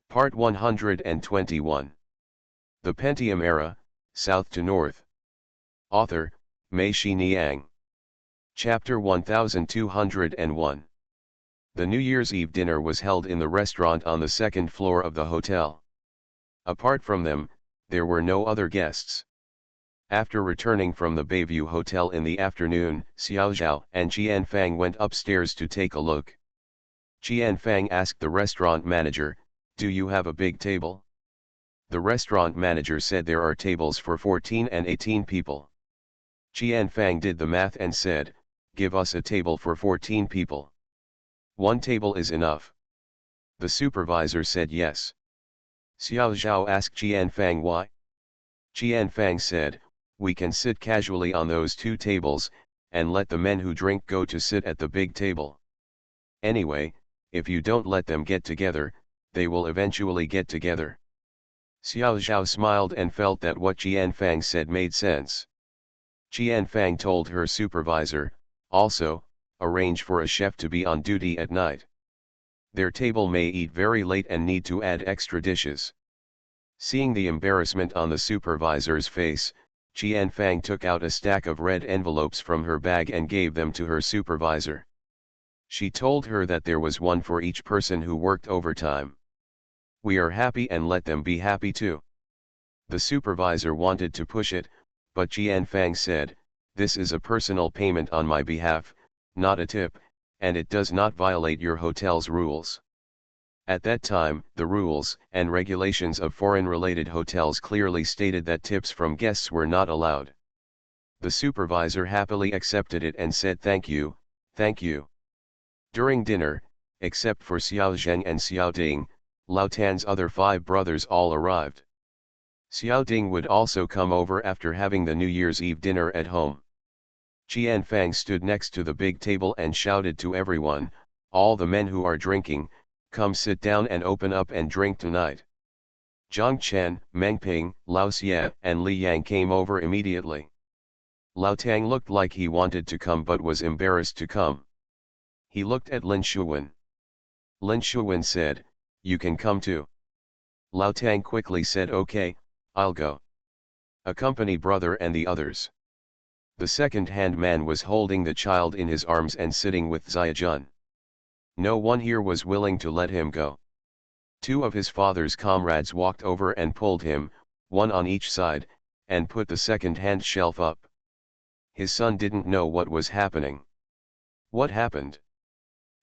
Part 121. The Pentium Era, South to North. Author, Mei-Shi Niang. Chapter 1201. The New Year's Eve dinner was held in the restaurant on the second floor of the hotel. Apart from them, there were no other guests. After returning from the Bayview Hotel in the afternoon, Xiao Zhao and Qian Fang went upstairs to take a look. Qian Fang asked the restaurant manager, "Do you have a big table?" The restaurant manager said there are tables for 14 and 18 people. Qian Fang did the math and said, "Give us a table for 14 people. One table is enough." The supervisor said yes. Xiao Zhao asked Qian Fang why. Qian Fang said, "We can sit casually on those two tables, and let the men who drink go to sit at the big table. Anyway, if you don't let them get together, they will eventually get together." Xiao Zhao smiled and felt that what Qian Fang said made sense. Qian Fang told her supervisor, "Also, arrange for a chef to be on duty at night. Their table may eat very late and need to add extra dishes." Seeing the embarrassment on the supervisor's face, Qian Fang took out a stack of red envelopes from her bag and gave them to her supervisor. She told her that there was one for each person who worked overtime. "We are happy and let them be happy too." The supervisor wanted to push it, but Qian Fang said, "This is a personal payment on my behalf, not a tip, and it does not violate your hotel's rules." At that time, the rules and regulations of foreign-related hotels clearly stated that tips from guests were not allowed. The supervisor happily accepted it and said thank you, thank you. During dinner, except for Xiao Zheng and Xiao Ding, Lao Tan's other 5 brothers all arrived. Xiao Ding would also come over after having the New Year's Eve dinner at home. Qian Fang stood next to the big table and shouted to everyone, "All the men who are drinking, come sit down and open up and drink tonight." Zhang Chen, Meng Ping, Lao Xie and Li Yang came over immediately. Lao Tang looked like he wanted to come but was embarrassed to come. He looked at Lin Shuwen. Lin Shuwen said, "You can come too." Lao Tang quickly said, "Okay, I'll go. Accompany brother and the others." The second-hand man was holding the child in his arms and sitting with Ziajun. No one here was willing to let him go. 2 of his father's comrades walked over and pulled him, one on each side, and put the second-hand shelf up. His son didn't know what was happening. "What happened?"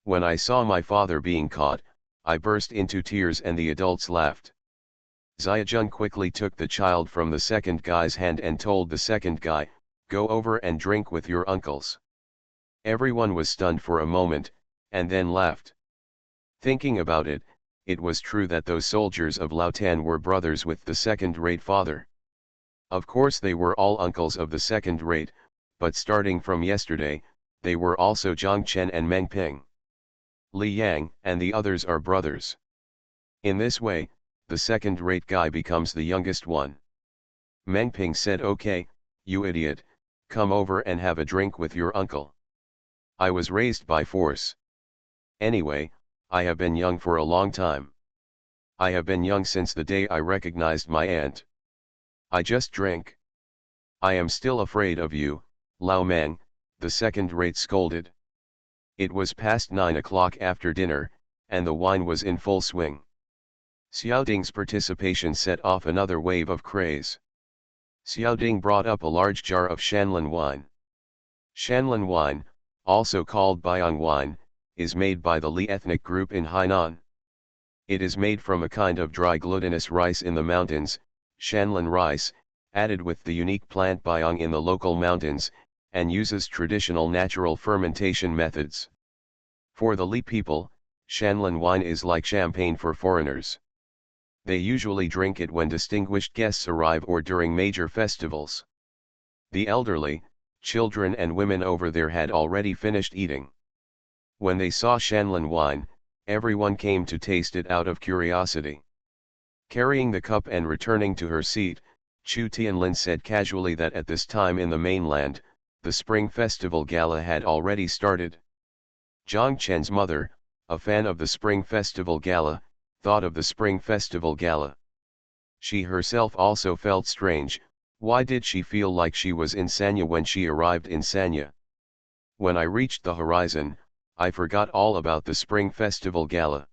"When I saw my father being caught, I burst into tears and the adults laughed." Ziajun quickly took the child from the second guy's hand and told the second guy, "Go over and drink with your uncles." Everyone was stunned for a moment, and then laughed. Thinking about it, it was true that those soldiers of Lao Tan were brothers with the second-rate father. Of course they were all uncles of the second-rate, but starting from yesterday, they were also Zhang Chen and Meng Ping. Li Yang and the others are brothers. In this way, the second-rate guy becomes the youngest one. Meng Ping said, "Okay, you idiot, come over and have a drink with your uncle. I was raised by force. Anyway, I have been young for a long time. I have been young since the day I recognized my aunt. I just drink." "I am still afraid of you, Lao Meng," the second-rate scolded. It was past 9 o'clock after dinner, and the wine was in full swing. Xiao Ding's participation set off another wave of craze. Xiao Ding brought up a large jar of Shanlin wine. Shanlin wine, also called Biang wine, is made by the Li ethnic group in Hainan. It is made from a kind of dry glutinous rice in the mountains, Shanlin rice, added with the unique plant Biang in the local mountains, and uses traditional natural fermentation methods. For the Li people, Shanlin wine is like champagne for foreigners. They usually drink it when distinguished guests arrive or during major festivals. The elderly, children and women over there had already finished eating. When they saw Shanlin wine, everyone came to taste it out of curiosity. Carrying the cup and returning to her seat, Chu Tianlin said casually that at this time in the mainland, the Spring Festival Gala had already started. Zhang Chen's mother, a fan of the Spring Festival Gala, thought of the Spring Festival Gala. She herself also felt strange. Why did she feel like she was in Sanya when she arrived in Sanya? When I reached the horizon, I forgot all about the Spring Festival Gala.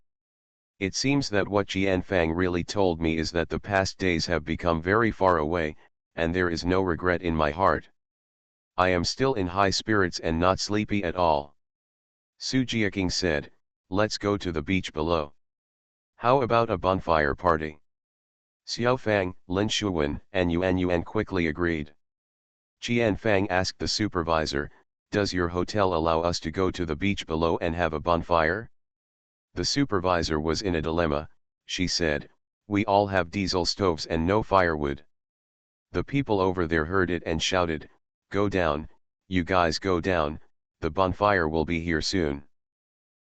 It seems that what Jianfang really told me is that the past days have become very far away, and there is no regret in my heart. I am still in high spirits and not sleepy at all. Su Jiaking said, let's go to the beach below. How about a bonfire party? Xiaofang, Lin Shuwen, and Yuan quickly agreed. Jianfang asked the supervisor, does your hotel allow us to go to the beach below and have a bonfire? The supervisor was in a dilemma. She said, we all have diesel stoves and no firewood. The people over there heard it and shouted, go down, you guys go down, the bonfire will be here soon.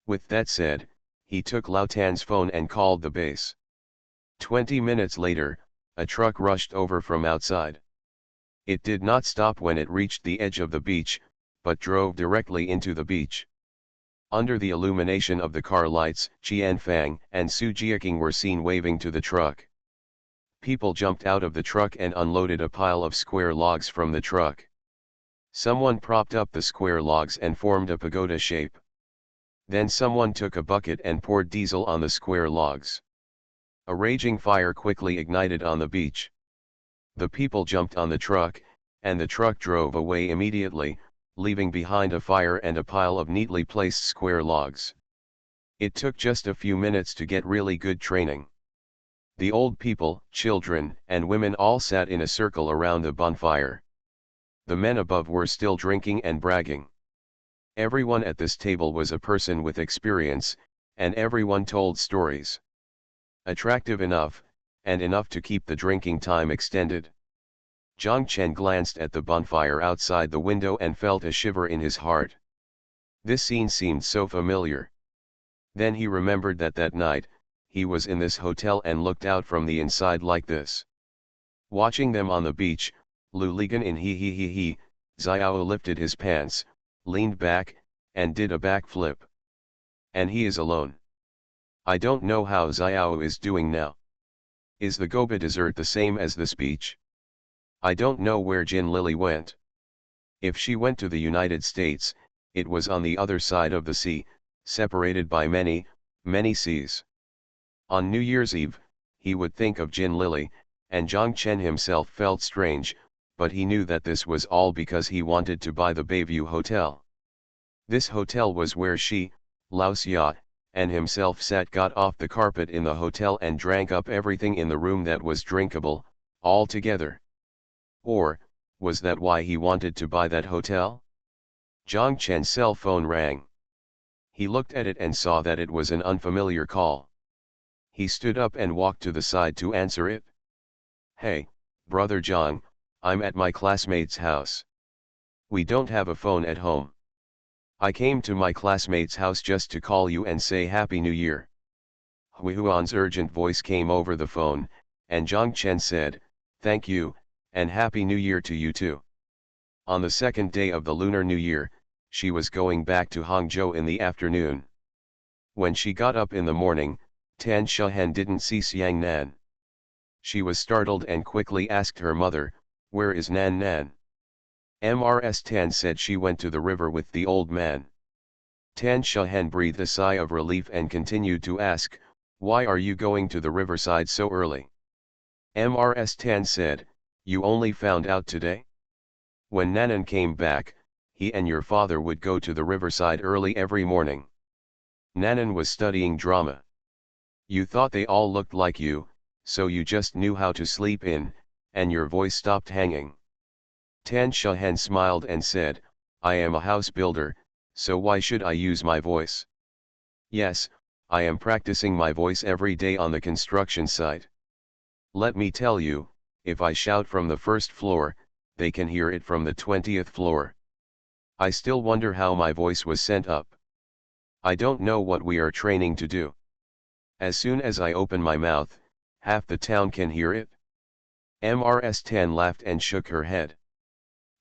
With that said, he took Lao Tan's phone and called the base. 20 minutes later, a truck rushed over from outside. It did not stop when it reached the edge of the beach, but drove directly into the beach. Under the illumination of the car lights, Jianfang and Su Jiaking were seen waving to the truck. People jumped out of the truck and unloaded a pile of square logs from the truck. Someone propped up the square logs and formed a pagoda shape. Then someone took a bucket and poured diesel on the square logs. A raging fire quickly ignited on the beach. The people jumped on the truck, and the truck drove away immediately, leaving behind a fire and a pile of neatly placed square logs. It took just a few minutes to get really good training. The old people, children, and women all sat in a circle around the bonfire. The men above were still drinking and bragging. Everyone at this table was a person with experience, and everyone told stories. Attractive enough, and enough to keep the drinking time extended. Zhang Chen glanced at the bonfire outside the window and felt a shiver in his heart. This scene seemed so familiar. Then he remembered that night, he was in this hotel and looked out from the inside like this. Watching them on the beach, Lu Ligan in he, Xiao lifted his pants, leaned back, and did a backflip. And he is alone. I don't know how Xiao is doing now. Is the Goba dessert the same as the speech? I don't know where Jin Lily went. If she went to the United States, it was on the other side of the sea, separated by many, many seas. On New Year's Eve, he would think of Jin Lily, and Zhang Chen himself felt strange, but he knew that this was all because he wanted to buy the Bayview Hotel. This hotel was where she, Lao Xia, and himself got off the carpet in the hotel and drank up everything in the room that was drinkable, all together. Or, was that why he wanted to buy that hotel? Zhang Chen's cell phone rang. He looked at it and saw that it was an unfamiliar call. He stood up and walked to the side to answer it. Hey, brother Zhang, I'm at my classmate's house. We don't have a phone at home. I came to my classmate's house just to call you and say Happy New Year. Hui Huan's urgent voice came over the phone, and Zhang Chen said, thank you, and Happy New Year to you too. On the second day of the Lunar New Year, she was going back to Hangzhou in the afternoon. When she got up in the morning, Tan Shehen didn't see Xiang Nan. She was startled and quickly asked her mother, where is Nan Nan? Mrs. Tan said she went to the river with the old man. Tan Shehen breathed a sigh of relief and continued to ask, why are you going to the riverside so early? Mrs. Tan said, you only found out today? When Nanan came back, he and your father would go to the riverside early every morning. Nanan was studying drama. You thought they all looked like you, so you just knew how to sleep in, and your voice stopped hanging. Tan Shehen smiled and said, I am a house builder, so why should I use my voice? Yes, I am practicing my voice every day on the construction site. Let me tell you, if I shout from the first floor, they can hear it from the 20th floor. I still wonder how my voice was sent up. I don't know what we are training to do. As soon as I open my mouth, half the town can hear it. Mrs. Tan laughed and shook her head.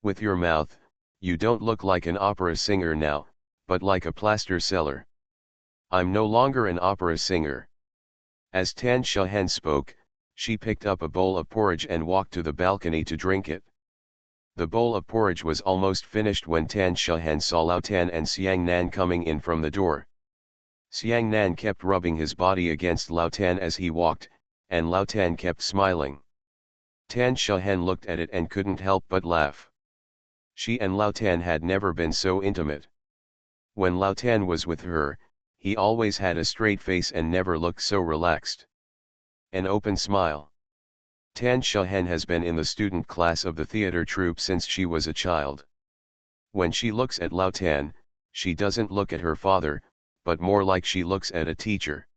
With your mouth, you don't look like an opera singer now, but like a plaster seller. I'm no longer an opera singer. As Tan Shahen spoke, she picked up a bowl of porridge and walked to the balcony to drink it. The bowl of porridge was almost finished when Tan Shahen saw Lao Tan and Xiang Nan coming in from the door. Xiang Nan kept rubbing his body against Lao Tan as he walked, and Lao Tan kept smiling. Tan Shahen looked at it and couldn't help but laugh. She and Lao Tan had never been so intimate. When Lao Tan was with her, he always had a straight face and never looked so relaxed. An open smile. Tan Shahen has been in the student class of the theater troupe since she was a child. When she looks at Lao Tan, she doesn't look at her father, but more like she looks at a teacher.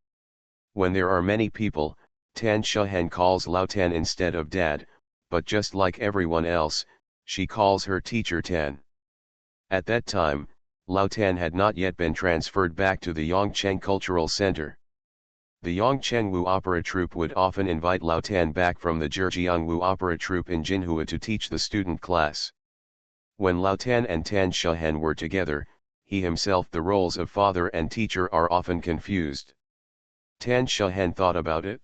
When there are many people, Tan Shahen calls Lao Tan instead of dad, but just like everyone else, she calls her teacher Tan. At that time, Lao Tan had not yet been transferred back to the Yongcheng Cultural Center. The Yongchengwu Opera Troupe would often invite Lao Tan back from the Zhejiangwu Opera Troupe in Jinhua to teach the student class. When Lao Tan and Tan Shahen were together, he himself the roles of father and teacher are often confused. Tan Shahen thought about it.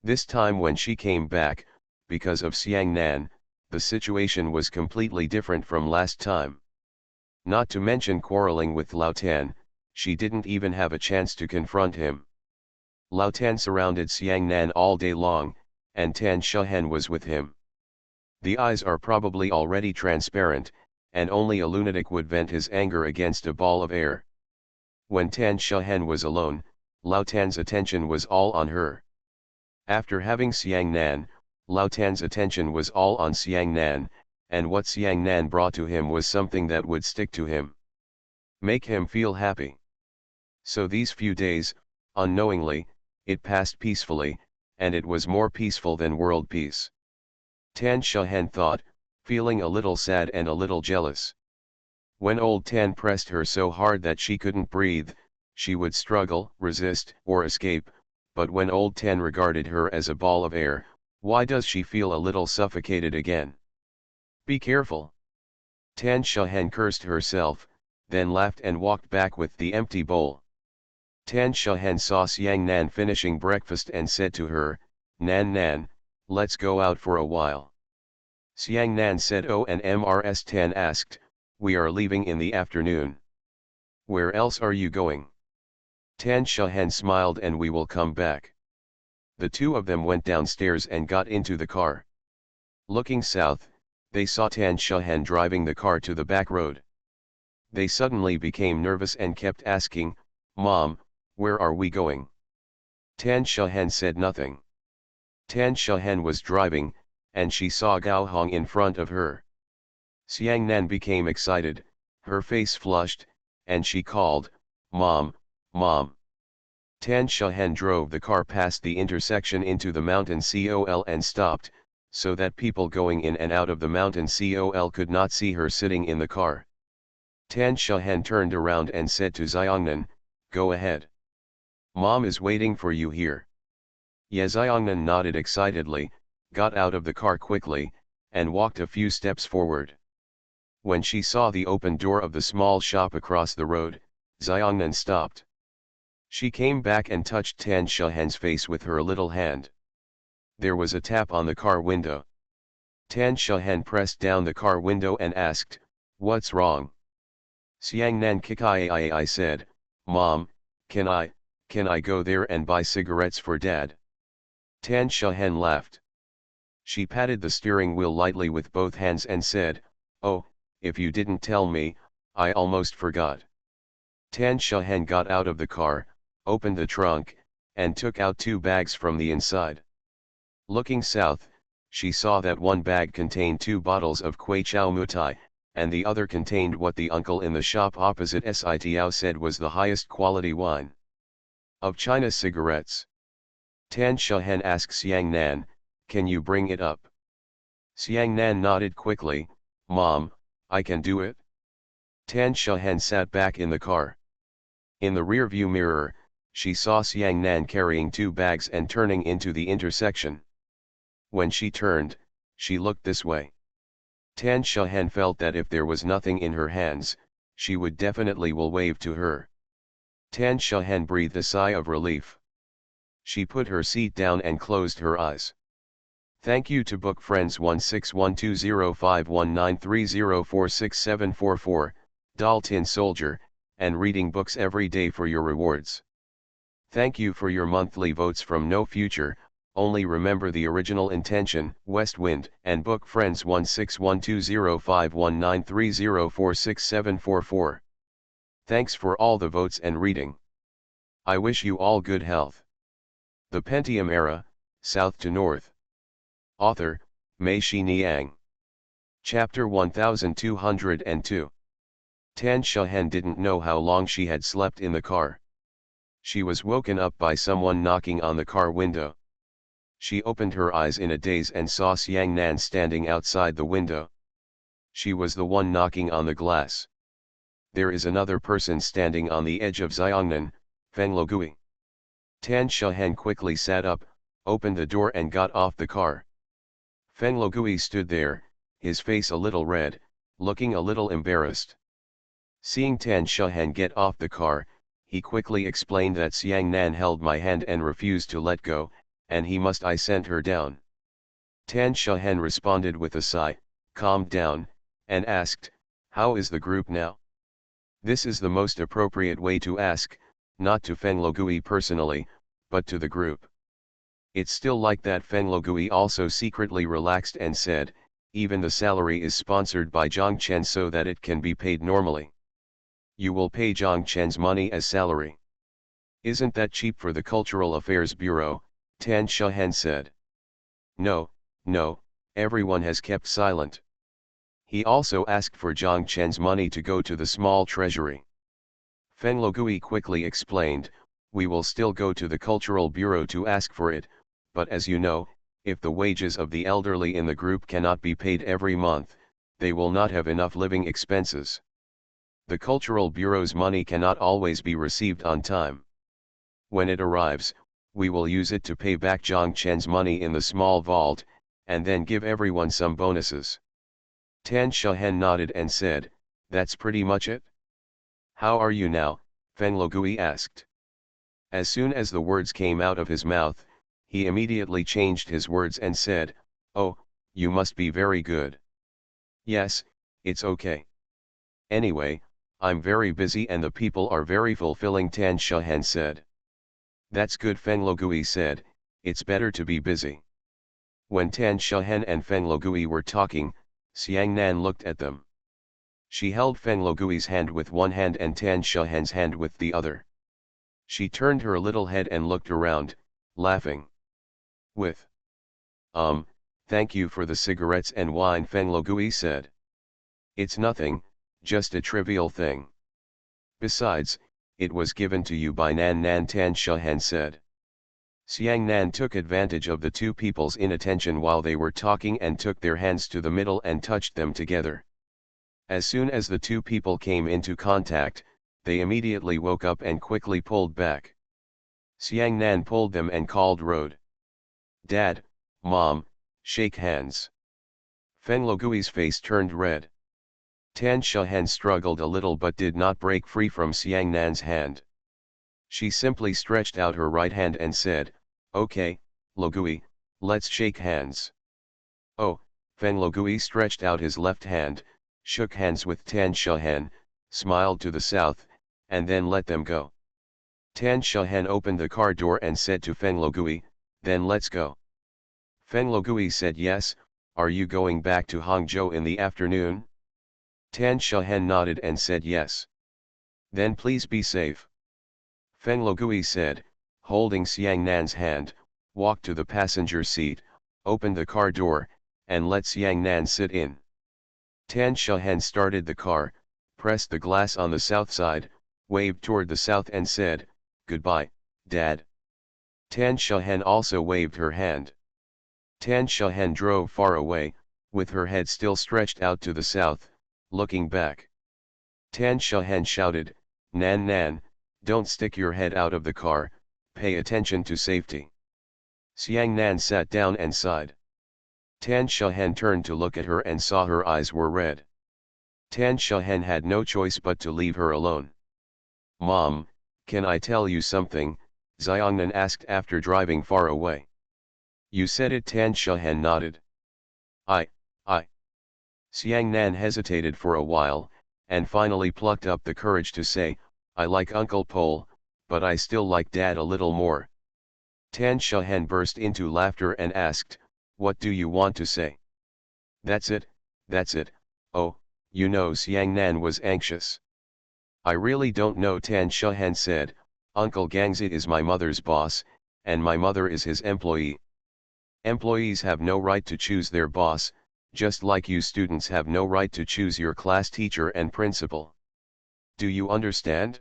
This time when she came back, because of Xiang Nan, the situation was completely different from last time. Not to mention quarreling with Lao Tan, she didn't even have a chance to confront him. Lao Tan surrounded Xiang Nan all day long, and Tan Shahen was with him. The eyes are probably already transparent, and only a lunatic would vent his anger against a ball of air. When Tan Shahen was alone, Lao Tan's attention was all on her. After having Xiang Nan, Lao Tan's attention was all on Xiang Nan, and what Xiang Nan brought to him was something that would stick to him. Make him feel happy. So these few days, unknowingly, it passed peacefully, and it was more peaceful than world peace. Tan Shahen thought, feeling a little sad and a little jealous. When old Tan pressed her so hard that she couldn't breathe, she would struggle, resist, or escape, but when old Tan regarded her as a ball of air, why does she feel a little suffocated again? Be careful. Tan Shahen cursed herself, then laughed and walked back with the empty bowl. Tan Shahen saw Xiang Nan finishing breakfast and said to her, "Nan Nan, let's go out for a while." Xiang Nan said oh, and Mrs. Tan asked, "We are leaving in the afternoon. Where else are you going?" Tan Shahen smiled, "And we will come back." The two of them went downstairs and got into the car. Looking south, they saw Tan Shahen driving the car to the back road. They suddenly became nervous and kept asking, "Mom, where are we going?" Tan Shahen said nothing. Tan Shahen was driving, and she saw Gao Hong in front of her. Xiang Nan became excited, her face flushed, and she called, "Mom, Mom." Tan Shahen drove the car past the intersection into the mountain col and stopped, so that people going in and out of the mountain col could not see her sitting in the car. Tan Shahen turned around and said to Xiangnan, "Go ahead. Mom is waiting for you here." Ye Xiangnan nodded excitedly, got out of the car quickly, and walked a few steps forward. When she saw the open door of the small shop across the road, Xiangnan stopped. She came back and touched Tan Shahen's face with her little hand. There was a tap on the car window. Tan Shahen pressed down the car window and asked, "What's wrong?" Xiangnan Kikai said, "Mom, can I go there and buy cigarettes for Dad?" Tan Shahen laughed. She patted the steering wheel lightly with both hands and said, "Oh, if you didn't tell me, I almost forgot." Tan Shahen got out of the car, opened the trunk, and took out 2 bags from the inside. Looking south, she saw that one bag contained 2 bottles of Kway Chow Mutai, and the other contained what the uncle in the shop opposite Sitiao said was the highest quality wine. Of China cigarettes. Tan Shahen asked Xiang Nan, "Can you bring it up?" Xiang Nan nodded quickly, "Mom, I can do it." Tan Shahen sat back in the car. In the rear-view mirror, she saw Xiang Nan carrying 2 bags and turning into the intersection. When she turned, she looked this way. Tan Shahen felt that if there was nothing in her hands, she would definitely will wave to her. Tan Shahen breathed a sigh of relief. She put her seat down and closed her eyes. Thank you to book friends 1612051930467444, Doll Tin Soldier, and reading books every day for your rewards. Thank you for your monthly votes from No Future, Only Remember the Original Intention, West Wind, and book friends 1612051930467444. Thanks for all the votes and reading. I wish you all good health. The Pentium Era, South to North. Author, Mei-Shi Yang. Chapter 1202. Tan Shahen didn't know how long she had slept in the car. She was woken up by someone knocking on the car window. She opened her eyes in a daze and saw Xiang Nan standing outside the window. She was the one knocking on the glass. There is another person standing on the edge of Xiangnan, Feng Logui. Tan Shahen quickly sat up, opened the door and got off the car. Feng Logui stood there, his face a little red, looking a little embarrassed. Seeing Tan Shahen get off the car, he quickly explained that Xiang Nan held my hand and refused to let go, and I sent her down. Tan Shahen responded with a sigh, calmed down, and asked, "How is the group now?" This is the most appropriate way to ask, not to Feng Logui personally, but to the group. It's still like that. Feng Logui also secretly relaxed and said, "Even the salary is sponsored by Zhang Chen so that it can be paid normally." You will pay Zhang Chen's money as salary. Isn't that cheap for the Cultural Affairs Bureau? Tan Shahen said. No, everyone has kept silent. He also asked for Zhang Chen's money to go to the small treasury. Feng Logui quickly explained, "We will still go to the Cultural Bureau to ask for it, but as you know, if the wages of the elderly in the group cannot be paid every month, they will not have enough living expenses. The Cultural Bureau's money cannot always be received on time. When it arrives, we will use it to pay back Zhang Chen's money in the small vault, and then give everyone some bonuses." Tan Shahen nodded and said, "That's pretty much it." "How are you now?" Feng Logui asked. As soon as the words came out of his mouth, he immediately changed his words and said, "Oh, you must be very good." "Yes, it's okay. Anyway, I'm very busy and the people are very fulfilling," Tan Shahen said. "That's good," Feng Logui said, "it's better to be busy." When Tan Shahen and Feng Logui were talking, Xiang Nan looked at them. She held Feng Logui's hand with one hand and Tan Shahen's hand with the other. She turned her little head and looked around, laughing. "With thank you for the cigarettes and wine," Feng Logui said. "It's nothing, just a trivial thing. Besides, it was given to you by Nan Nan," Tan Shahen said. Xiang Nan took advantage of the two people's inattention while they were talking and took their hands to the middle and touched them together. As soon as the two people came into contact, they immediately woke up and quickly pulled back. Xiang Nan pulled them and called Road. "Dad, Mom, shake hands." Feng Logui's face turned red. Tan Shahen struggled a little but did not break free from Xiang Nan's hand. She simply stretched out her right hand and said, "Okay, Logui, let's shake hands." "Oh," Feng Logui stretched out his left hand, shook hands with Tan Shahen, smiled to the south, and then let them go. Tan Shahen opened the car door and said to Feng Logui, "Then let's go." Feng Logui said, "Yes, are you going back to Hangzhou in the afternoon?" Tan Shahen nodded and said yes. "Then please be safe." Feng Logui said, holding Xiang Nan's hand, walked to the passenger seat, opened the car door, and let Xiang Nan sit in. Tan Shahen started the car, pressed the glass on the south side, waved toward the south and said, "Goodbye, Dad." Tan Shahen also waved her hand. Tan Shahen drove far away, with her head still stretched out to the south, looking back. Tan Shahen shouted, "Nan Nan, don't stick your head out of the car, pay attention to safety." Xiang Nan sat down and sighed. Tan Shahen turned to look at her and saw her eyes were red. Tan Shahen had no choice but to leave her alone. "Mom, can I tell you something?" Xiangnan asked after driving far away. You said it. Tan Shahan nodded. I. Xiangnan hesitated for a while, and finally plucked up the courage to say, I like Uncle Pol, but I still like Dad a little more. Tan Shahan burst into laughter and asked, what do you want to say? That's it, oh, you know. Xiangnan was anxious. I really don't know. Tan Shahan said, Uncle Gangzi is my mother's boss, and my mother is his employee. Employees have no right to choose their boss, just like you students have no right to choose your class teacher and principal. Do you understand?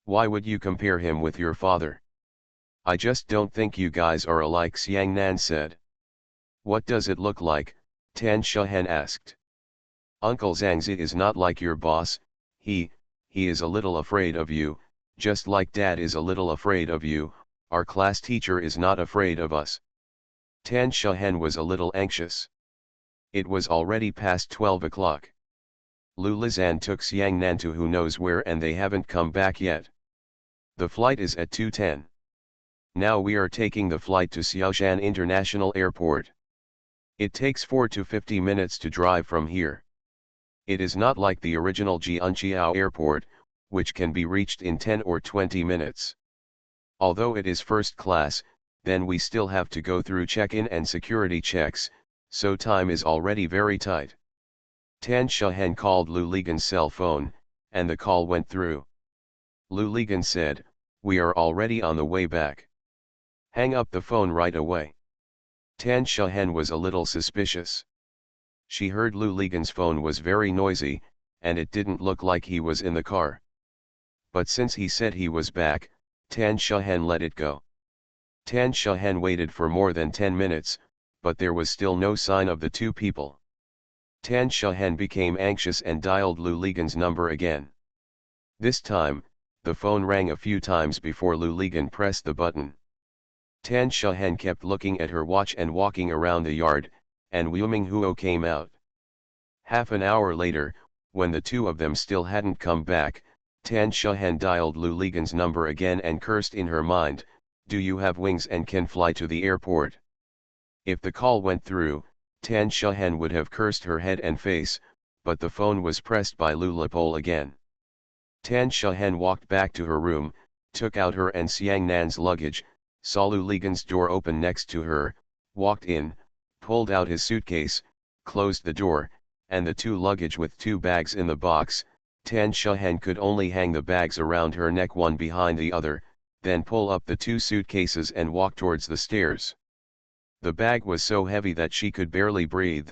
Why would you compare him with your father? I just don't think you guys are alike, Xiangnan said. What does it look like? Tan Shahan asked. Uncle Zhangzi is not like your boss. He is a little afraid of you, just like Dad is a little afraid of you. Our class teacher is not afraid of us. Tan Shahan was a little anxious. It was already past 12 o'clock. Lu Lizan took Xiangnan to who knows where and they haven't come back yet. The flight is at 2:10. Now we are taking the flight to Xiaoshan International Airport. It takes 4 to 50 minutes to drive from here. It is not like the original Jianqiao Airport, which can be reached in 10 or 20 minutes. Although it is first class, then we still have to go through check-in and security checks, so time is already very tight. Tan Shahan called Lu Ligan's cell phone, and the call went through. Lu Ligan said, we are already on the way back. Hang up the phone right away. Tan Shahan was a little suspicious. She heard Lu Ligan's phone was very noisy, and it didn't look like he was in the car. But since he said he was back, Tan Shahan let it go. Tan Shahan waited for more than 10 minutes, but there was still no sign of the two people. Tan Shahan became anxious and dialed Lu Ligan's number again. This time, the phone rang a few times before Lu Ligan pressed the button. Tan Shahan kept looking at her watch and walking around the yard, and Wu Minghuo came out. Half an hour later, when the two of them still hadn't come back, Tan Shahan dialed Lu Ligan's number again and cursed in her mind, do you have wings and can fly to the airport? If the call went through, Tan Shahan would have cursed her head and face, but the phone was pressed by Lu Lapol again. Tan Shahan walked back to her room, took out her and Xiangnan's luggage, saw Lu Ligan's door open next to her, walked in, pulled out his suitcase, closed the door, and the two luggage with two bags in the box. Tan Shahan could only hang the bags around her neck one behind the other, then pull up the two suitcases and walk towards the stairs. The bag was so heavy that she could barely breathe.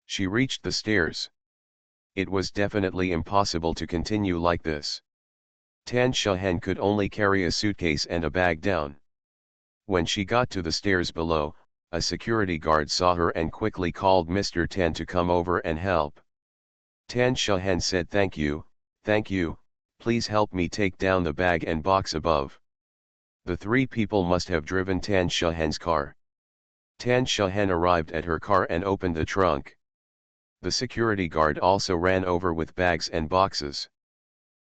She reached the stairs. It was definitely impossible to continue like this. Tan Shahan could only carry a suitcase and a bag down. When she got to the stairs below, a security guard saw her and quickly called Mr. Tan to come over and help. Tan Shahan said thank you, please help me take down the bag and box above. The three people must have driven Tan Shahan's car. Tan Shahan arrived at her car and opened the trunk. The security guard also ran over with bags and boxes.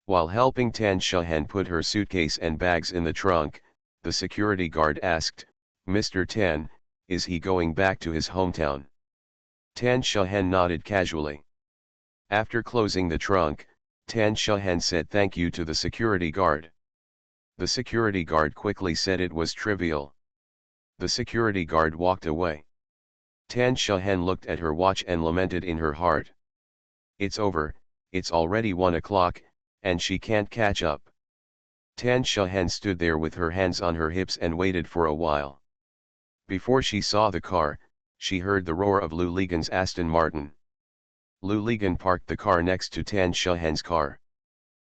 While helping Tan Shahan put her suitcase and bags in the trunk, the security guard asked, Mr. Tan, is he going back to his hometown? Tan Shahan nodded casually. After closing the trunk, Tan Shahan said thank you to the security guard. The security guard quickly said it was trivial. The security guard walked away. Tan Shahan looked at her watch and lamented in her heart. It's over, it's already 1 o'clock, and she can't catch up. Tan Shahan stood there with her hands on her hips and waited for a while. Before she saw the car, she heard the roar of Lu Ligan's Aston Martin. Lu Ligan parked the car next to Tan Shahan's car.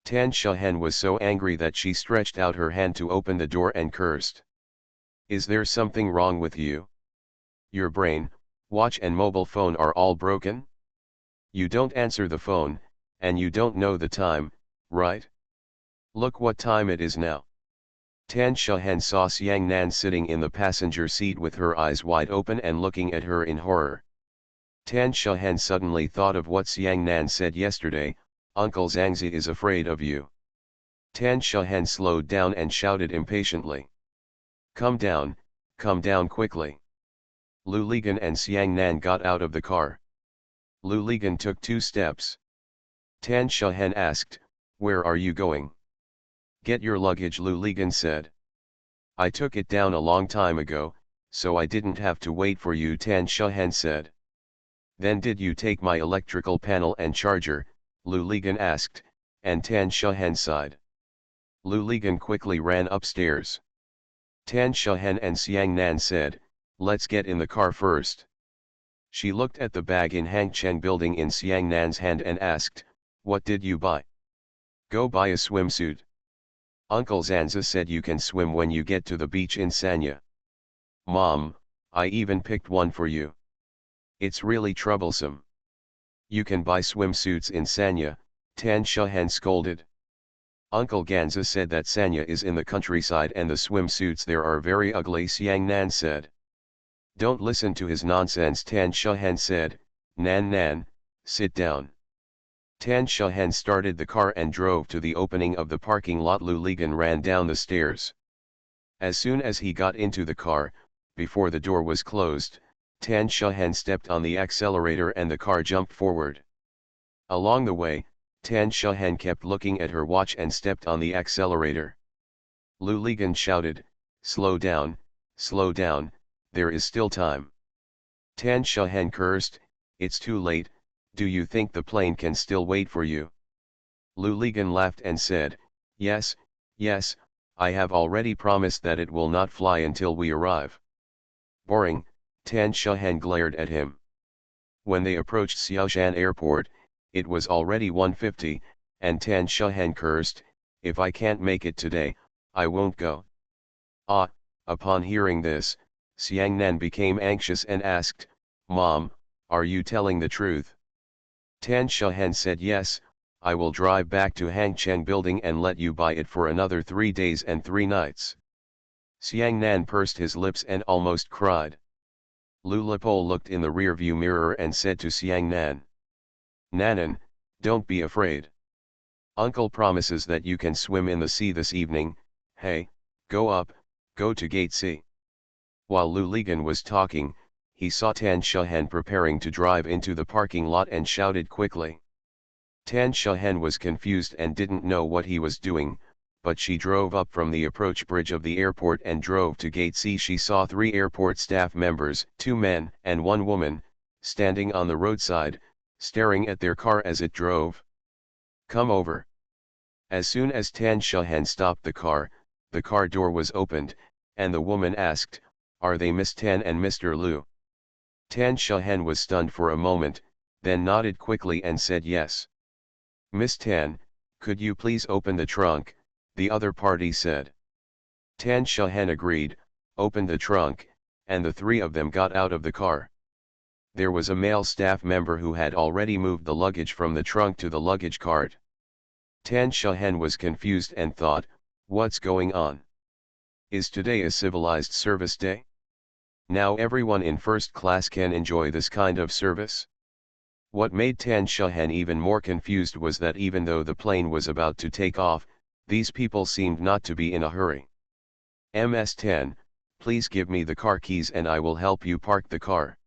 Tan Shahan was so angry that she stretched out her hand to open the door and cursed. Is there something wrong with you? Your brain, watch and mobile phone are all broken? You don't answer the phone, and you don't know the time, right? Look what time it is now. Tan Shahan saw Xiangnan sitting in the passenger seat with her eyes wide open and looking at her in horror. Tan Shahan suddenly thought of what Xiangnan said yesterday, Uncle Zhangzi is afraid of you. Tan Shahen slowed down and shouted impatiently. Come down quickly. Lu Ligan and Xiang Nan got out of the car. Lu Ligan took 2 steps. Tan Shahen asked, where are you going? Get your luggage, Lu Ligan said. I took it down a long time ago, so I didn't have to wait for you, Tan Shahen said. Then did you take my electrical panel and charger? Lu Ligan asked, and Tan Shahen sighed. Lu Ligan quickly ran upstairs. Tan Shahen and Xiang Nan said, let's get in the car first. She looked at the bag in Hangcheng building in Xiang Nan's hand and asked, what did you buy? Go buy a swimsuit. Uncle Zanza said you can swim when you get to the beach in Sanya. Mom, I even picked one for you. It's really troublesome. You can buy swimsuits in Sanya, Tan Shahen scolded. Uncle Ganza said that Sanya is in the countryside and the swimsuits there are very ugly, Xiang Nan said. Don't listen to his nonsense, Tan Shahen said. Nan, sit down. Tan Shahen started the car and drove to the opening of the parking lot. Lu Ligan ran down the stairs. As soon as he got into the car, before the door was closed, Tan Shahen stepped on the accelerator and the car jumped forward. Along the way, Tan Shahen kept looking at her watch and stepped on the accelerator. Lu Ligan shouted, slow down, there is still time. Tan Shahen cursed, it's too late, do you think the plane can still wait for you? Lu Ligan laughed and said, yes, I have already promised that it will not fly until we arrive. Boring, Tan Shahen glared at him. When they approached Xiaoshan Airport, it was already 1:50, and Tan Shahen cursed, if I can't make it today, I won't go. Upon hearing this, Xiang Nan became anxious and asked, Mom, are you telling the truth? Tan Shahen said, yes, I will drive back to Hangcheng building and let you buy it for another 3 days and 3 nights. Xiang Nan pursed his lips and almost cried. Lu Lipol looked in the rearview mirror and said to Xiang Nan, Nanan, don't be afraid. Uncle promises that you can swim in the sea this evening. Hey, go to gate C. While Lu Ligan was talking, he saw Tan Shahen preparing to drive into the parking lot and shouted quickly. Tan Shahen was confused and didn't know what he was doing, but she drove up from the approach bridge of the airport and drove to gate C. She saw 3 airport staff members, 2 men and 1 woman, standing on the roadside, staring at their car as it drove. Come over. As soon as Tan Shahen stopped the car door was opened, and the woman asked, are they Miss Tan and Mr. Lu? Tan Shahen was stunned for a moment, then nodded quickly and said yes. Miss Tan, could you please open the trunk? The other party said. Tan Shahen agreed, opened the trunk, and the 3 of them got out of the car. There was a male staff member who had already moved the luggage from the trunk to the luggage cart. Tan Shahen was confused and thought, what's going on? Is today a civilized service day? Now everyone in first class can enjoy this kind of service? What made Tan Shahen even more confused was that even though the plane was about to take off, these people seemed not to be in a hurry. MS-10, please give me the car keys and I will help you park the car.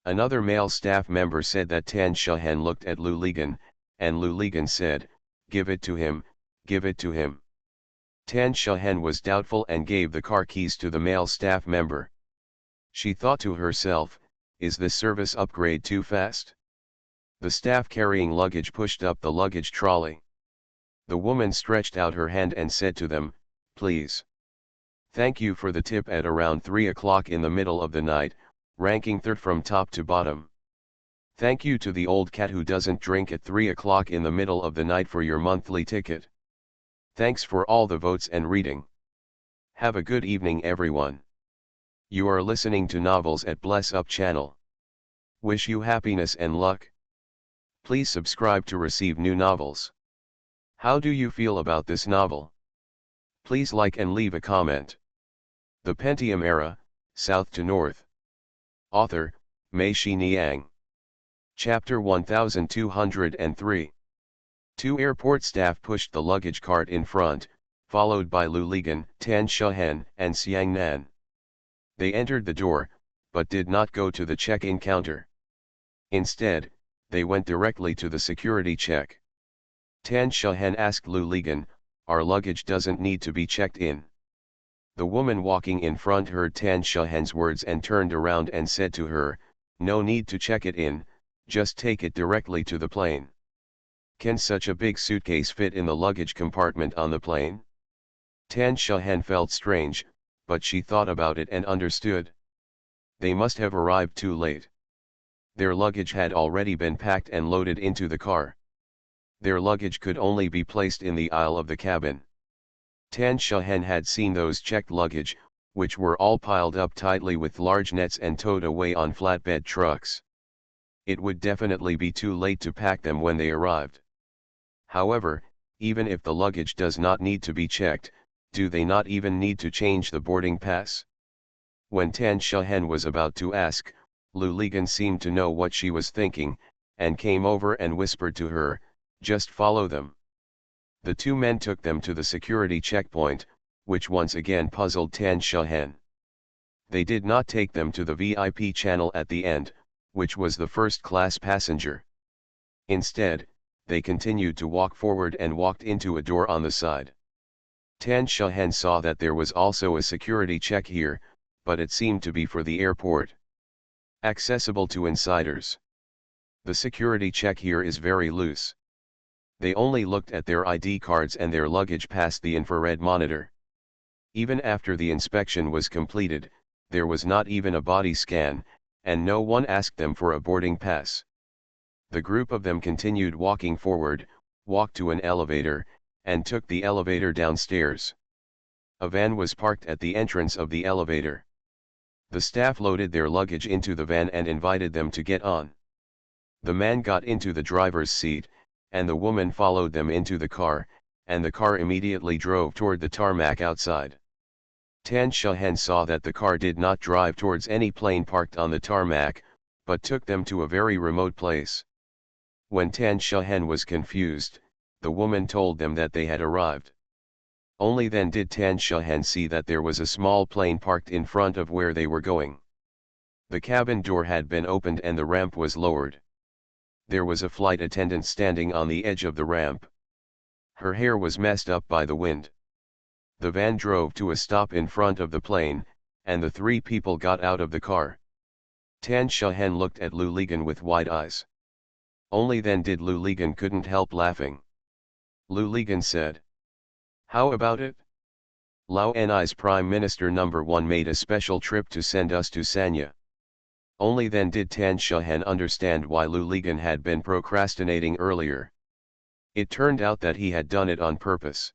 Another male staff member said that Tan Shahen looked at Lu Ligan, and Lu Ligan said, give it to him, give it to him. Tan Shahen was doubtful and gave the car keys to the male staff member. She thought to herself, is this service upgrade too fast? The staff carrying luggage pushed up the luggage trolley. The woman stretched out her hand and said to them, please. Thank you for the tip at around 3 o'clock in the middle of the night, ranking third from top to bottom. Thank you to the old cat who doesn't drink at 3 o'clock in the middle of the night for your monthly ticket. Thanks for all the votes and reading. Have a good evening everyone. You are listening to Novels at Bless Up channel. Wish you happiness and luck. Please subscribe to receive new novels. How do you feel about this novel? Please like and leave a comment. The Pentium Era, South to North. Author, Mei Shi Niang. Chapter 1203. Two airport staff pushed the luggage cart in front, followed by Lu Ligan, Tan Shahen, and Xiang Nan. They entered the door, but did not go to the check-in counter. Instead, they went directly to the security check. Tan Shahen asked Lu Ligan, "Our luggage doesn't need to be checked in." The woman walking in front heard Tan Shahen's words and turned around and said to her, "No need to check it in, just take it directly to the plane." Can such a big suitcase fit in the luggage compartment on the plane? Tan Shahen felt strange, but she thought about it and understood. They must have arrived too late. Their luggage had already been packed and loaded into the car. Their luggage could only be placed in the aisle of the cabin. Tan Shahen had seen those checked luggage, which were all piled up tightly with large nets and towed away on flatbed trucks. It would definitely be too late to pack them when they arrived. However, even if the luggage does not need to be checked, do they not even need to change the boarding pass? When Tan Shahen was about to ask, Lu Ligan seemed to know what she was thinking, and came over and whispered to her, "Just follow them." The two men took them to the security checkpoint, which once again puzzled Tan Shahen. They did not take them to the VIP channel at the end, which was the first-class passenger. Instead, they continued to walk forward and walked into a door on the side. Tan Shahen saw that there was also a security check here, but it seemed to be for the airport. Accessible to insiders. The security check here is very loose. They only looked at their ID cards and their luggage past the infrared monitor. Even after the inspection was completed, there was not even a body scan, and no one asked them for a boarding pass. The group of them continued walking forward, walked to an elevator, and took the elevator downstairs. A van was parked at the entrance of the elevator. The staff loaded their luggage into the van and invited them to get on. The man got into the driver's seat, and the woman followed them into the car, and the car immediately drove toward the tarmac outside. Tan Shahen saw that the car did not drive towards any plane parked on the tarmac, but took them to a very remote place. When Tan Shahen was confused, the woman told them that they had arrived. Only then did Tan Shahen see that there was a small plane parked in front of where they were going. The cabin door had been opened and the ramp was lowered. There was a flight attendant standing on the edge of the ramp. Her hair was messed up by the wind. The van drove to a stop in front of the plane, and the three people got out of the car. Tan Shahen looked at Lu Ligan with wide eyes. Only then did Lu Ligan couldn't help laughing. Lu Ligan said, "How about it? Lao Ni's Prime Minister number 1 made a special trip to send us to Sanya." Only then did Tan Shahen understand why Lu Ligan had been procrastinating earlier. It turned out that he had done it on purpose.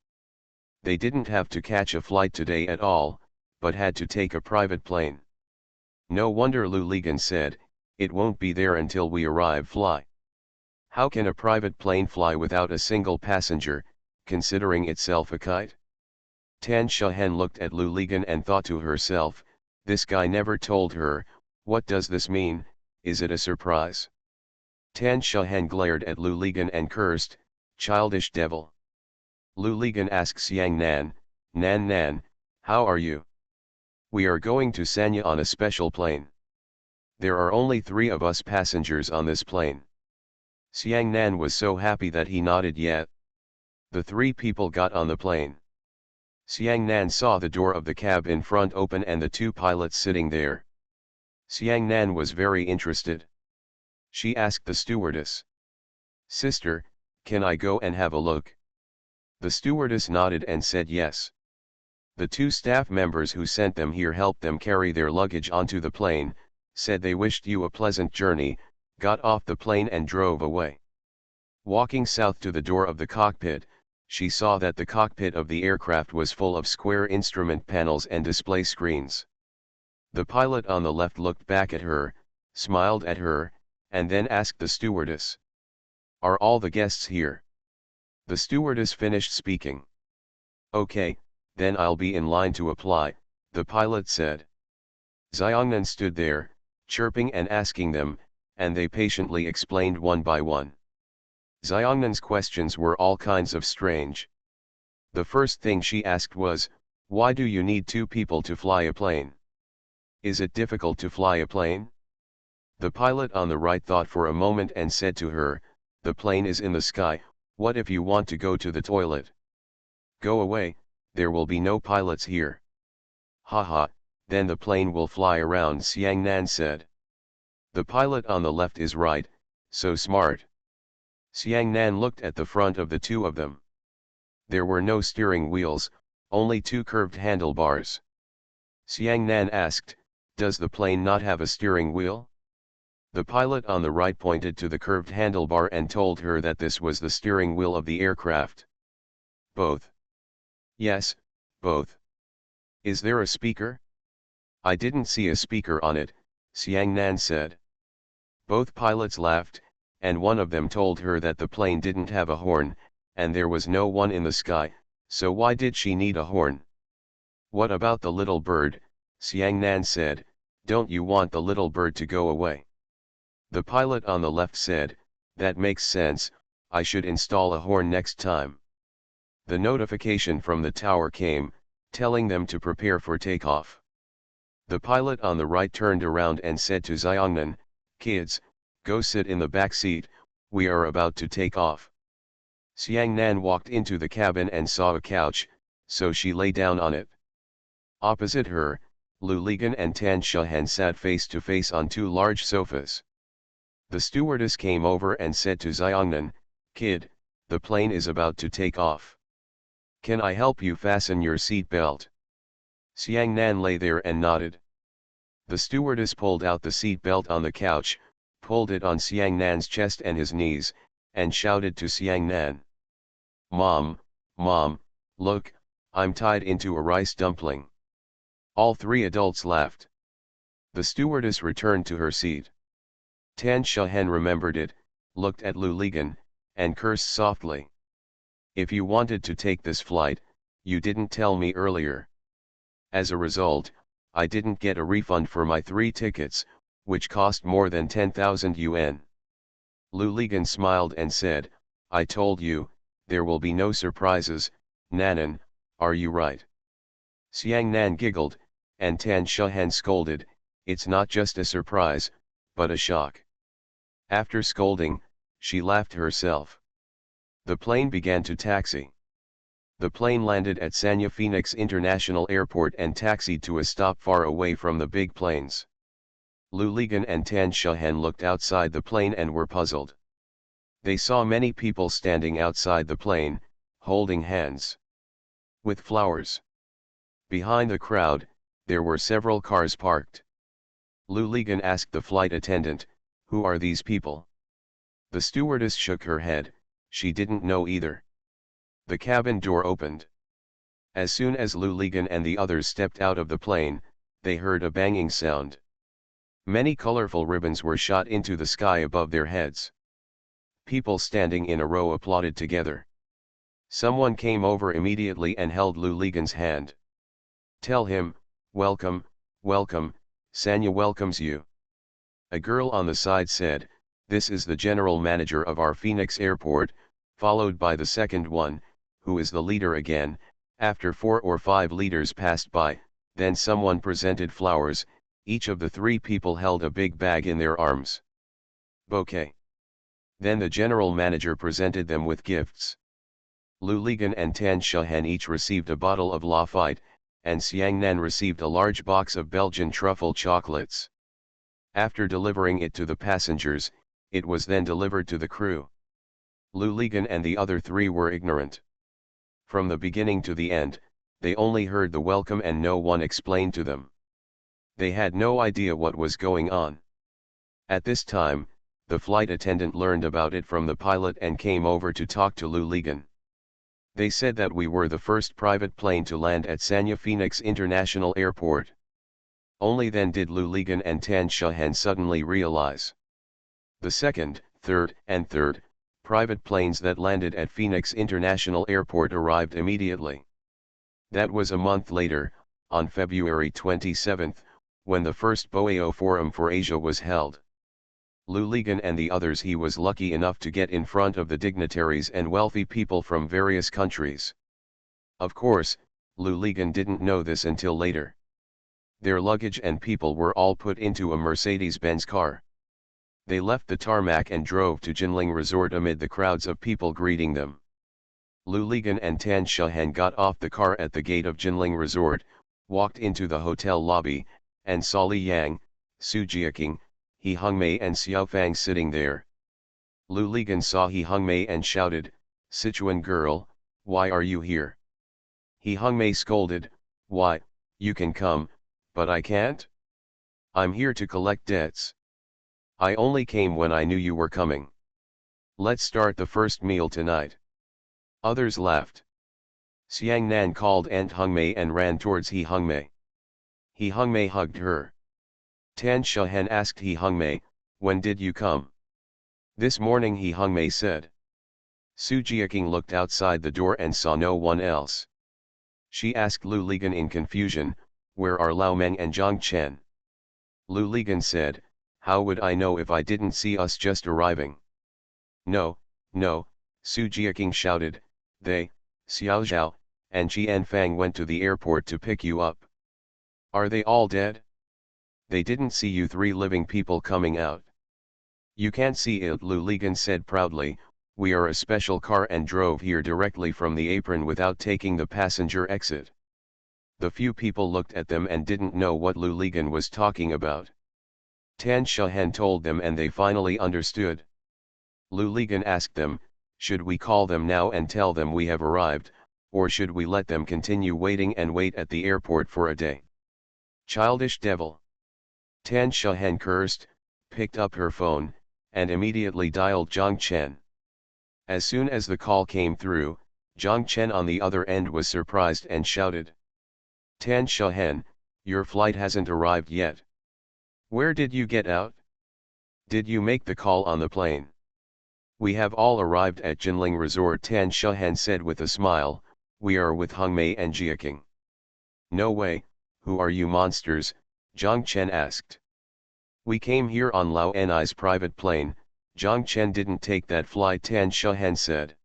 They didn't have to catch a flight today at all, but had to take a private plane. No wonder, Lu Ligan said, "It won't be there until we arrive." Fly. How can a private plane fly without a single passenger, considering itself a kite? Tan Shahen looked at Lu Ligan and thought to herself, this guy never told her. What does this mean? Is it a surprise? Tan Shahen glared at Lu Ligan and cursed, "Childish devil." Lu Ligan asked Xiang Nan, Nan, how are you? "We are going to Sanya on a special plane. There are only 3 of us passengers on this plane." Xiang Nan was so happy that he nodded yes. The 3 people got on the plane. Xiang Nan saw the door of the cab in front open and the 2 pilots sitting there. Xiang Nan was very interested. She asked the stewardess, "Sister, can I go and have a look?" The stewardess nodded and said yes. The 2 staff members who sent them here helped them carry their luggage onto the plane, said they wished you a pleasant journey, got off the plane and drove away. Walking south to the door of the cockpit, she saw that the cockpit of the aircraft was full of square instrument panels and display screens. The pilot on the left looked back at her, smiled at her, and then asked the stewardess, "Are all the guests here?" The stewardess finished speaking. "Okay, then I'll be in line to apply," the pilot said. Xiongnan stood there, chirping and asking them, and they patiently explained one by one. Xiangnan's questions were all kinds of strange. The first thing she asked was, why do you need two people to fly a plane? Is it difficult to fly a plane? The pilot on the right thought for a moment and said to her, the plane is in the sky, what if you want to go to the toilet? Go away, there will be no pilots here. Haha, then the plane will fly around, Xiangnan said. The pilot on the left is right, so smart. Xiangnan looked at the front of the two of them. There were no steering wheels, only two curved handlebars. Xiangnan asked, does the plane not have a steering wheel? The pilot on the right pointed to the curved handlebar and told her that this was the steering wheel of the aircraft. Both. Yes, both. Is there a speaker? I didn't see a speaker on it, Xiangnan said. Both pilots laughed, and one of them told her that the plane didn't have a horn, and there was no one in the sky, so why did she need a horn? What about the little bird, Xiangnan said, don't you want the little bird to go away? The pilot on the left said, that makes sense, I should install a horn next time. The notification from the tower came, telling them to prepare for takeoff. The pilot on the right turned around and said to Xiangnan, kids, go sit in the back seat, we are about to take off. Xiangnan walked into the cabin and saw a couch, so she lay down on it. Opposite her, Lu Ligan and Tan Shahan sat face to face on two large sofas. The stewardess came over and said to Xiangnan, kid, the plane is about to take off. Can I help you fasten your seat belt? Xiangnan lay there and nodded. The stewardess pulled out the seat belt on the couch, pulled it on Xiangnan's chest and his knees, and shouted to Xiangnan. Mom, look, I'm tied into a rice dumpling. All three adults laughed. The stewardess returned to her seat. Tan Shahan remembered it, looked at Lu Ligan, and cursed softly. If you wanted to take this flight, you didn't tell me earlier. As a result, I didn't get a refund for my 3 tickets, which cost more than 10,000 yuan. Lu Ligan smiled and said, I told you, there will be no surprises, Nanan, are you right? Xiangnan giggled, and Tan Shahan scolded, it's not just a surprise, but a shock. After scolding, she laughed herself. The plane began to taxi. The plane landed at Sanya Phoenix International Airport and taxied to a stop far away from the big planes. Lu Ligan and Tan Shahan looked outside the plane and were puzzled. They saw many people standing outside the plane, holding hands. With flowers. Behind the crowd, there were several cars parked. Lu Ligan asked the flight attendant, who are these people? The stewardess shook her head, she didn't know either. The cabin door opened. As soon as Lu Ligan and the others stepped out of the plane, they heard a banging sound. Many colorful ribbons were shot into the sky above their heads. People standing in a row applauded together. Someone came over immediately and held Lu Ligan's hand. Tell him, welcome, Sanya welcomes you. A girl on the side said, this is the general manager of our Phoenix airport, followed by the second one, who is the leader again. After 4 or 5 leaders passed by, then someone presented flowers, each of the 3 people held a big bag in their arms. Bouquet. Then the general manager presented them with gifts. Lu Ligan and Tan Shahan each received a bottle of Lafite, and Xiangnan received a large box of Belgian truffle chocolates. After delivering it to the passengers, it was then delivered to the crew. Lu Ligan and the other 3 were ignorant. From the beginning to the end, they only heard the welcome and no one explained to them. They had no idea what was going on. At this time, the flight attendant learned about it from the pilot and came over to talk to Lu Ligan. They said that we were the first private plane to land at Sanya Phoenix International Airport. Only then did Lu Ligan and Tan Shahan suddenly realize. The second, third, private planes that landed at Phoenix International Airport arrived immediately. That was a month later, on February 27, when the first BOAO Forum for Asia was held. Lu Ligan and the others. He was lucky enough to get in front of the dignitaries and wealthy people from various countries. Of course, Lu Ligan didn't know this until later. Their luggage and people were all put into a Mercedes-Benz car. They left the tarmac and drove to Jinling Resort amid the crowds of people greeting them. Lu Ligan and Tan Shahan got off the car at the gate of Jinling Resort, walked into the hotel lobby, and saw Li Yang, Su Jiaking, He Hongmei and Xiao Fang sitting there. Lu Ligan saw He Hongmei and shouted, "Sichuan girl, why are you here?" He Hongmei scolded, "Why, you can come, but I can't? I'm here to collect debts. I only came when I knew you were coming. Let's start the first meal tonight." Others laughed. Xiang Nan called Aunt Hongmei and ran towards He Hongmei. He Hongmei hugged her. Tan Shahan asked He Hongmei, "When did you come?" "This morning," He Hongmei said. Su Jiaking looked outside the door and saw no one else. She asked Lu Ligan in confusion, "Where are Lao Meng and Zhang Chen?" Lu Ligan said, "How would I know if I didn't see us just arriving?" "No, no," Su Jiaking shouted, "they, Xiao Zhao, and Qian Fang went to the airport to pick you up." "Are they all dead?" "They didn't see you three living people coming out." "You can't see it," Lu Ligan said proudly. "We are a special car and drove here directly from the apron without taking the passenger exit." The few people looked at them and didn't know what Lu Ligan was talking about. Tan Shahan told them and they finally understood. Lu Ligan asked them, "Should we call them now and tell them we have arrived, or should we let them continue waiting and wait at the airport for a day?" "Childish devil." Tan Shahan cursed, picked up her phone, and immediately dialed Zhang Chen. As soon as the call came through, Zhang Chen on the other end was surprised and shouted, "Tan Shahan, your flight hasn't arrived yet. Where did you get out? Did you make the call on the plane?" "We have all arrived at Jinling Resort," Tan Shahan said with a smile. "We are with Hongmei and Jiaking." "No way, who are you monsters?" Zhang Chen asked. "We came here on Lao Ni's private plane." "Zhang Chen didn't take that flight," Tan Shahan said.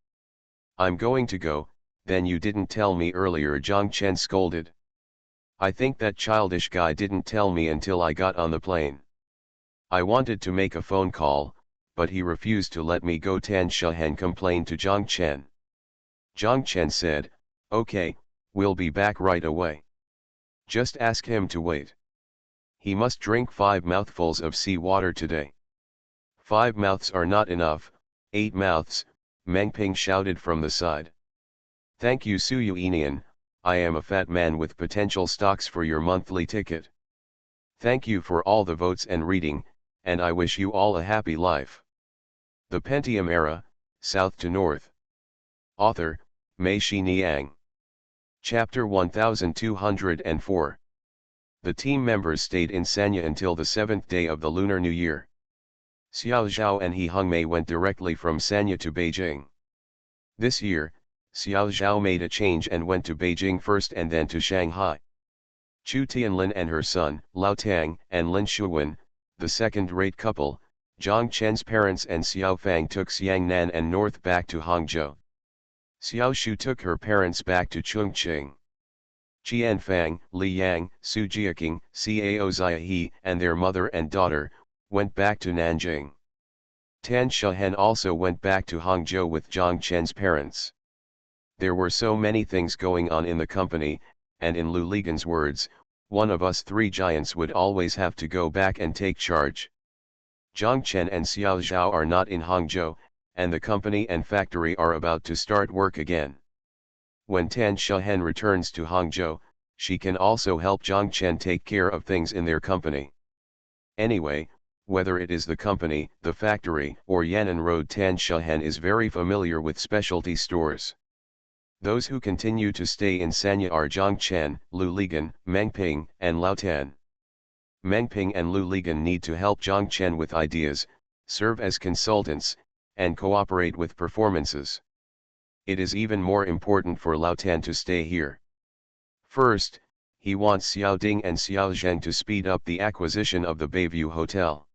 "I'm going to go, then you didn't tell me earlier," Zhang Chen scolded. "I think that childish guy didn't tell me until I got on the plane. I wanted to make a phone call, but he refused to let me go," Tan Shahan complained to Zhang Chen. Zhang Chen said, "Okay, we'll be back right away. Just ask him to wait. He must drink 5 mouthfuls of sea water today." "5 mouths are not enough, 8 mouths," Meng Ping shouted from the side. "Thank you, Su Yuenian, I am a fat man with potential stocks for your monthly ticket. Thank you for all the votes and reading, and I wish you all a happy life." The Pentium Era, South to North. Author, Mei Shi Niang. Chapter 1204. The team members stayed in Sanya until the 7th day of the Lunar New Year. Xiao Zhao and He Hongmei went directly from Sanya to Beijing. This year, Xiao Zhao made a change and went to Beijing first and then to Shanghai. Chu Tianlin and her son, Lao Tang, and Lin Shuwen, the second-rate couple, Zhang Chen's parents and Xiao Fang took Xiang Nan and north back to Hangzhou. Xiao Shu took her parents back to Chongqing. Qian Fang, Li Yang, Su Jiaking, Cao Ziahe, and their mother and daughter, went back to Nanjing. Tan Shahan also went back to Hangzhou with Zhang Chen's parents. There were so many things going on in the company, and in Lu Ligan's words, one of us 3 giants would always have to go back and take charge. Zhang Chen and Xiao Zhao are not in Hangzhou, and the company and factory are about to start work again. When Tan Shahan returns to Hangzhou, she can also help Zhang Chen take care of things in their company. Anyway, whether it is the company, the factory, or Yan'an Road, Tan Shahan is very familiar with specialty stores. Those who continue to stay in Sanya are Zhang Chen, Lu Ligan, Meng Ping, and Lao Tan. Meng Ping and Lu Ligan need to help Zhang Chen with ideas, serve as consultants, and cooperate with performances. It is even more important for Lao Tan to stay here. First, he wants Xiao Ding and Xiao Zheng to speed up the acquisition of the Bayview Hotel.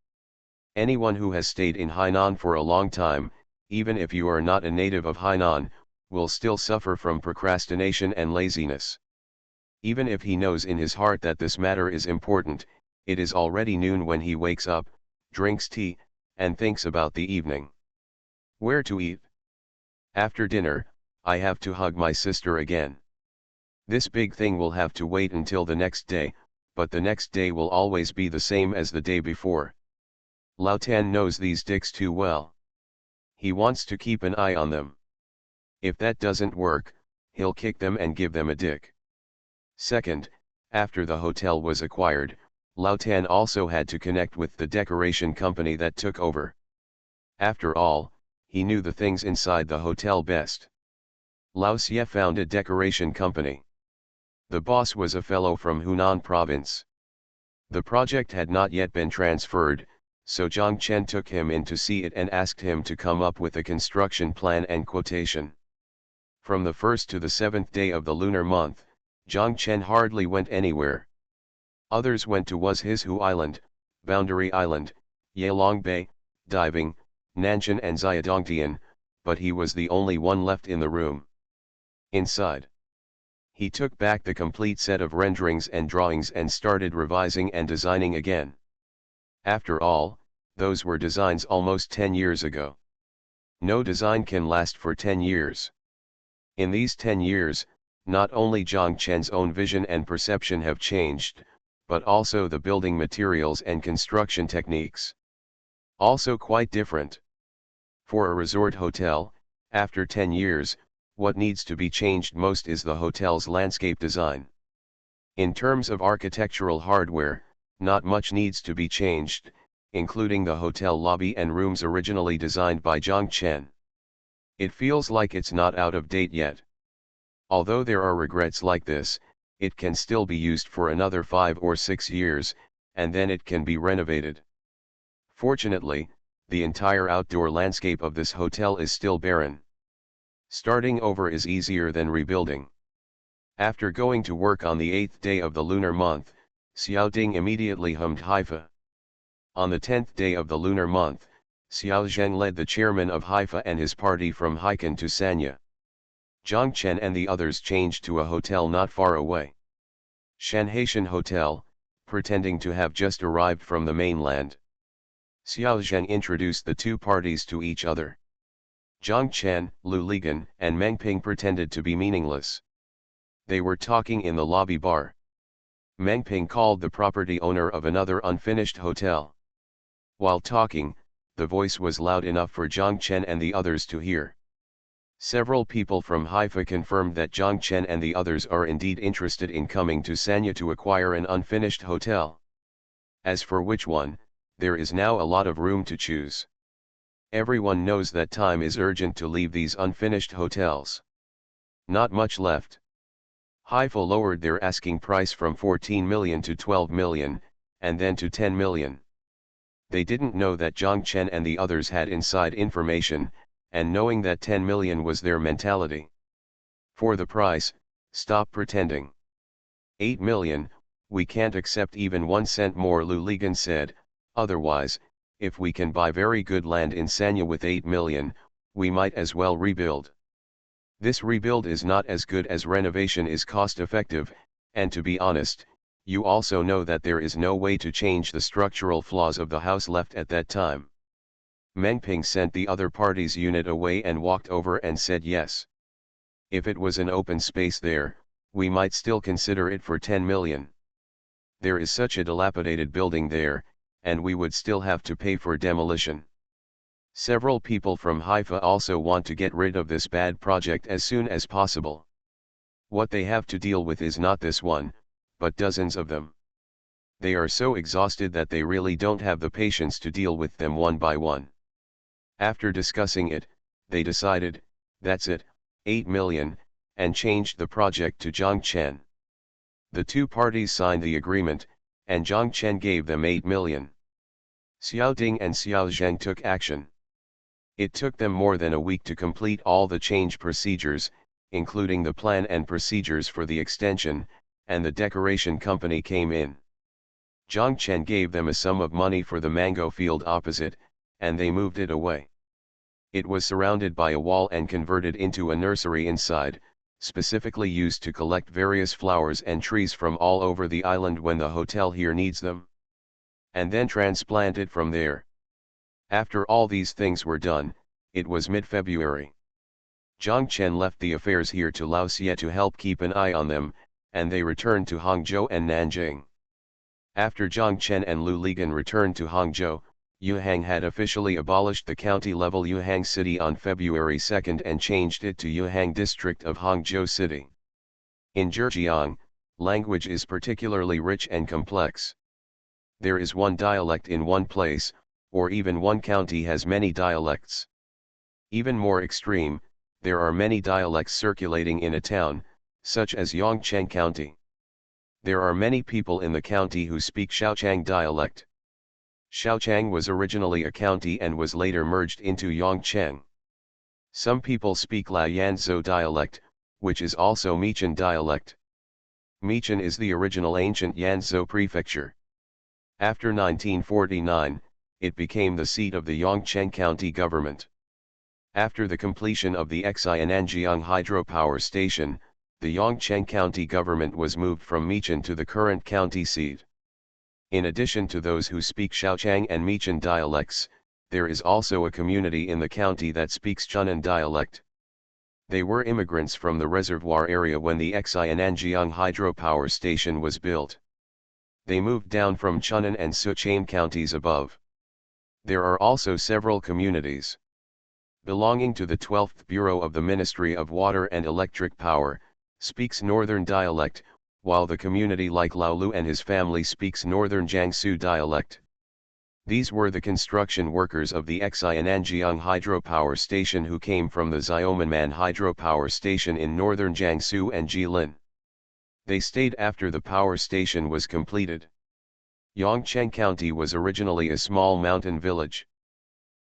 Anyone who has stayed in Hainan for a long time, even if you are not a native of Hainan, will still suffer from procrastination and laziness. Even if he knows in his heart that this matter is important, it is already noon when he wakes up, drinks tea, and thinks about the evening. Where to eat? After dinner, I have to hug my sister again. This big thing will have to wait until the next day, but the next day will always be the same as the day before. Lao Tan knows these dicks too well. He wants to keep an eye on them. If that doesn't work, he'll kick them and give them a dick. Second, after the hotel was acquired, Lao Tan also had to connect with the decoration company that took over. After all, he knew the things inside the hotel best. Lao Xie found a decoration company. The boss was a fellow from Hunan province. The project had not yet been transferred, so Zhang Chen took him in to see it and asked him to come up with a construction plan and quotation. From the 1st to the 7th day of the lunar month, Zhang Chen hardly went anywhere. Others went to Hizhu Island, Boundary Island, Yalong Bay, diving, Nanshan and Xiadongtian, but he was the only one left in the room. Inside, he took back the complete set of renderings and drawings and started revising and designing again. After all, those were designs almost 10 years ago. No design can last for 10 years. In these 10 years, not only Zhang Chen's own vision and perception have changed, but also the building materials and construction techniques. Also quite different. For a resort hotel, after 10 years, what needs to be changed most is the hotel's landscape design. In terms of architectural hardware, not much needs to be changed, including the hotel lobby and rooms originally designed by Zhang Chen. It feels like it's not out of date yet. Although there are regrets like this, it can still be used for another 5 or 6 years, and then it can be renovated. Fortunately, the entire outdoor landscape of this hotel is still barren. Starting over is easier than rebuilding. After going to work on the 8th day of the lunar month, Xiao Ding immediately hummed Haifa. On the 10th day of the lunar month, Xiao Zheng led the chairman of Haifa and his party from Haikan to Sanya. Zhang Chen and the others changed to a hotel not far away. Shanhaitian Hotel, pretending to have just arrived from the mainland. Xiao Zheng introduced the two parties to each other. Zhang Chen, Lu Ligan, and Meng Ping pretended to be meaningless. They were talking in the lobby bar. Meng Ping called the property owner of another unfinished hotel. While talking, the voice was loud enough for Zhang Chen and the others to hear. Several people from Haifa confirmed that Zhang Chen and the others are indeed interested in coming to Sanya to acquire an unfinished hotel. As for which one, there is now a lot of room to choose. Everyone knows that time is urgent to leave these unfinished hotels. Not much left. Haifa lowered their asking price from 14 million to 12 million, and then to 10 million. They didn't know that Zhang Chen and the others had inside information, and knowing that 10 million was their mentality. For the price, stop pretending. 8 million, we can't accept even 1 cent more, Lu Ligan said, otherwise, if we can buy very good land in Sanya with 8 million, we might as well rebuild. This rebuild is not as good as renovation is cost effective, and to be honest, you also know that there is no way to change the structural flaws of the house left at that time. Meng Ping sent the other party's unit away and walked over and said yes. If it was an open space there, we might still consider it for 10 million. There is such a dilapidated building there, and we would still have to pay for demolition. Several people from Haifa also want to get rid of this bad project as soon as possible. What they have to deal with is not this one, but dozens of them. They are so exhausted that they really don't have the patience to deal with them one by one. After discussing it, they decided, that's it, 8 million, and changed the project to Zhang Chen. The two parties signed the agreement, and Zhang Chen gave them 8 million. Xiao Ding and Xiao Zheng took action. It took them more than a week to complete all the change procedures, including the plan and procedures for the extension, and the decoration company came in. Zhang Chen gave them a sum of money for the mango field opposite, and they moved it away. It was surrounded by a wall and converted into a nursery inside, specifically used to collect various flowers and trees from all over the island when the hotel here needs them. And then transplanted from there. After all these things were done, it was mid-February. Zhang Chen left the affairs here to Lao Xie to help keep an eye on them, and they returned to Hangzhou and Nanjing. After Zhang Chen and Lu Ligan returned to Hangzhou, Yuhang had officially abolished the county-level Yuhang City on February 2 and changed it to Yuhang District of Hangzhou City. In Zhejiang, language is particularly rich and complex. There is one dialect in one place, or even one county has many dialects. Even more extreme, there are many dialects circulating in a town, such as Yongcheng County. There are many people in the county who speak Shaochang dialect. Shaochang was originally a county and was later merged into Yongcheng. Some people speak Lianzhou dialect, which is also Michan dialect. Michan is the original ancient Yanzhou prefecture. After 1949, it became the seat of the Yongcheng County government. After the completion of the Xiananjiang hydropower station, the Yongcheng County government was moved from Michan to the current county seat. In addition to those who speak Shaochang and Michan dialects, there is also a community in the county that speaks Chunnan dialect. They were immigrants from the reservoir area when the Xiananjiang hydropower station was built. They moved down from Chunnan and Sichuan counties above. There are also several communities belonging to the 12th Bureau of the Ministry of Water and Electric Power, speaks Northern dialect, while the community like Lao Lu and his family speaks Northern Jiangsu dialect. These were the construction workers of the Xiananjiang hydropower station who came from the Xiaomenman hydropower station in northern Jiangsu and Jilin. They stayed after the power station was completed. Yongcheng County was originally a small mountain village.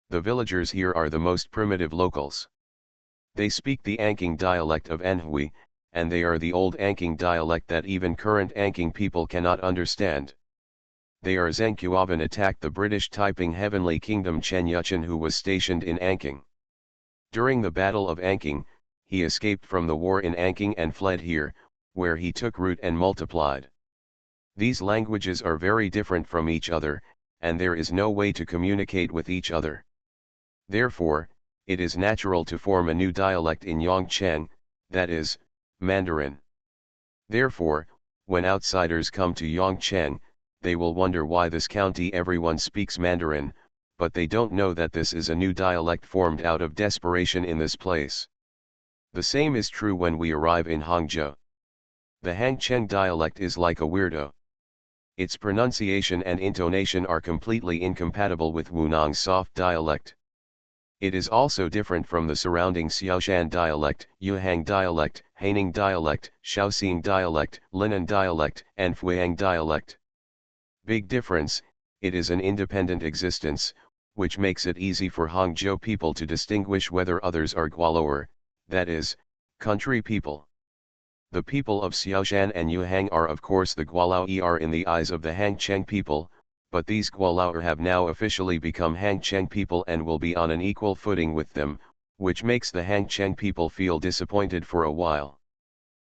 The villagers here are the most primitive locals. They speak the Anking dialect of Anhui, and they are the old Anking dialect that even current Anking people cannot understand. They are Zhengqiavan attacked the British Taiping Heavenly Kingdom Chen Yuchen who was stationed in Anking. During the Battle of Anking, he escaped from the war in Anking and fled here, where he took root and multiplied. These languages are very different from each other, and there is no way to communicate with each other. Therefore, it is natural to form a new dialect in Yongcheng, that is, Mandarin. Therefore, when outsiders come to Yongcheng, they will wonder why this county everyone speaks Mandarin, but they don't know that this is a new dialect formed out of desperation in this place. The same is true when we arrive in Hangzhou. The Hangcheng dialect is like a weirdo. Its pronunciation and intonation are completely incompatible with Wunang's soft dialect. It is also different from the surrounding Xiaoshan dialect, Yuhang dialect, Haining dialect, Shaoxing dialect, Linan dialect, and Fuiyang dialect. Big difference, it is an independent existence, which makes it easy for Hangzhou people to distinguish whether others are Gualaor, that is, country people. The people of Xiaoshan and Yuhang are of course the Gualaoer in the eyes of the Hangcheng people, but these Gualaoer have now officially become Hangcheng people and will be on an equal footing with them, which makes the Hangcheng people feel disappointed for a while.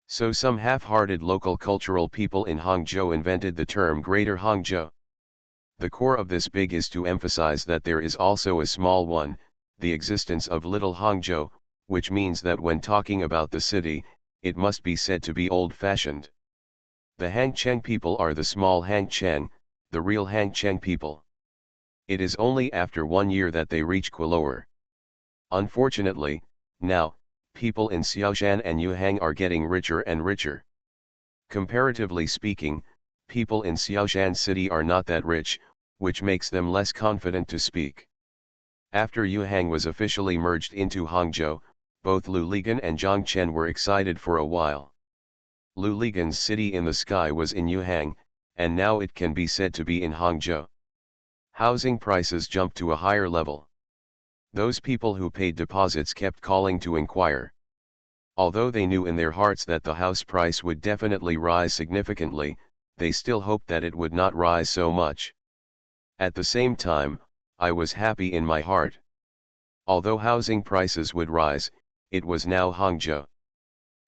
So some half-hearted local cultural people in Hangzhou invented the term Greater Hangzhou. The core of this big is to emphasize that there is also a small one, the existence of Little Hangzhou, which means that when talking about the city, it must be said to be old-fashioned. The Hangcheng people are the small Hangcheng, the real Hangcheng people. It is only after 1 year that they reach Gualaor. Unfortunately, now, people in Xiaoshan and Yuhang are getting richer and richer. Comparatively speaking, people in Xiaoshan city are not that rich, which makes them less confident to speak. After Yuhang was officially merged into Hangzhou, both Lu Ligan and Zhang Chen were excited for a while. Lu Ligan's city in the sky was in Yuhang, and now it can be said to be in Hangzhou. Housing prices jumped to a higher level. Those people who paid deposits kept calling to inquire. Although they knew in their hearts that the house price would definitely rise significantly, they still hoped that it would not rise so much. At the same time, I was happy in my heart. Although housing prices would rise, it was now Hangzhou.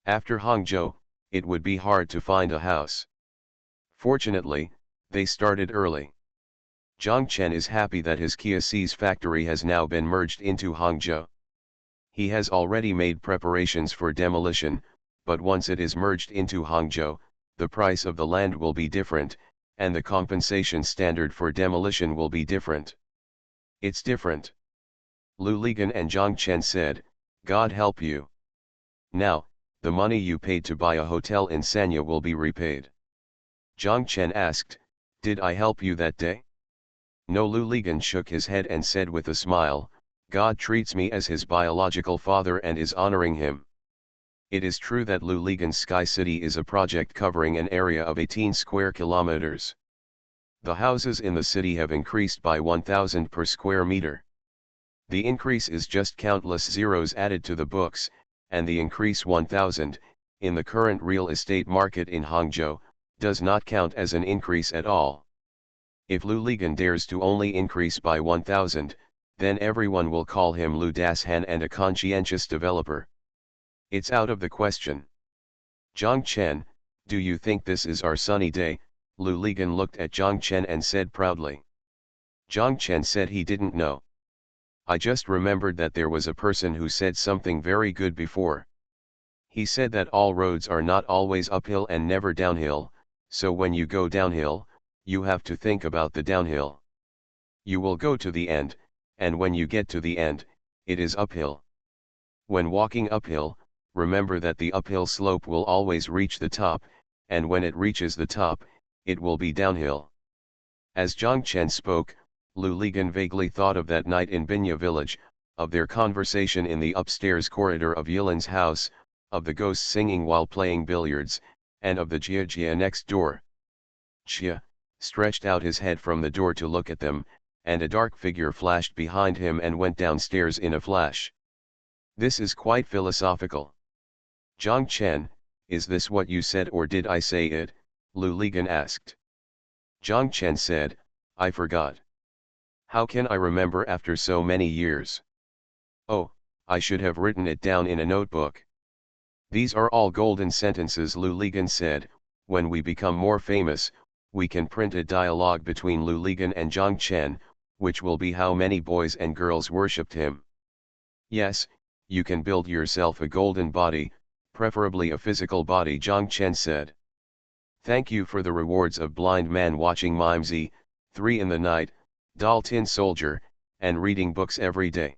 After Hangzhou, it would be hard to find a house. Fortunately, they started early. Zhang Chen is happy that his Kia C's factory has now been merged into Hangzhou. He has already made preparations for demolition, but once it is merged into Hangzhou, the price of the land will be different, and the compensation standard for demolition will be different. It's different. Lu Ligan and Zhang Chen said, God help you. Now, the money you paid to buy a hotel in Sanya will be repaid. Zhang Chen asked, did I help you that day? No. Lu Ligan shook his head and said with a smile, God treats me as his biological father and is honoring him. It is true that Lu Ligan's Sky City is a project covering an area of 18 square kilometers. The houses in the city have increased by 1,000 per square meter. The increase is just countless zeros added to the books, and the increase 1,000, in the current real estate market in Hangzhou, does not count as an increase at all. If Lu Ligan dares to only increase by 1,000, then everyone will call him Lu Das Han and a conscientious developer. It's out of the question. Zhang Chen, do you think this is our sunny day? Lu Ligan looked at Zhang Chen and said proudly. Zhang Chen said he didn't know. I just remembered that there was a person who said something very good before. He said that all roads are not always uphill and never downhill, so when you go downhill, you have to think about the downhill. You will go to the end, and when you get to the end, it is uphill. When walking uphill, remember that the uphill slope will always reach the top, and when it reaches the top, it will be downhill. As Zhang Chen spoke, Lu Ligan vaguely thought of that night in Binya village, of their conversation in the upstairs corridor of Yilan's house, of the ghost singing while playing billiards, and of the Jia next door. Jia stretched out his head from the door to look at them, and a dark figure flashed behind him and went downstairs in a flash. This is quite philosophical. Zhang Chen, is this what you said or did I say it? Lu Ligan asked. Zhang Chen said, I forgot. How can I remember after so many years? Oh, I should have written it down in a notebook. These are all golden sentences, Lu Ligan said. When we become more famous, we can print a dialogue between Lu Ligan and Zhang Chen, which will be how many boys and girls worshipped him. Yes, you can build yourself a golden body, preferably a physical body, Zhang Chen said. Thank you for the rewards of blind man watching Mimesy, 3 in the night, Doll Tin Soldier, and reading books every day.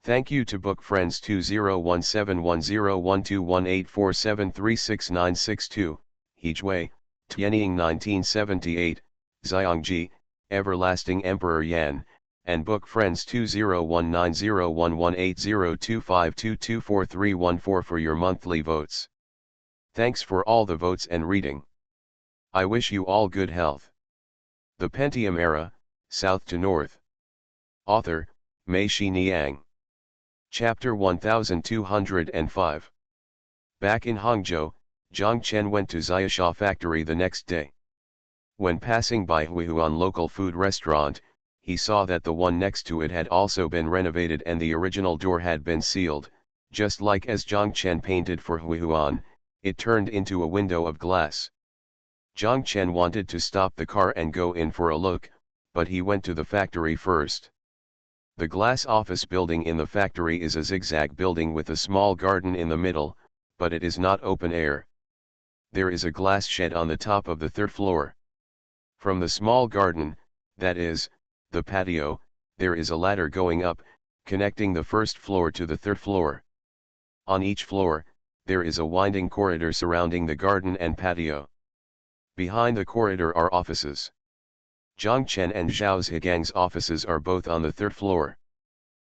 Thank you to book friends 201710121847369662, Hejui, Tianying 1978, Xiangji, Everlasting Emperor Yan, and book friends 201901180252243144 for your monthly votes. Thanks for all the votes and reading. I wish you all good health. The Pentium Era, South to North. Author, Mei-Shi Niang. Chapter 1205. Back in Hangzhou, Zhang Chen went to Xiaosha factory the next day. When passing by Huihuan local food restaurant, he saw that the one next to it had also been renovated and the original door had been sealed, just like as Zhang Chen painted for Huihuan, it turned into a window of glass. Zhang Chen wanted to stop the car and go in for a look, but he went to the factory first. The glass office building in the factory is a zigzag building with a small garden in the middle, but it is not open air. There is a glass shed on the top of the 3rd floor. From the small garden, that is, the patio, there is a ladder going up, connecting the 1st floor to the 3rd floor. On each floor, there is a winding corridor surrounding the garden and patio. Behind the corridor are offices. Zhang Chen and Zhao Zhigang's offices are both on the 3rd floor.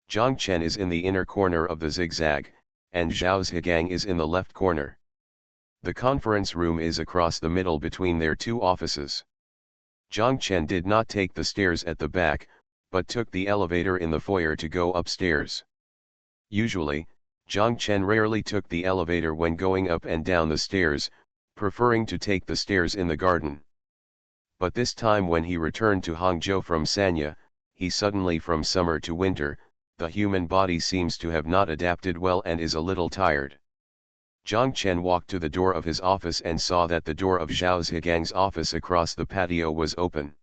Zhang Chen is in the inner corner of the zigzag, and Zhao Zhigang is in the left corner. The conference room is across the middle between their two offices. Zhang Chen did not take the stairs at the back, but took the elevator in the foyer to go upstairs. Usually, Zhang Chen rarely took the elevator when going up and down the stairs, preferring to take the stairs in the garden. But this time when he returned to Hangzhou from Sanya, he suddenly from summer to winter, the human body seems to have not adapted well and is a little tired. Zhang Chen walked to the door of his office and saw that the door of Zhao Zhigang's office across the patio was open.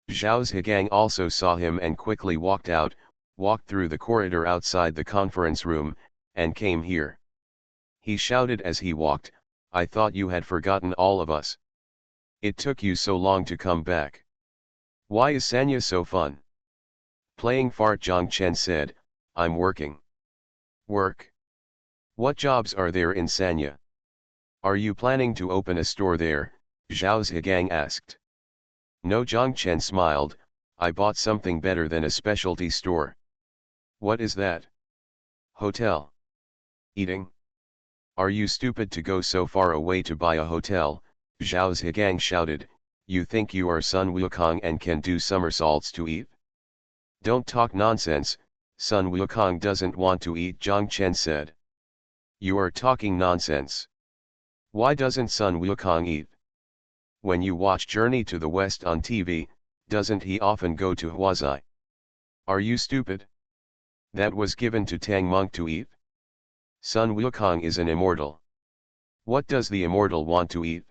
Zhao Zhigang also saw him and quickly walked out, walked through the corridor outside the conference room, and came here. He shouted as he walked, "I thought you had forgotten all of us. It took you so long to come back. Why is Sanya so fun?" Playing fart, Zhang Chen said, "I'm working." "Work? What jobs are there in Sanya? Are you planning to open a store there?" Zhao Zhigang asked. "No," Zhang Chen smiled, "I bought something better than a specialty store." "What is that?" "Hotel." "Eating? Are you stupid to go so far away to buy a hotel?" Zhao Zhigang shouted. "You think you are Sun Wukong and can do somersaults to eat?" "Don't talk nonsense, Sun Wukong doesn't want to eat," Zhang Chen said. "You are talking nonsense. Why doesn't Sun Wukong eat? When you watch Journey to the West on TV, doesn't he often go to Huazai? Are you stupid? That was given to Tang Monk to eat. Sun Wukong is an immortal. What does the immortal want to eat?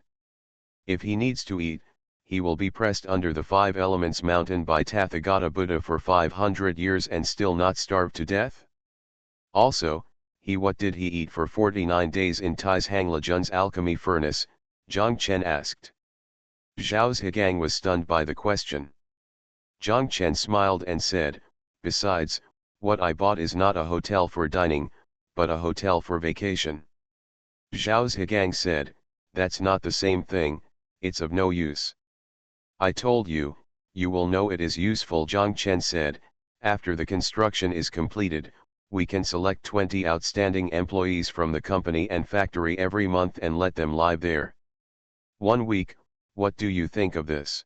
If he needs to eat, he will be pressed under the 5 elements mountain by Tathagata Buddha for 500 years and still not starve to death? Also, what did he eat for 49 days in Tai's Hanglejun's alchemy furnace?" Zhang Chen asked. Zhao Zhigang was stunned by the question. Zhang Chen smiled and said, "Besides, what I bought is not a hotel for dining, but a hotel for vacation." Zhao Zhigang said, "That's not the same thing, it's of no use." "I told you, you will know it is useful," Zhang Chen said. "After the construction is completed, we can select 20 outstanding employees from the company and factory every month and let them live there. 1 week, what do you think of this?"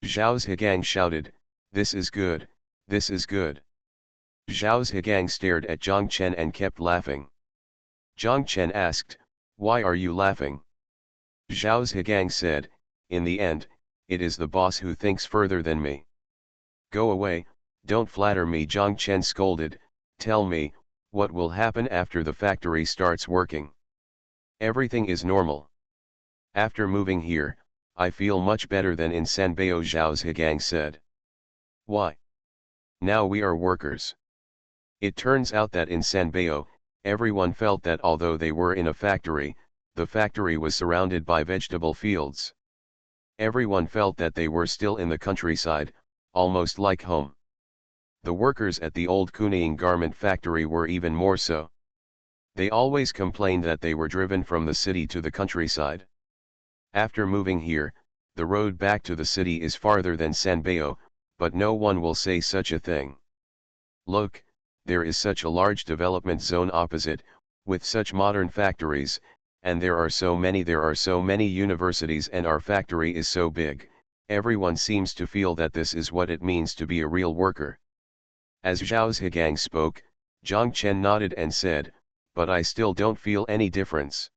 Zhao Zhigang shouted, "This is good, this is good." Zhao Zhigang stared at Zhang Chen and kept laughing. Zhang Chen asked, "Why are you laughing?" Zhao Zhigang said, "In the end, it is the boss who thinks further than me." "Go away, don't flatter me," Zhang Chen scolded. "Tell me, what will happen after the factory starts working?" "Everything is normal. After moving here, I feel much better than in Sanbeo," Zhao Zhigang said. "Why?" "Now we are workers." It turns out that in Sanbeo, everyone felt that although they were in a factory, the factory was surrounded by vegetable fields. Everyone felt that they were still in the countryside, almost like home. The workers at the old Kuning garment factory were even more so. They always complained that they were driven from the city to the countryside. After moving here, the road back to the city is farther than Sanbeo, but no one will say such a thing. Look, there is such a large development zone opposite, with such modern factories, and there are so many universities, and our factory is so big. Everyone seems to feel that this is what it means to be a real worker." As Zhao Zhigang spoke, Zhang Chen nodded and said, "But I still don't feel any difference.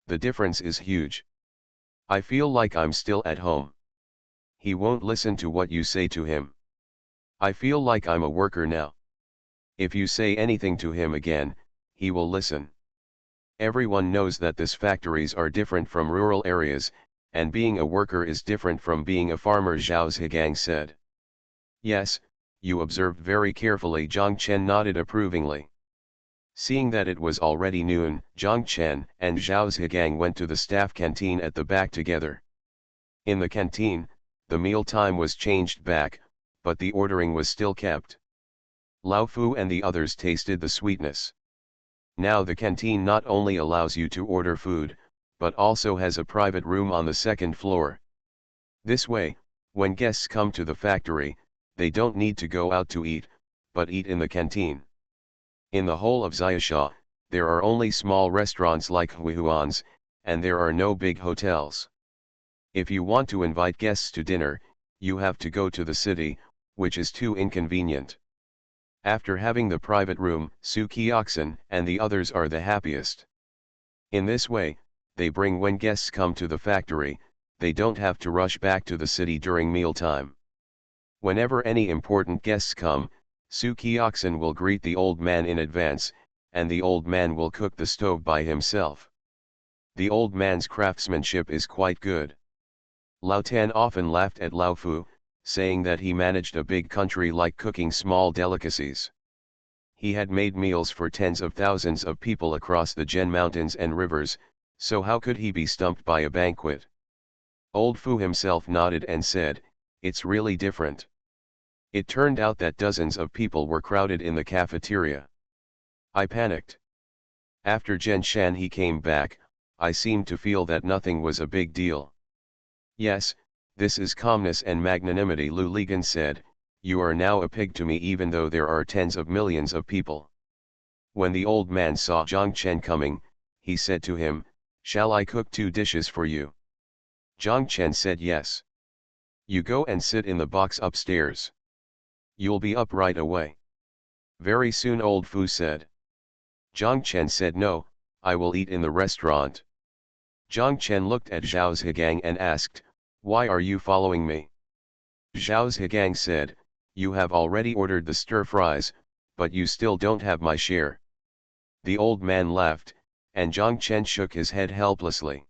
The difference is huge. I feel like I'm still at home. He won't listen to what you say to him. I feel like I'm a worker now. If you say anything to him again, he will listen. Everyone knows that these factories are different from rural areas, and being a worker is different from being a farmer," Zhao Zhigang said. "Yes, you observed very carefully," Zhang Chen nodded approvingly. Seeing that it was already noon, Zhang Chen and Zhao Zhigang went to the staff canteen at the back together. In the canteen, the meal time was changed back, but the ordering was still kept. Lao Fu and the others tasted the sweetness. Now the canteen not only allows you to order food, but also has a private room on the second floor. This way, when guests come to the factory, they don't need to go out to eat, but eat in the canteen. In the whole of Xiaosha, there are only small restaurants like Huihuan's, and there are no big hotels. If you want to invite guests to dinner, you have to go to the city, which is too inconvenient. After having the private room, Su Kioxin and the others are the happiest. In this way, they bring when guests come to the factory, they don't have to rush back to the city during mealtime. Whenever any important guests come, Sukioksen will greet the old man in advance, and the old man will cook the stove by himself. The old man's craftsmanship is quite good. Lao Tan often laughed at Lao Fu, saying that he managed a big country like cooking small delicacies. He had made meals for tens of thousands of people across the Gen mountains and rivers, so how could he be stumped by a banquet? Old Fu himself nodded and said, "It's really different." It turned out that dozens of people were crowded in the cafeteria. I panicked. After Gen Shan he came back, I seemed to feel that nothing was a big deal. "Yes, this is calmness and magnanimity," Lu Ligan said. "You are now a pig to me even though there are tens of millions of people." When the old man saw Zhang Chen coming, he said to him, "Shall I cook 2 dishes for you?" Zhang Chen said yes. "You go and sit in the box upstairs. You'll be up right away." Very soon old Fu said. Zhang Chen said, "No, I will eat in the restaurant." Zhang Chen looked at Zhao Zhigang and asked, "Why are you following me?" Zhao Zhigang said, "You have already ordered the stir fries, but you still don't have my share." The old man laughed, and Zhang Chen shook his head helplessly.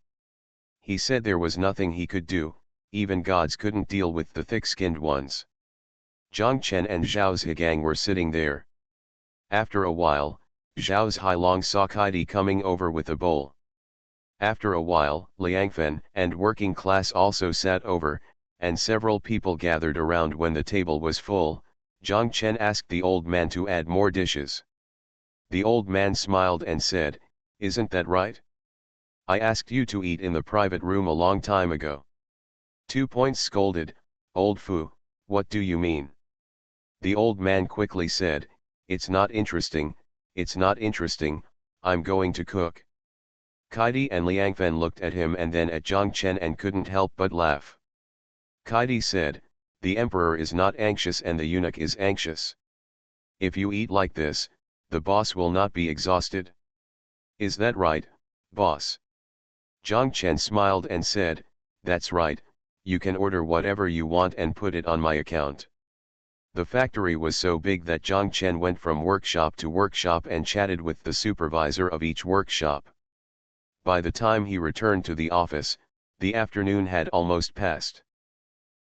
He said there was nothing he could do, even gods couldn't deal with the thick-skinned ones. Zhang Chen and Zhao Zhigang were sitting there. After a while, Zhao Zhilong saw Kaidi coming over with a bowl. After a while, Liangfen and working class also sat over, and several people gathered around. When the table was full, Zhang Chen asked the old man to add more dishes. The old man smiled and said, "Isn't that right? I asked you to eat in the private room a long time ago." 2 Points scolded, "Old Fu, what do you mean?" The old man quickly said, it's not interesting, I'm going to cook." Kaidi and Liangfen looked at him and then at Zhang Chen and couldn't help but laugh. Kaidi said, "The emperor is not anxious and the eunuch is anxious. If you eat like this, the boss will not be exhausted. Is that right, boss?" Zhang Chen smiled and said, "That's right, you can order whatever you want and put it on my account." The factory was so big that Zhang Chen went from workshop to workshop and chatted with the supervisor of each workshop. By the time he returned to the office, the afternoon had almost passed.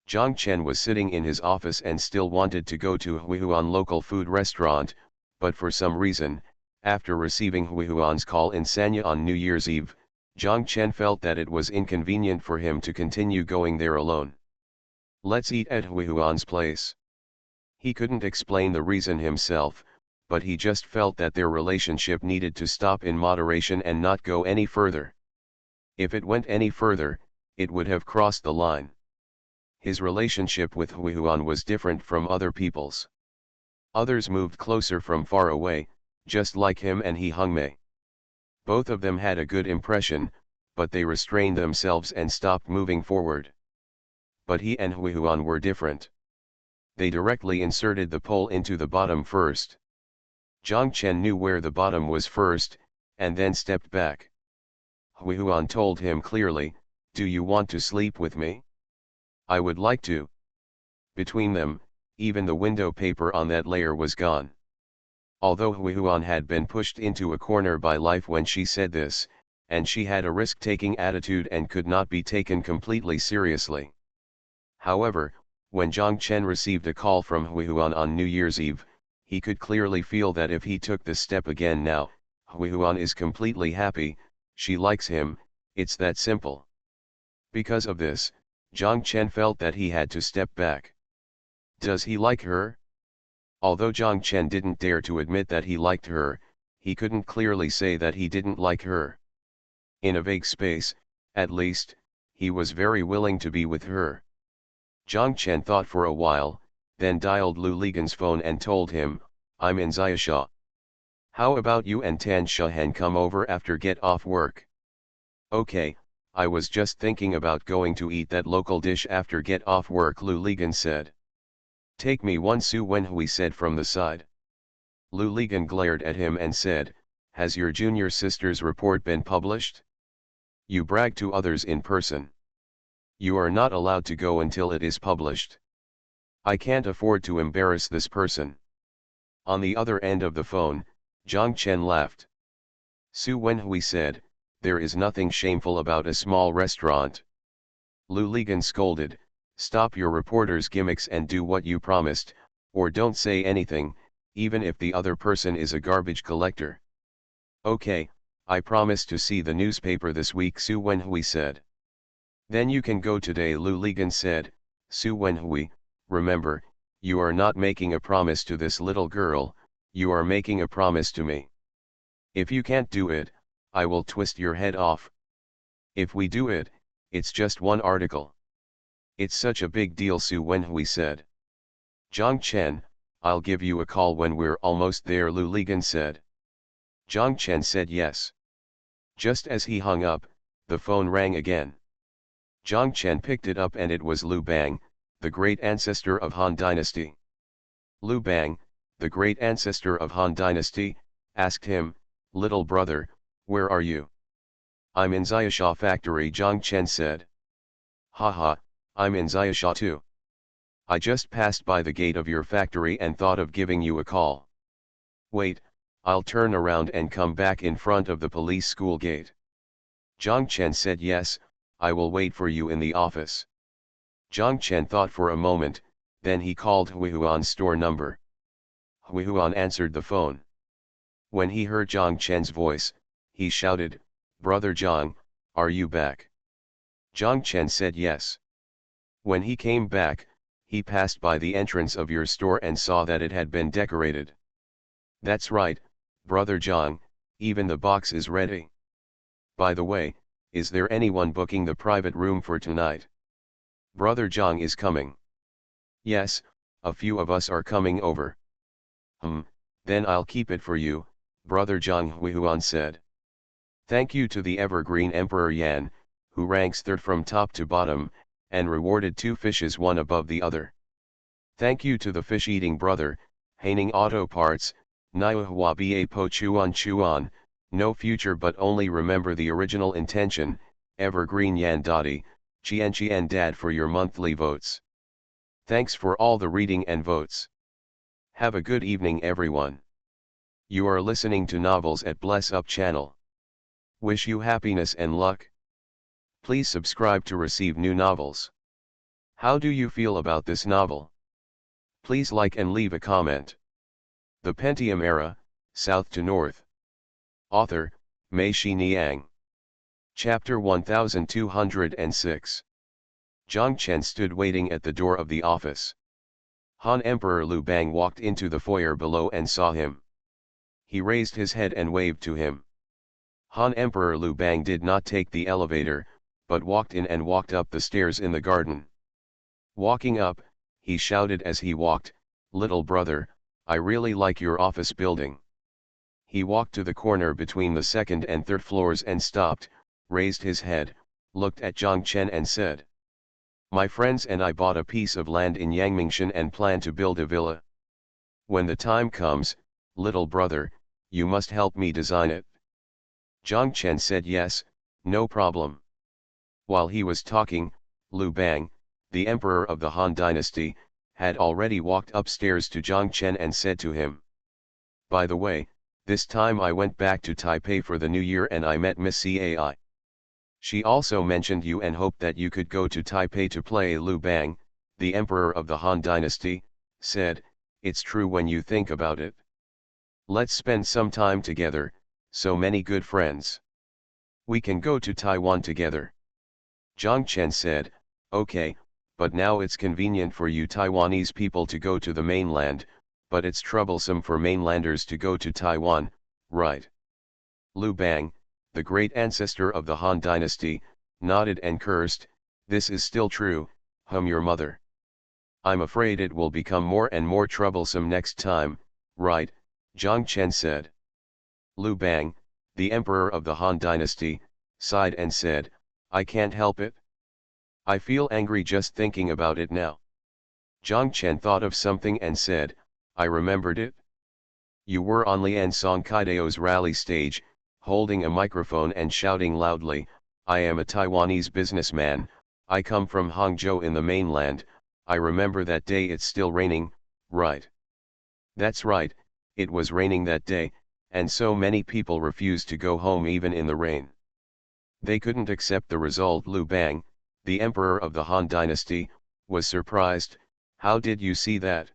Zhang Chen was sitting in his office and still wanted to go to Huihuan local food restaurant, but for some reason, after receiving Huihuan's call in Sanya on New Year's Eve, Zhang Chen felt that it was inconvenient for him to continue going there alone. "Let's eat at Huihuan's place." He couldn't explain the reason himself, but he just felt that their relationship needed to stop in moderation and not go any further. If it went any further, it would have crossed the line. His relationship with Huihuan was different from other people's. Others moved closer from far away, just like him and He Hungmei. Both of them had a good impression, but they restrained themselves and stopped moving forward. But he and Huihuan were different. They directly inserted the pole into the bottom first. Zhang Chen knew where the bottom was first, and then stepped back. Huihuan told him clearly, "Do you want to sleep with me?" "I would like to." Between them, even the window paper on that layer was gone. Although Huihuan had been pushed into a corner by life when she said this, and she had a risk-taking attitude and could not be taken completely seriously. However, when Zhang Chen received a call from Huihuan on New Year's Eve, he could clearly feel that if he took this step again now, Huihuan is completely happy, she likes him, it's that simple. Because of this, Zhang Chen felt that he had to step back. Does he like her? Although Zhang Chen didn't dare to admit that he liked her, he couldn't clearly say that he didn't like her. In a vague space, at least, he was very willing to be with her. Zhang Chen thought for a while, then dialed Lu Ligan's phone and told him, "I'm in Xiasha. How about you and Tan Shahan come over after get off work?" "Okay, I was just thinking about going to eat that local dish after get off work," Lu Ligan said. "Take me one Su Wen," Hui said from the side. Lu Ligan glared at him and said, "Has your junior sister's report been published? You brag to others in person." You are not allowed to go until it is published. I can't afford to embarrass this person. On the other end of the phone, Zhang Chen laughed. Su Wenhui said, there is nothing shameful about a small restaurant. Lu Ligan scolded, stop your reporter's gimmicks and do what you promised, or don't say anything, even if the other person is a garbage collector. Okay, I promise to see the newspaper this week, Su Wenhui said. Then you can go today, Lu Ligan said. Su Wenhui, remember, you are not making a promise to this little girl, you are making a promise to me. If you can't do it, I will twist your head off. If we do it, it's just one article. It's such a big deal, Su Wenhui said. Zhang Chen, I'll give you a call when we're almost there, Lu Ligan said. Zhang Chen said yes. Just as he hung up, the phone rang again. Zhang Chen picked it up and it was Lu Bang, the great ancestor of Han Dynasty. Lu Bang, the great ancestor of Han Dynasty, asked him, little brother, where are you? I'm in Xiaosha factory, Zhang Chen said. Haha, I'm in Xiaosha too. I just passed by the gate of your factory and thought of giving you a call. Wait, I'll turn around and come back in front of the police school gate. Zhang Chen said yes, I will wait for you in the office. Zhang Chen thought for a moment, then he called Huihuan's store number. Huihuan answered the phone. When he heard Zhang Chen's voice, he shouted, Brother Zhang, are you back? Zhang Chen said yes. When he came back, he passed by the entrance of your store and saw that it had been decorated. That's right, Brother Zhang, even the box is ready. By the way, is there anyone booking the private room for tonight? Brother Zhang is coming. Yes, a few of us are coming over. Then I'll keep it for you, Brother Zhang, Huihuan said. Thank you to the evergreen Emperor Yan, who ranks third from top to bottom, and rewarded 2 fishes one above the other. Thank you to the fish-eating brother, Haining Auto Parts, Niuhua Ba Po Chuan, no future but only remember the original intention, evergreen Yan Dottie, Chien Dad for your monthly votes. Thanks for all the reading and votes. Have a good evening everyone. You are listening to Novels at Bless Up channel. Wish you happiness and luck. Please subscribe to receive new novels. How do you feel about this novel? Please like and leave a comment. The Pentium Era, South to North. Author, Mei Shi Niang. Chapter 1206. Zhang Chen stood waiting at the door of the office. Han Emperor Lu Bang walked into the foyer below and saw him. He raised his head and waved to him. Han Emperor Lu Bang did not take the elevator, but walked in and walked up the stairs in the garden. Walking up, he shouted as he walked, little brother, I really like your office building. He walked to the corner between the second and third floors and stopped, raised his head, looked at Zhang Chen and said, my friends and I bought a piece of land in Yangmingshan and plan to build a villa. When the time comes, little brother, you must help me design it. Zhang Chen said yes, no problem. While he was talking, Lu Bang, the emperor of the Han dynasty, had already walked upstairs to Zhang Chen and said to him, by the way, this time I went back to Taipei for the new year and I met Miss Cai. She also mentioned you and hoped that you could go to Taipei to play. Lu Bang, the emperor of the Han dynasty, said, it's true when you think about it. Let's spend some time together, so many good friends. We can go to Taiwan together. Zhang Chen said, okay, but now it's convenient for you Taiwanese people to go to the mainland, but it's troublesome for mainlanders to go to Taiwan, right? Lu Bang, the great ancestor of the Han dynasty, nodded and cursed, this is still true, your mother. I'm afraid it will become more and more troublesome next time, right? Zhang Chen said. Lu Bang, the emperor of the Han dynasty, sighed and said, I can't help it. I feel angry just thinking about it now. Zhang Chen thought of something and said, I remembered it. You were on Lian Song Kaideo's rally stage, holding a microphone and shouting loudly, I am a Taiwanese businessman, I come from Hangzhou in the mainland. I remember that day. It's still raining, right? That's right, it was raining that day, and so many people refused to go home even in the rain. They couldn't accept the result. Lu Bang, the emperor of the Han dynasty, was surprised. How did you see that?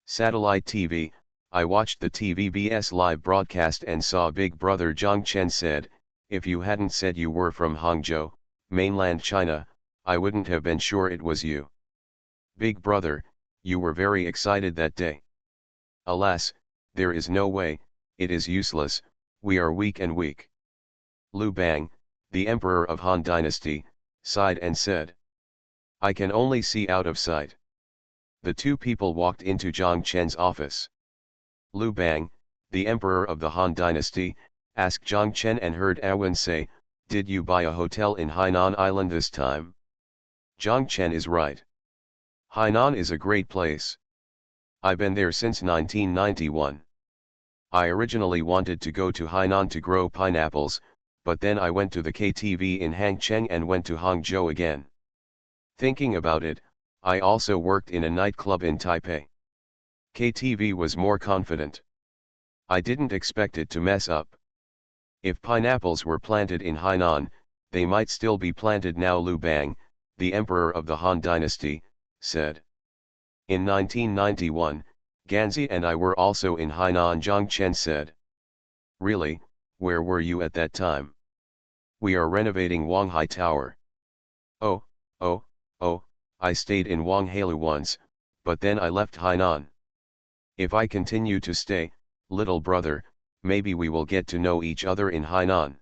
Satellite TV. I watched the TVBS live broadcast and saw Big Brother Zhang Chen said, if you hadn't said you were from Hangzhou, mainland China, I wouldn't have been sure it was you. Big Brother, you were very excited that day. Alas, there is no way, it is useless, we are weak and weak. Lu Bang, the emperor of Han dynasty, sighed and said, I can only see out of sight. The two people walked into Zhang Chen's office. Lu Bang, the emperor of the Han dynasty, asked Zhang Chen and heard Awen say, did you buy a hotel in Hainan Island this time? Zhang Chen is right. Hainan is a great place. I've been there since 1991. I originally wanted to go to Hainan to grow pineapples, but then I went to the KTV in Hangcheng and went to Hangzhou again. Thinking about it, I also worked in a nightclub in Taipei. KTV was more confident. I didn't expect it to mess up. If pineapples were planted in Hainan, they might still be planted now. Lu Bang, the emperor of the Han dynasty, said. In 1991, Ganzi and I were also in Hainan. Zhang Chen said. Really, where were you at that time? We are renovating Wanghai Tower. Oh, oh, oh, I stayed in Wanghailu once, but then I left Hainan. If I continue to stay, little brother, maybe we will get to know each other in Hainan.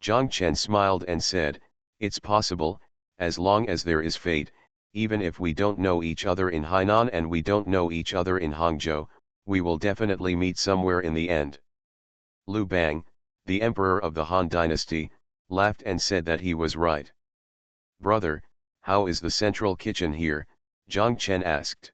Zhang Chen smiled and said, it's possible, as long as there is fate. Even if we don't know each other in Hainan and we don't know each other in Hangzhou, we will definitely meet somewhere in the end. Lu Bang, the emperor of the Han dynasty, laughed and said that he was right. Brother, how is the central kitchen here? Zhang Chen asked.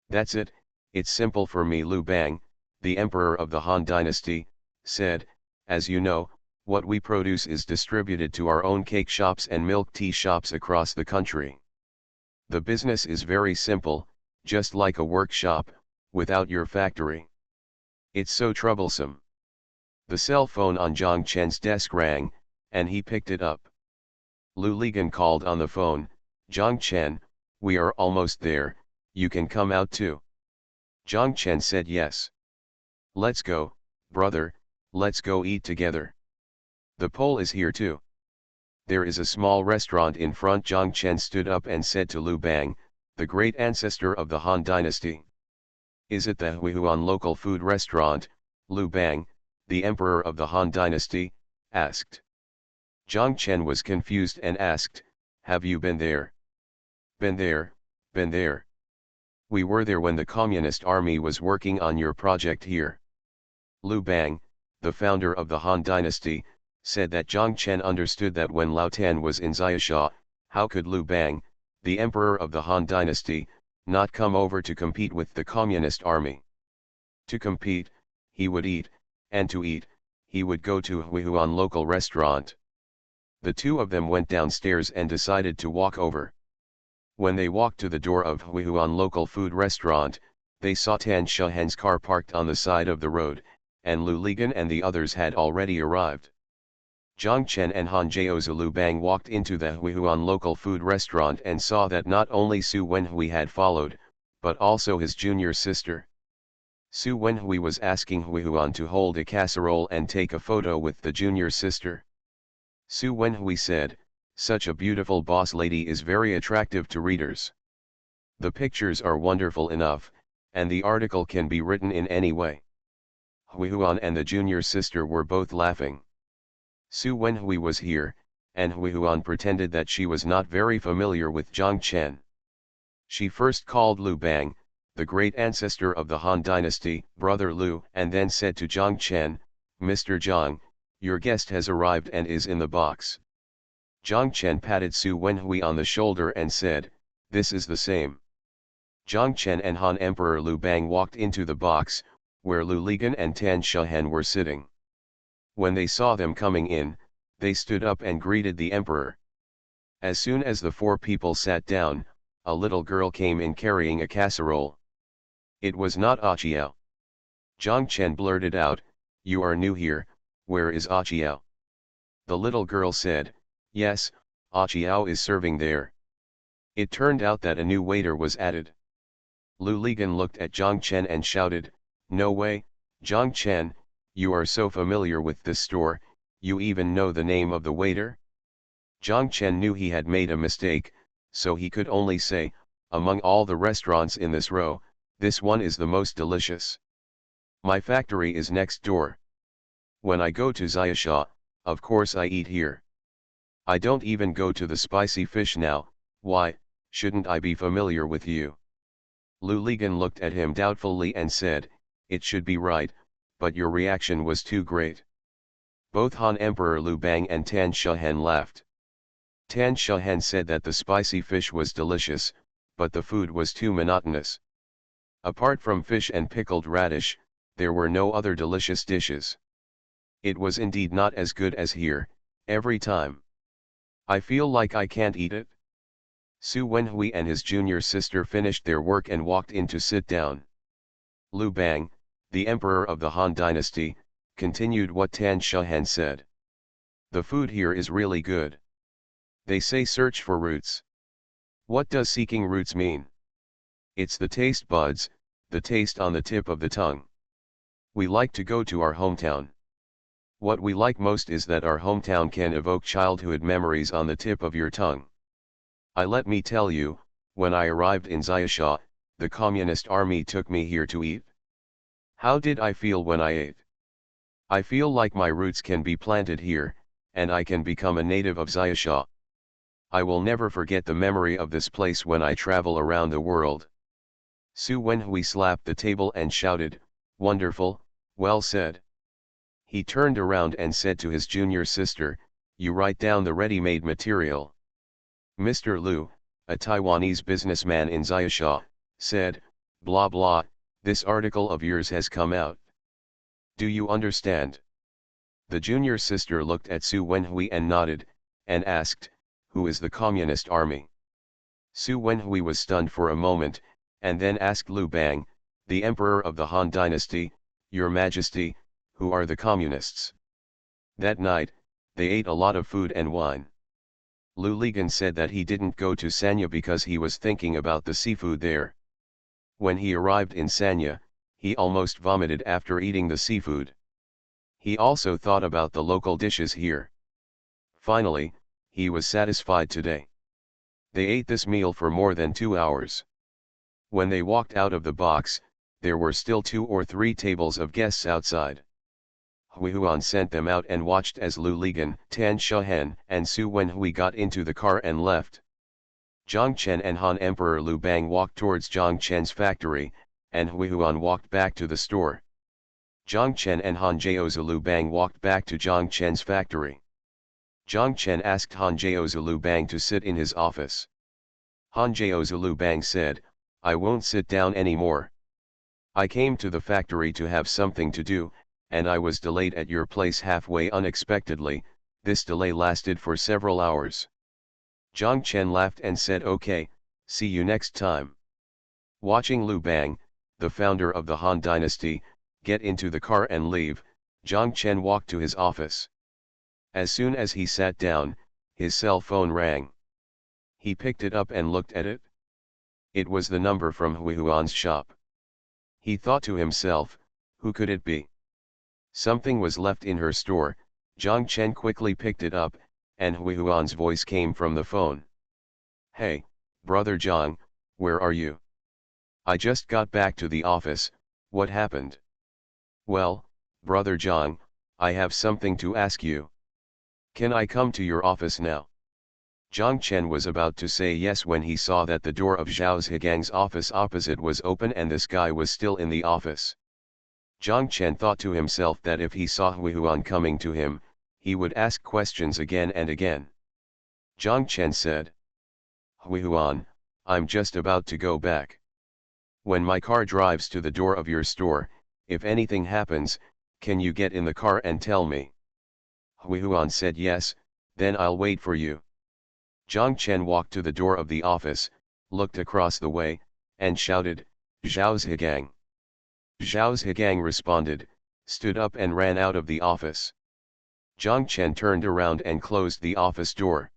That's it, it's simple for me. Lu Bang, the emperor of the Han dynasty, said, as you know, what we produce is distributed to our own cake shops and milk tea shops across the country. The business is very simple, just like a workshop, without your factory. It's so troublesome. The cell phone on Zhang Chen's desk rang, and he picked it up. Lu Ligan called on the phone, Zhang Chen, we are almost there, you can come out too. Zhang Chen said yes. Let's go, brother, let's go eat together. The Pole is here too. There is a small restaurant in front. Zhang Chen stood up and said to Lu Bang, the great ancestor of the Han dynasty. Is it the Huihuan local food restaurant? Lu Bang, the emperor of the Han dynasty, asked. Zhang Chen was confused and asked, have you been there? Been there, been there. We were there when the Communist Army was working on your project here. Lu Bang, the founder of the Han dynasty, said that Zhang Chen understood that when Lao Tan was in Xiaosha, how could Lu Bang, the emperor of the Han dynasty, not come over to compete with the Communist Army? To compete, he would eat, and to eat, he would go to a Huihuan local restaurant. The two of them went downstairs and decided to walk over. When they walked to the door of Huihuan local food restaurant, they saw Tan Shahan's car parked on the side of the road, and Lu Ligan and the others had already arrived. Zhang Chen and Han Jiaozi Lu Bang walked into the Huihuan local food restaurant and saw that not only Su Wenhui had followed, but also his junior sister. Su Wenhui was asking Huihuan to hold a casserole and take a photo with the junior sister. Su Wenhui said, such a beautiful boss lady is very attractive to readers. The pictures are wonderful enough, and the article can be written in any way. Huihuan and the junior sister were both laughing. Su Wenhui was here, and Huihuan pretended that she was not very familiar with Zhang Chen. She first called Lu Bang, the great ancestor of the Han dynasty, brother Lu, and then said to Zhang Chen, Mr. Zhang, your guest has arrived and is in the box. Zhang Chen patted Su Wenhui on the shoulder and said, this is the same. Zhang Chen and Han Emperor Lu Bang walked into the box, where Lu Ligan and Tan Shahan were sitting. When they saw them coming in, they stood up and greeted the emperor. As soon as the four people sat down, a little girl came in carrying a casserole. It was not Achiao. Zhang Chen blurted out, "You are new here, where is Achiao?" The little girl said, "Yes, Achiao is serving there." It turned out that a new waiter was added. Lu Ligan looked at Zhang Chen and shouted, "No way, Zhang Chen, you are so familiar with this store, you even know the name of the waiter?" Zhang Chen knew he had made a mistake, so he could only say, "Among all the restaurants in this row, this one is the most delicious. My factory is next door. When I go to Xiaosha, of course I eat here. I don't even go to the spicy fish now, why, shouldn't I be familiar with you?" Lu Ligan looked at him doubtfully and said, "It should be right, but your reaction was too great." Both Han Emperor Lu Bang and Tan Shahen laughed. Tan Shahen said that the spicy fish was delicious, but the food was too monotonous. Apart from fish and pickled radish, there were no other delicious dishes. It was indeed not as good as here, every time. "I feel like I can't eat it." Su Wenhui and his junior sister finished their work and walked in to sit down. Lu Bang, the emperor of the Han dynasty, continued what Tan Shahen said. "The food here is really good. They say search for roots. What does seeking roots mean? It's the taste buds, the taste on the tip of the tongue. We like to go to our hometown. What we like most is that our hometown can evoke childhood memories on the tip of your tongue. Let me tell you, when I arrived in Xiaosha, the communist army took me here to eat. How did I feel when I ate? I feel like my roots can be planted here, and I can become a native of Xiaosha. I will never forget the memory of this place when I travel around the world." Su Wenhui slapped the table and shouted, "Wonderful, well said." He turned around and said to his junior sister, "You write down the ready-made material." Mr. Lu, a Taiwanese businessman in Xiaosha, said, "Blah blah, this article of yours has come out. Do you understand?" The junior sister looked at Su Wenhui and nodded, and asked, "Who is the Communist Army?" Su Wenhui was stunned for a moment, and then asked Lu Bang, the emperor of the Han dynasty, "Your Majesty, who are the Communists?" That night, they ate a lot of food and wine. Lu Ligan said that he didn't go to Sanya because he was thinking about the seafood there. When he arrived in Sanya, he almost vomited after eating the seafood. He also thought about the local dishes here. Finally, he was satisfied today. They ate this meal for more than 2 hours. When they walked out of the box, there were still 2 or 3 tables of guests outside. Hui Huan sent them out and watched as Lu Ligan, Tan Shahen, and Su Wenhui got into the car and left. Zhang Chen and Han Emperor Lu Bang walked towards Zhang Chen's factory, and Hui Huan walked back to the store. Zhang Chen and Han Jiaozu Lu Bang walked back to Zhang Chen's factory. Zhang Chen asked Han Jiaozu Lu Bang to sit in his office. Han Jiaozu Lu Bang said, "I won't sit down anymore. I came to the factory to have something to do, and I was delayed at your place halfway unexpectedly. This delay lasted for several hours." Zhang Chen laughed and said, "Okay, see you next time." Watching Lu Bang, the founder of the Han dynasty, get into the car and leave, Zhang Chen walked to his office. As soon as he sat down, his cell phone rang. He picked it up and looked at it. It was the number from Hui Huan's shop. He thought to himself, who could it be? Something was left in her store. Zhang Chen quickly picked it up, and Hui Huan's voice came from the phone. "Hey, brother Zhang, where are you? I just got back to the office, what happened?" "Well, brother Zhang, I have something to ask you. Can I come to your office now?" Zhang Chen was about to say yes when he saw that the door of Zhao Zhigang's office opposite was open and this guy was still in the office. Zhang Chen thought to himself that if he saw Hui Huan coming to him, he would ask questions again and again. Zhang Chen said, "Hui Huan, I'm just about to go back. When my car drives to the door of your store, if anything happens, can you get in the car and tell me?" Hui Huan said, "Yes, then I'll wait for you." Zhang Chen walked to the door of the office, looked across the way, and shouted, "Zhao Zhigang." Zhao Zhigang responded, stood up and ran out of the office. Zhang Chen turned around and closed the office door.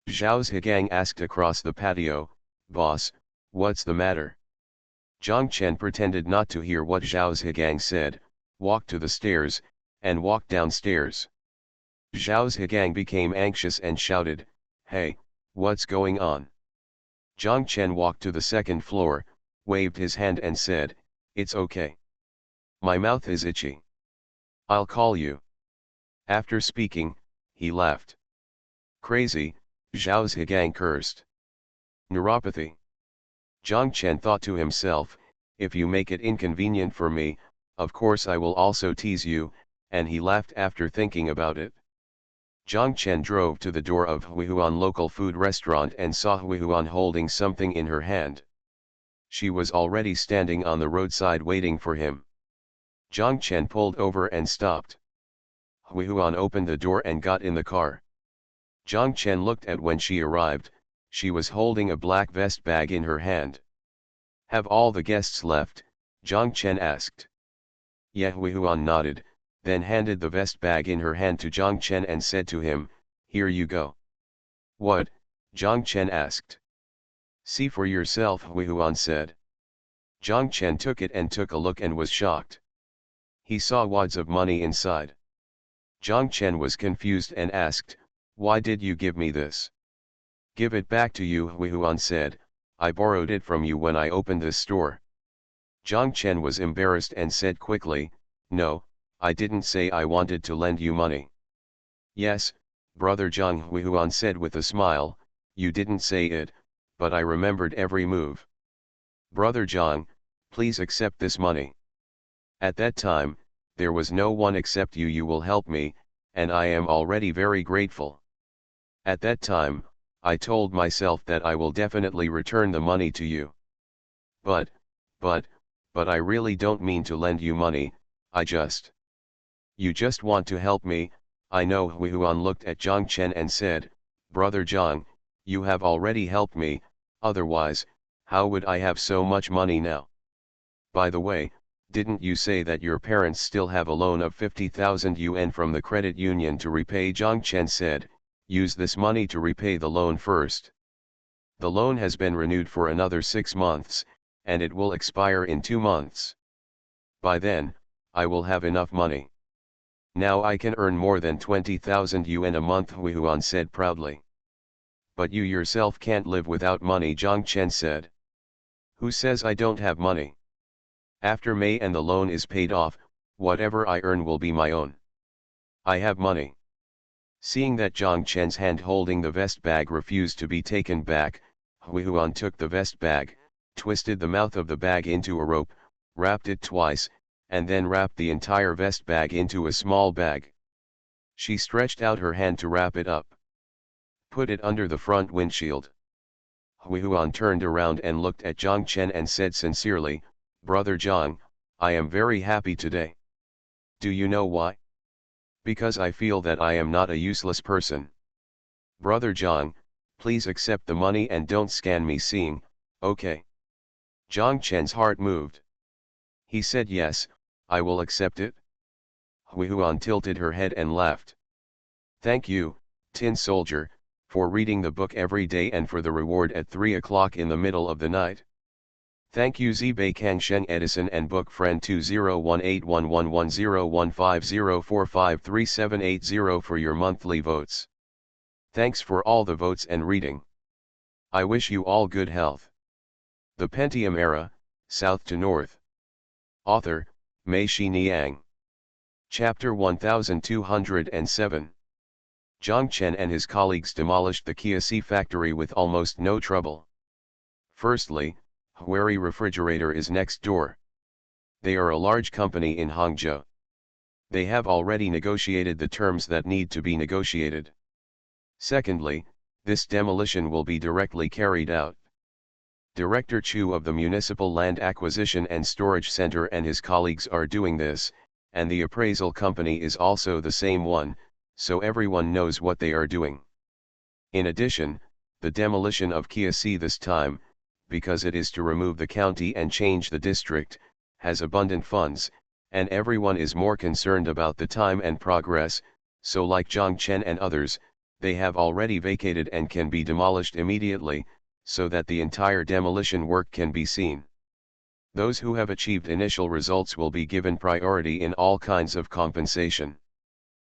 Zhao Zhigang asked across the patio, "Boss, what's the matter?" Zhang Chen pretended not to hear what Zhao Zhigang said, walked to the stairs, and walked downstairs. Zhao Zhigang became anxious and shouted, "Hey, what's going on?" Zhang Chen walked to the second floor, waved his hand and said, "It's okay. My mouth is itchy. I'll call you." After speaking, he left. "Crazy," Zhao Zhigang cursed. "Neuropathy." Zhang Chen thought to himself, "If you make it inconvenient for me, of course I will also tease you," and he laughed after thinking about it. Zhang Chen drove to the door of Huihuan local food restaurant and saw Huihuan holding something in her hand. She was already standing on the roadside waiting for him. Zhang Chen pulled over and stopped. Huihuan opened the door and got in the car. Zhang Chen looked at when she arrived. She was holding a black vest bag in her hand. "Have all the guests left?" Zhang Chen asked. Ye Huihuan nodded, then handed the vest bag in her hand to Zhang Chen and said to him, "Here you go." "What?" Zhang Chen asked. "See for yourself," Huihuan said. Zhang Chen took it and took a look and was shocked. He saw wads of money inside. Zhang Chen was confused and asked, "Why did you give me this?" "Give it back to you," Huihuan said. "I borrowed it from you when I opened this store." Zhang Chen was embarrassed and said quickly, "No, I didn't say I wanted to lend you money." "Yes, brother Zhang," Huihuan said with a smile, "you didn't say it, but I remembered every move. Brother Zhang, please accept this money. At that time, there was no one except you. You will help me, and I am already very grateful. At that time, I told myself that I will definitely return the money to you. But I really don't mean to lend you money, You just want to help me." "I know." Huihuan looked at Zhang Chen and said, "Brother Zhang, you have already helped me, otherwise, how would I have so much money now? By the way, didn't you say that your parents still have a loan of 50,000 yuan from the credit union to repay?" Zhang Chen said, "Use this money to repay the loan first. The loan has been renewed for another 6 months, and it will expire in 2 months. By then, I will have enough money. Now I can earn more than 20,000 yuan a month," Huihuan said proudly. "But you yourself can't live without money," Zhang Chen said. "Who says I don't have money? After May and the loan is paid off, whatever I earn will be my own. I have money." Seeing that Zhang Chen's hand holding the vest bag refused to be taken back, Huihuan took the vest bag, twisted the mouth of the bag into a rope, wrapped it twice, and then wrapped the entire vest bag into a small bag. She stretched out her hand to wrap it up. "Put it under the front windshield." Huihuan turned around and looked at Zhang Chen and said sincerely, "Brother Zhang, I am very happy today. Do you know why? Because I feel that I am not a useless person. Brother Zhang, please accept the money and don't scan me seeing, okay?" Zhang Chen's heart moved. He said, "Yes, I will accept it." Huihuan tilted her head and laughed. "Thank you, Tin Soldier, for reading the book every day and for the reward at 3 o'clock in the middle of the night. Thank you Zibei Kangsheng Edison and book friend 201811101504537880 for your monthly votes. Thanks for all the votes and reading. I wish you all good health." The Pentium Era, South to North. Author, Mei Xiniang. Chapter 1207. Zhang Chen and his colleagues demolished the Kiasi factory with almost no trouble. Firstly, Huari Refrigerator is next door. They are a large company in Hangzhou. They have already negotiated the terms that need to be negotiated. Secondly, this demolition will be directly carried out. Director Chu of the Municipal Land Acquisition and Storage Center and his colleagues are doing this, and the appraisal company is also the same one, so everyone knows what they are doing. In addition, the demolition of Kiasi this time, because it is to remove the county and change the district, has abundant funds, and everyone is more concerned about the time and progress, so like Zhang Chen and others, they have already vacated and can be demolished immediately, so that the entire demolition work can be seen. Those who have achieved initial results will be given priority in all kinds of compensation.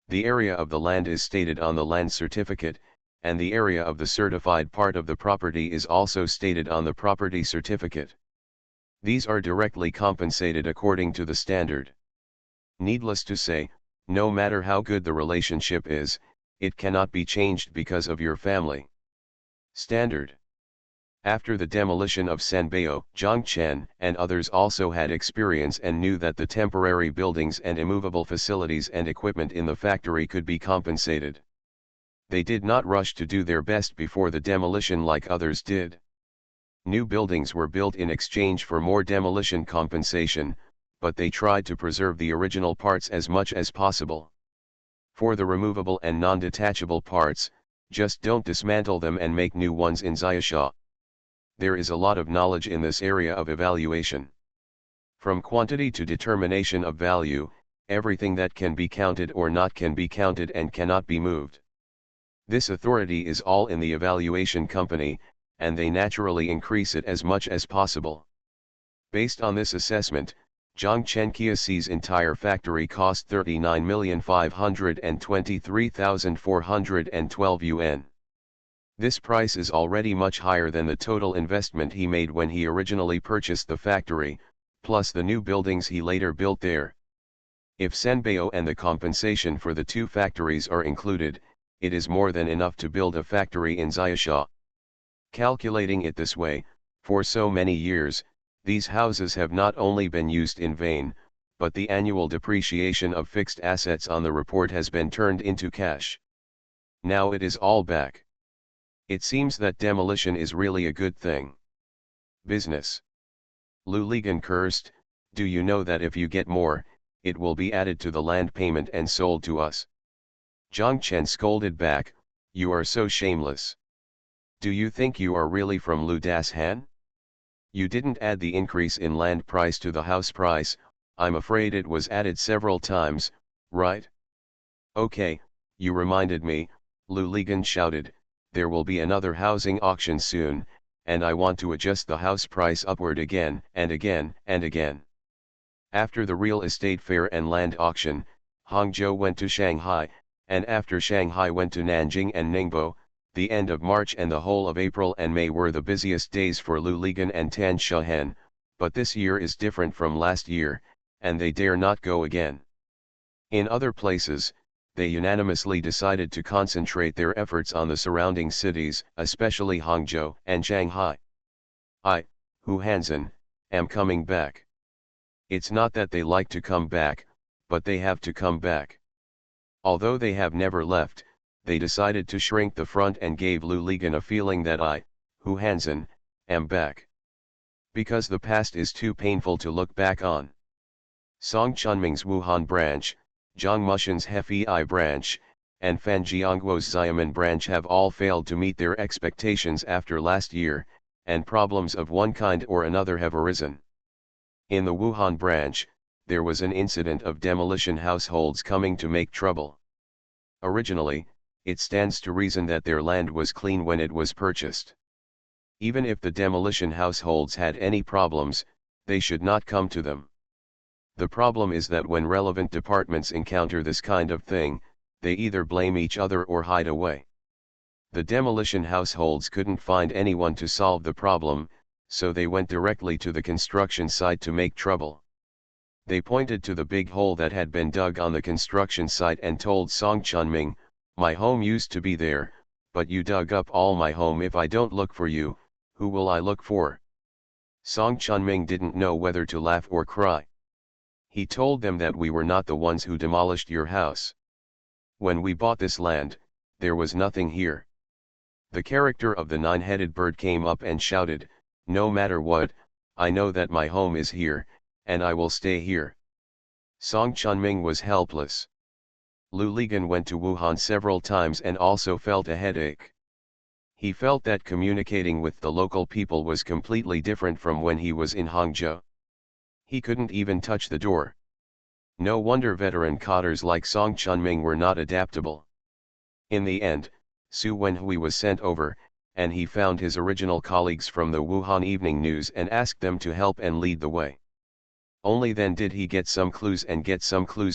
The area of the land is stated on the land certificate, and the area of the certified part of the property is also stated on the property certificate. These are directly compensated according to the standard. Needless to say, no matter how good the relationship is, it cannot be changed because of your family. Standard. After the demolition of Sanbeo, Zhang Chen and others also had experience and knew that the temporary buildings and immovable facilities and equipment in the factory could be compensated. They did not rush to do their best before the demolition like others did. New buildings were built in exchange for more demolition compensation, but they tried to preserve the original parts as much as possible. For the removable and non-detachable parts, just don't dismantle them and make new ones in Xiaosha. There is a lot of knowledge in this area of evaluation. From quantity to determination of value, everything that can be counted or not can be counted and cannot be moved. This authority is all in the evaluation company, and they naturally increase it as much as possible. Based on this assessment, Zhang Chen Kiasi's entire factory cost 39,523,412 yuan. This price is already much higher than the total investment he made when he originally purchased the factory, plus the new buildings he later built there. If Sanbeo and the compensation for the two factories are included, it is more than enough to build a factory in Xiaosha. Calculating it this way, for so many years, these houses have not only been used in vain, but the annual depreciation of fixed assets on the report has been turned into cash. Now it is all back. It seems that demolition is really a good thing. Business. Lu Ligan cursed, "Do you know that if you get more, it will be added to the land payment and sold to us?" Zhang Chen scolded back, "You are so shameless. Do you think you are really from Lu Das Han? You didn't add the increase in land price to the house price. I'm afraid it was added several times, right?" "Okay, you reminded me," Lu Ligan shouted, "there will be another housing auction soon, and I want to adjust the house price upward again and again and again." After the real estate fair and land auction, Hangzhou went to Shanghai, and after Shanghai went to Nanjing and Ningbo. The end of March and the whole of April and May were the busiest days for Lu Ligan and Tan Shahen, but this year is different from last year, and they dare not go again. In other places, they unanimously decided to concentrate their efforts on the surrounding cities, especially Hangzhou and Shanghai. I, Hu Hansen, am coming back. It's not that they like to come back, but they have to come back. Although they have never left, they decided to shrink the front and gave Lu Ligan a feeling that I, Hu Hansen, am back. Because the past is too painful to look back on. Song Chunming's Wuhan branch, Zhang Mushan's Hefei branch, and Fan Jiangguo's Xiamen branch have all failed to meet their expectations after last year, and problems of one kind or another have arisen. In the Wuhan branch, there was an incident of demolition households coming to make trouble. Originally, it stands to reason that their land was clean when it was purchased. Even if the demolition households had any problems, they should not come to them. The problem is that when relevant departments encounter this kind of thing, they either blame each other or hide away. The demolition households couldn't find anyone to solve the problem, so they went directly to the construction site to make trouble. They pointed to the big hole that had been dug on the construction site and told Song Chunming, "My home used to be there, but you dug up all my home. If I don't look for you, who will I look for?" Song Chunming didn't know whether to laugh or cry. He told them that we were not the ones who demolished your house. When we bought this land, there was nothing here. The character of the nine-headed bird came up and shouted, "No matter what, I know that my home is here, and I will stay here." Song Chunming was helpless. Lu Ligan went to Wuhan several times and also felt a headache. He felt that communicating with the local people was completely different from when he was in Hangzhou. He couldn't even touch the door. No wonder veteran cotters like Song Chunming were not adaptable. In the end, Su Wenhui was sent over, and he found his original colleagues from the Wuhan Evening News and asked them to help and lead the way. Only then did he get some clues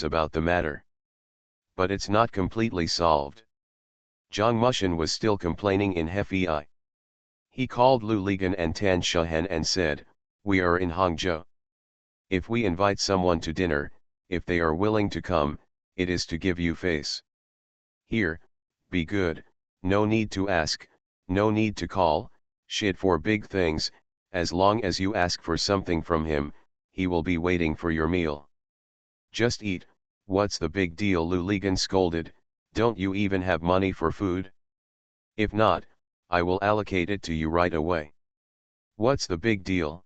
about the matter. But it's not completely solved. Zhang Mushan was still complaining in Hefei. He called Lu Ligan and Tan Shahen and said, "We are in Hangzhou. If we invite someone to dinner, if they are willing to come, it is to give you face. Here, be good, no need to ask, no need to call, shit for big things, as long as you ask for something from him, he will be waiting for your meal. Just eat, what's the big deal?" Lu Ligan scolded, "Don't you even have money for food? If not, I will allocate it to you right away. What's the big deal?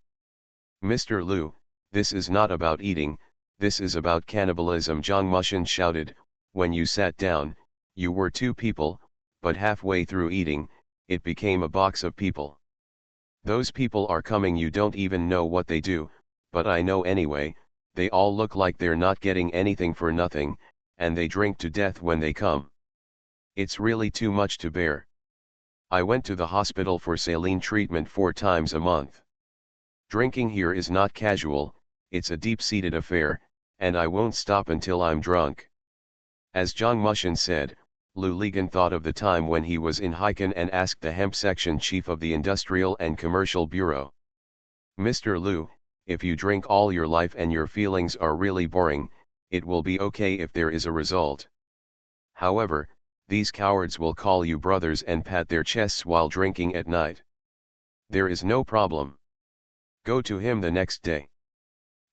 Mr. Lu, this is not about eating, this is about cannibalism," Zhang Mushan shouted. "When you sat down, you were 2 people, but halfway through eating, it became a box of people. Those people are coming, you don't even know what they do, but I know anyway, they all look like they're not getting anything for nothing, and they drink to death when they come. It's really too much to bear. I went to the hospital for saline treatment 4 times a month. Drinking here is not casual, it's a deep-seated affair, and I won't stop until I'm drunk." As Zhang Mushan said, Lu Ligan thought of the time when he was in Haikan and asked the hemp section chief of the Industrial and Commercial Bureau, "Mr. Lu, if you drink all your life and your feelings are really boring, it will be okay if there is a result. However, these cowards will call you brothers and pat their chests while drinking at night. There is no problem. Go to him the next day.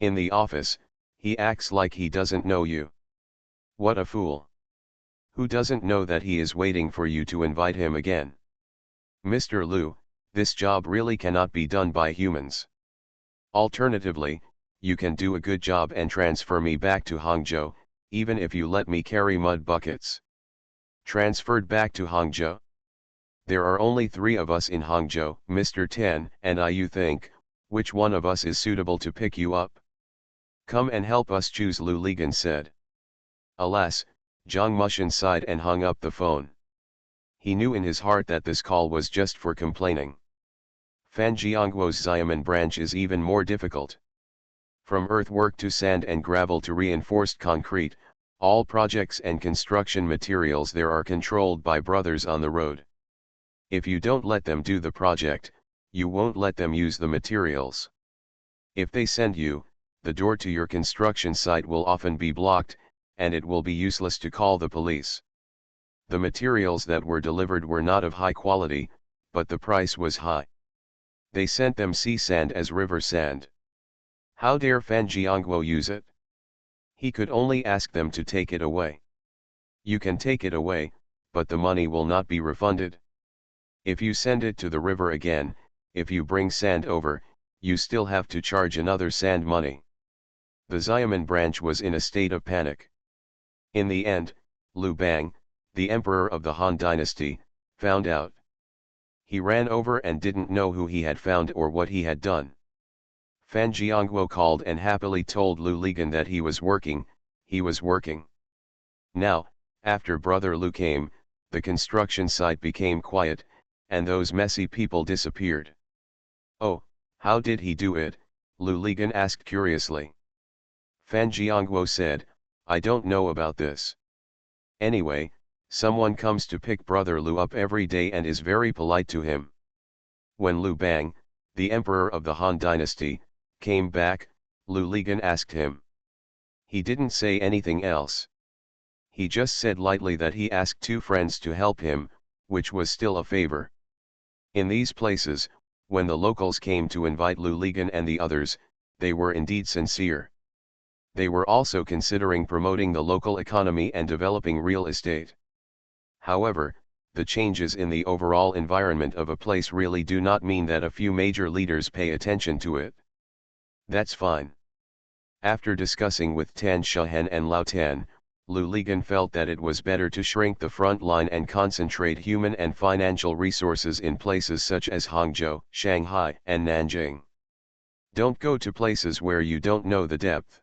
In the office, he acts like he doesn't know you. What a fool. Who doesn't know that he is waiting for you to invite him again? Mr. Lu, this job really cannot be done by humans. Alternatively, you can do a good job and transfer me back to Hangzhou, even if you let me carry mud buckets." Transferred back to Hangzhou? There are only 3 of us in Hangzhou, Mr. Tan and I. You think, which one of us is suitable to pick you up? Come and help us choose, Lu Ligan said. Alas, Zhang Mushan sighed and hung up the phone. He knew in his heart that this call was just for complaining. Fanjiangguo's Xiamen branch is even more difficult. From earthwork to sand and gravel to reinforced concrete, all projects and construction materials there are controlled by brothers on the road. If you don't let them do the project, you won't let them use the materials. If they send you, the door to your construction site will often be blocked, and it will be useless to call the police. The materials that were delivered were not of high quality, but the price was high. They sent them sea sand as river sand. How dare Fan Jiangguo use it? He could only ask them to take it away. You can take it away, but the money will not be refunded. If you send it to the river again, if you bring sand over, you still have to charge another sand money. The Xiamen branch was in a state of panic. In the end, Liu Bang, the emperor of the Han dynasty, found out. He ran over and didn't know who he had found or what he had done. Fan Jiangguo called and happily told Lu Ligan that he was working. Now, after Brother Lu came, the construction site became quiet, and those messy people disappeared. "Oh, how did he do it?" Lu Ligan asked curiously. Fan Jiangguo said, "I don't know about this. Anyway, someone comes to pick Brother Lu up every day and is very polite to him. When Liu Bang, the emperor of the Han dynasty, came back, Lu Ligan asked him. He didn't say anything else. He just said lightly that he asked 2 friends to help him, which was still a favor. In these places, when the locals came to invite Lu Ligan and the others, they were indeed sincere. They were also considering promoting the local economy and developing real estate. However, the changes in the overall environment of a place really do not mean that a few major leaders pay attention to it. That's fine. After discussing with Tan Shahen and Lao Tan, Lu Ligan felt that it was better to shrink the front line and concentrate human and financial resources in places such as Hangzhou, Shanghai, and Nanjing. Don't go to places where you don't know the depth.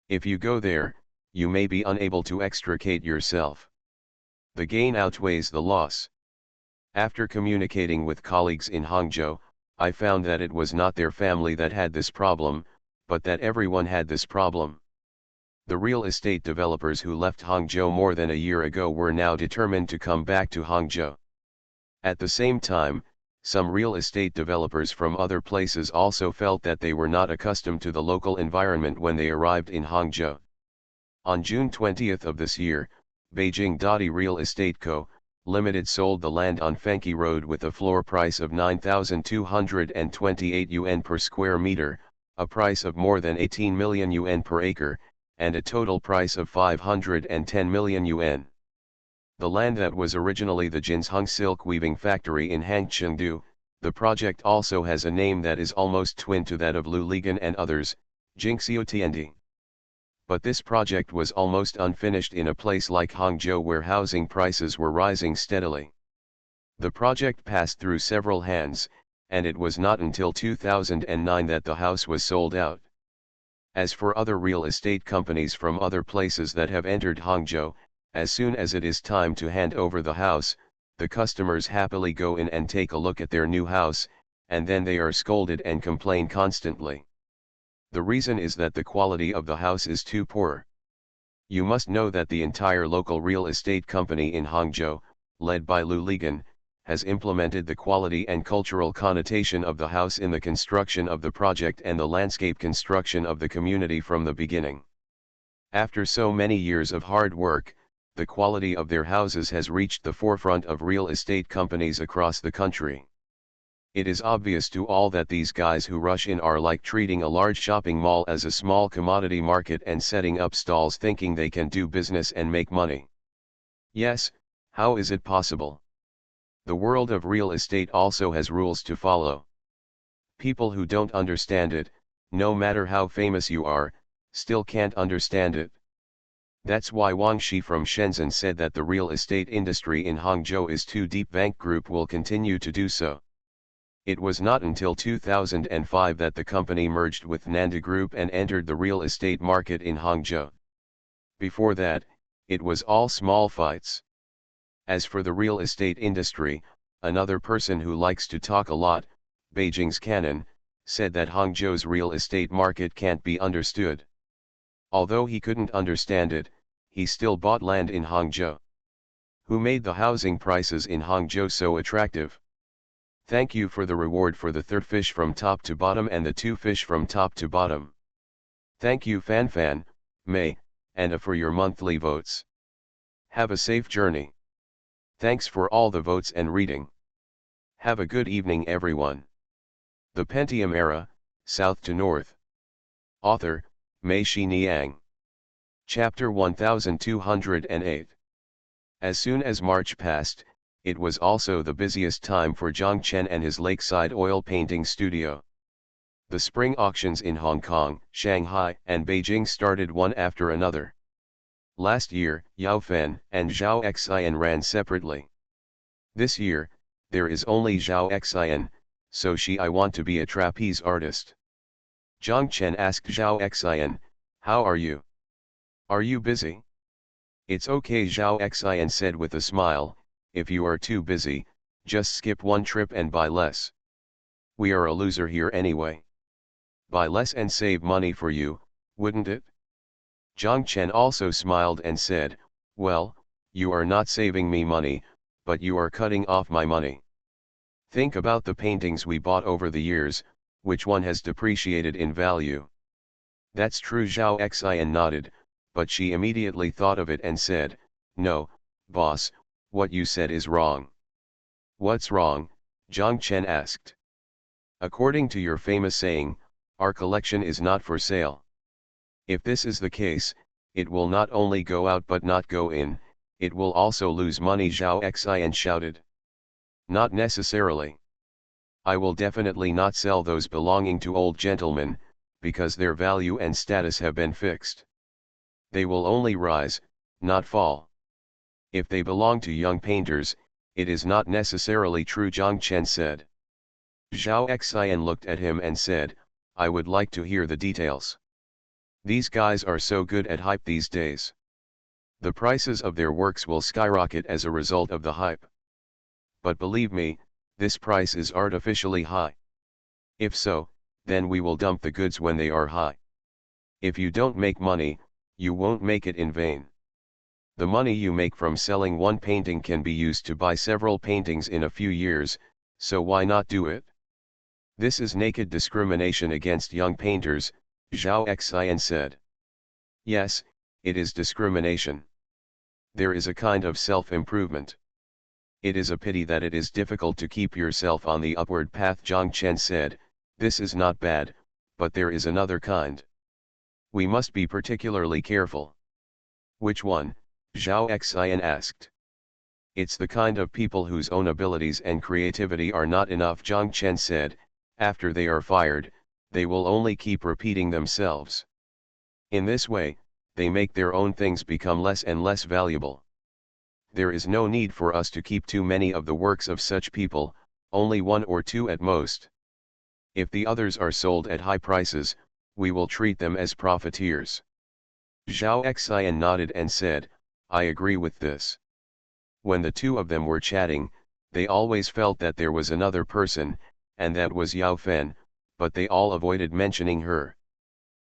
If you go there, you may be unable to extricate yourself. The gain outweighs the loss. After communicating with colleagues in Hangzhou, I found that it was not their family that had this problem, but that everyone had this problem. The real estate developers who left Hangzhou more than a year ago were now determined to come back to Hangzhou. At the same time, some real estate developers from other places also felt that they were not accustomed to the local environment when they arrived in Hangzhou. On June 20th of this year, Beijing Dadi Real Estate Co., Limited sold the land on Fenki Road with a floor price of 9,228 yuan per square meter, a price of more than 18 million yuan per acre, and a total price of 510 million yuan. The land that was originally the Jinzheng silk weaving factory in Hangchengdu, the project also has a name that is almost twin to that of Lu Ligan and others, Jingxiu Tiandi. But this project was almost unfinished in a place like Hangzhou where housing prices were rising steadily. The project passed through several hands, and it was not until 2009 that the house was sold out. As for other real estate companies from other places that have entered Hangzhou, as soon as it is time to hand over the house, the customers happily go in and take a look at their new house, and then they are scolded and complain constantly. The reason is that the quality of the house is too poor. You must know that the entire local real estate company in Hangzhou, led by Lu Ligan, has implemented the quality and cultural connotation of the house in the construction of the project and the landscape construction of the community from the beginning. After so many years of hard work, the quality of their houses has reached the forefront of real estate companies across the country. It is obvious to all that these guys who rush in are like treating a large shopping mall as a small commodity market and setting up stalls thinking they can do business and make money. Yes, how is it possible? The world of real estate also has rules to follow. People who don't understand it, no matter how famous you are, still can't understand it. That's why Wang Shi from Shenzhen said that the real estate industry in Hangzhou is too deep. Bank Group will continue to do so. It was not until 2005 that the company merged with Nanda Group and entered the real estate market in Hangzhou. Before that, it was all small fights. As for the real estate industry, another person who likes to talk a lot, Beijing's Canon, said that Hangzhou's real estate market can't be understood. Although he couldn't understand it, he still bought land in Hangzhou. Who made the housing prices in Hangzhou so attractive? Thank you for the reward for the third fish from top to bottom and the 2 fish from top to bottom. Thank you Fan, May, and for your monthly votes. Have a safe journey. Thanks for all the votes and reading. Have a good evening everyone. The Pentium Era, South to North. Author, Mei Xiniang. Chapter 1208. As soon as March passed, it was also the busiest time for Zhang Chen and his lakeside oil painting studio. The spring auctions in Hong Kong, Shanghai, and Beijing started one after another. Last year, Yao Fen and Zhao Xian ran separately. This year, there is only Zhao Xian, so I want to be a trapeze artist. Zhang Chen asked Zhao Xian, "How are you? Are you busy?" "It's okay," Zhao Xian said with a smile, "if you are too busy, just skip one trip and buy less. We are a loser here anyway. Buy less and save money for you, wouldn't it?" Zhang Chen also smiled and said, "Well, you are not saving me money, but you are cutting off my money. Think about the paintings we bought over the years, which one has depreciated in value?" "That's true," Zhao Xian nodded, but she immediately thought of it and said, "No, boss, what you said is wrong." "What's wrong?" Zhang Chen asked. "According to your famous saying, our collection is not for sale. If this is the case, it will not only go out but not go in, it will also lose money," Zhao Xian shouted. "Not necessarily. I will definitely not sell those belonging to old gentlemen, because their value and status have been fixed. They will only rise, not fall. If they belong to young painters, it is not necessarily true, Zhang Chen said. Zhao Xian looked at him and said, I would like to hear the details. These guys are so good at hype these days. The prices of their works will skyrocket as a result of the hype. But believe me, this price is artificially high. If so, then we will dump the goods when they are high. If you don't make money, you won't make it in vain. The money you make from selling one painting can be used to buy several paintings in a few years, so why not do it? This is naked discrimination against young painters, Zhao Xian said. Yes, it is discrimination. There is a kind of self-improvement. It is a pity that it is difficult to keep yourself on the upward path, Zhang Chen said. This is not bad, but there is another kind. We must be particularly careful. Which one? Zhao Xian asked. It's the kind of people whose own abilities and creativity are not enough, Zhang Chen said. After they are fired, they will only keep repeating themselves. In this way, they make their own things become less and less valuable. There is no need for us to keep too many of the works of such people, only one or two at most. If the others are sold at high prices, we will treat them as profiteers. Zhao Xian nodded and said, I agree with this. When the two of them were chatting, they always felt that there was another person, and that was Yao Fen, but they all avoided mentioning her.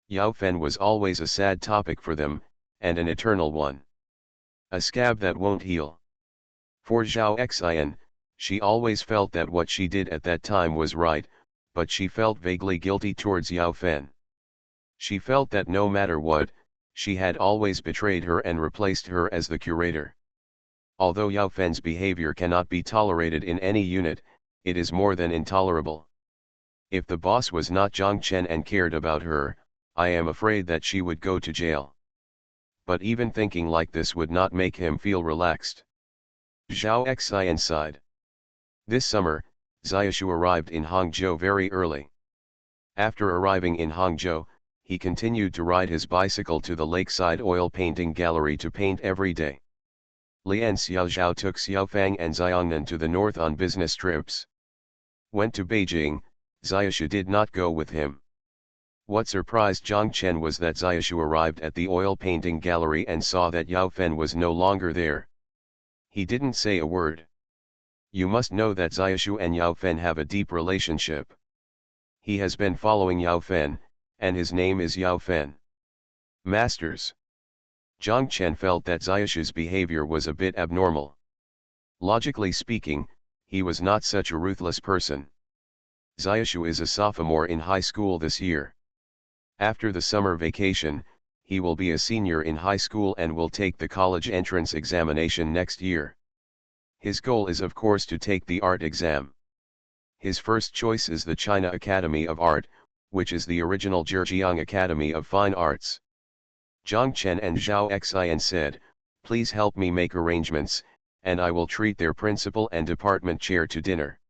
Yao Fen was always a sad topic for them, and an eternal one. A scab that won't heal. For Zhao Xian, she always felt that what she did at that time was right, but she felt vaguely guilty towards Yao Fen. She felt that no matter what, she had always betrayed her and replaced her as the curator. Although Yao Fen's behavior cannot be tolerated in any unit, it is more than intolerable. If the boss was not Zhang Chen and cared about her, I am afraid that she would go to jail. But even thinking like this would not make him feel relaxed. Zhao Xian sighed. This summer, Xiaoshu arrived in Hangzhou very early. After arriving in Hangzhou, he continued to ride his bicycle to the lakeside oil painting gallery to paint every day. Lian Xiaozhao took Xiaofang and Xiongnan to the north on business trips. Went to Beijing, Xiaoshu did not go with him. What surprised Zhang Chen was that Xiaoshu arrived at the oil painting gallery and saw that Yao Fen was no longer there. He didn't say a word. You must know that Xiaoshu and Yao Fen have a deep relationship. He has been following Yao Fen, and his name is Yao Fen. Masters. Zhang Chen felt that Xiaoshu's behavior was a bit abnormal. Logically speaking, he was not such a ruthless person. Xiaoshu is a sophomore in high school this year. After the summer vacation, he will be a senior in high school and will take the college entrance examination next year. His goal is of course to take the art exam. His first choice is the China Academy of Art, which is the original Zhejiang Academy of Fine Arts. Zhang Chen and Zhao Xian said, please help me make arrangements, and I will treat their principal and department chair to dinner.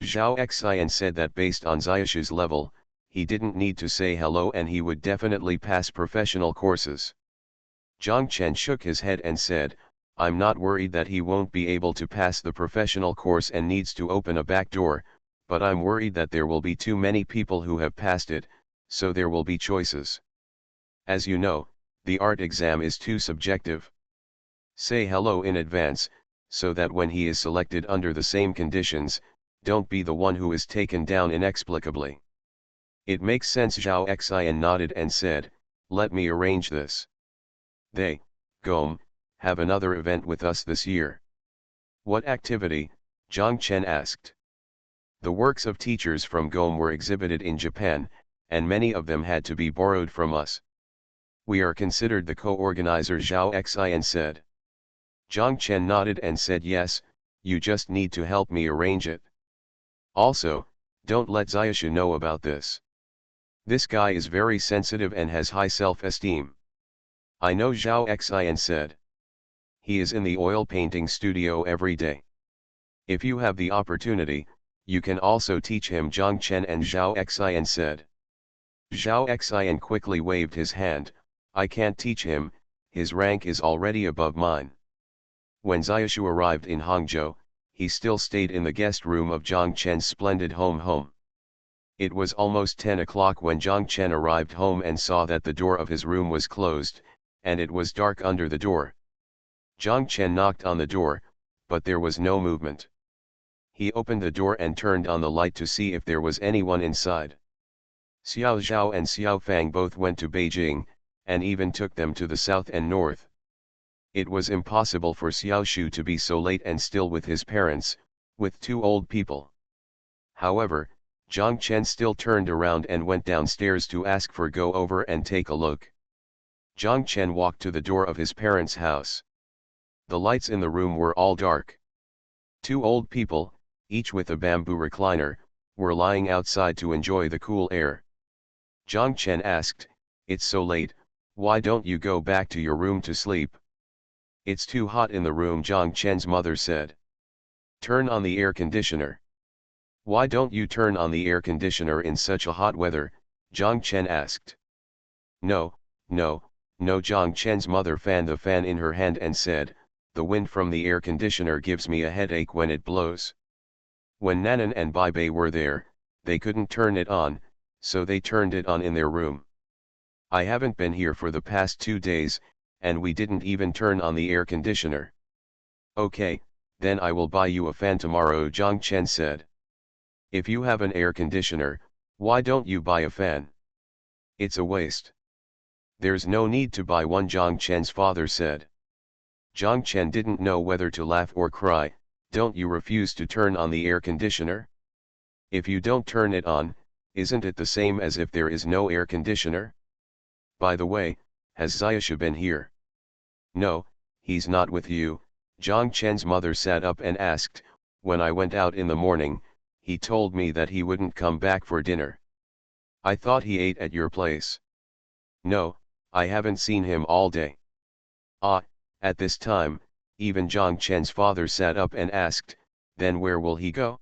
Zhao Xian said that based on Xiaoshu's level, he didn't need to say hello and he would definitely pass professional courses. Zhang Chen shook his head and said, I'm not worried that he won't be able to pass the professional course and needs to open a back door, but I'm worried that there will be too many people who have passed it, so there will be choices. As you know, the art exam is too subjective. Say hello in advance, so that when he is selected under the same conditions, don't be the one who is taken down inexplicably. It makes sense. Zhao Xian nodded and said, let me arrange this. They, Gome, have another event with us this year. What activity? Zhang Chen asked. The works of teachers from Gome were exhibited in Japan, and many of them had to be borrowed from us. We are considered the co-organizer, Zhao Xian said. Zhang Chen nodded and said, yes, you just need to help me arrange it. Also, don't let Xiaoshu know about this. This guy is very sensitive and has high self-esteem. I know, Zhao Xian said. He is in the oil painting studio every day. If you have the opportunity, you can also teach him, Zhang Chen and Zhao Xian said. Zhao Xian quickly waved his hand, I can't teach him, his rank is already above mine. When Xiaoshu arrived in Hangzhou, he still stayed in the guest room of Zhang Chen's splendid home. It was almost 10 o'clock when Zhang Chen arrived home and saw that the door of his room was closed, and it was dark under the door. Zhang Chen knocked on the door, but there was no movement. He opened the door and turned on the light to see if there was anyone inside. Xiao Zhao and Xiao Fang both went to Beijing, and even took them to the south and north. It was impossible for Xiao Shu to be so late and still with his parents, with two old people. However, Zhang Chen still turned around and went downstairs to ask for go over and take a look. Zhang Chen walked to the door of his parents' house. The lights in the room were all dark. Two old people, each with a bamboo recliner, were lying outside to enjoy the cool air. Zhang Chen asked, "It's so late, why don't you go back to your room to sleep?" "It's too hot in the room," Zhang Chen's mother said. "Turn on the air conditioner." "Why don't you turn on the air conditioner in such a hot weather?" Zhang Chen asked. No, Zhang Chen's mother fanned the fan in her hand and said, "The wind from the air conditioner gives me a headache when it blows." When Nanan and Bai Bei were there, they couldn't turn it on, so they turned it on in their room. "I haven't been here for the past 2 days, and we didn't even turn on the air conditioner." "Okay, then I will buy you a fan tomorrow," Zhang Chen said. "If you have an air conditioner, why don't you buy a fan?" "It's a waste." "There's no need to buy one," Zhang Chen's father said. Zhang Chen didn't know whether to laugh or cry. "Don't you refuse to turn on the air conditioner? If you don't turn it on, isn't it the same as if there is no air conditioner? By the way, has Xiaoshu been here?" "No, he's not with you." Zhang Chen's mother sat up and asked, "When I went out in the morning, he told me that he wouldn't come back for dinner. I thought he ate at your place." "No, I haven't seen him all day." "Ah." At this time, even Zhang Chen's father sat up and asked, "Then where will he go?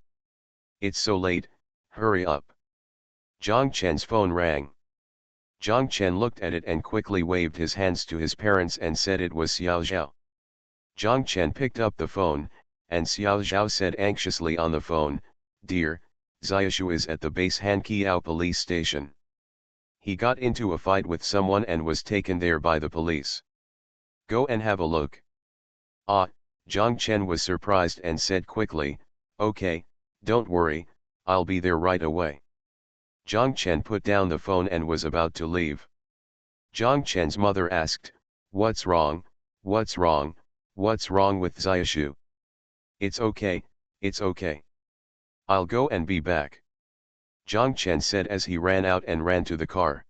It's so late, hurry up." Zhang Chen's phone rang. Zhang Chen looked at it and quickly waved his hands to his parents and said it was Xiao Zhao. Zhang Chen picked up the phone, and Xiao Zhao said anxiously on the phone, "Dear, Xiaoshu is at the base Hanqiao police station. He got into a fight with someone and was taken there by the police. Go and have a look." "Ah," Zhang Chen was surprised and said quickly, "Okay, don't worry, I'll be there right away." Zhang Chen put down the phone and was about to leave. Zhang Chen's mother asked, "What's wrong, what's wrong, what's wrong with Xiaoshu?" It's okay. I'll go and be back." Zhang Chen said as he ran out and ran to the car.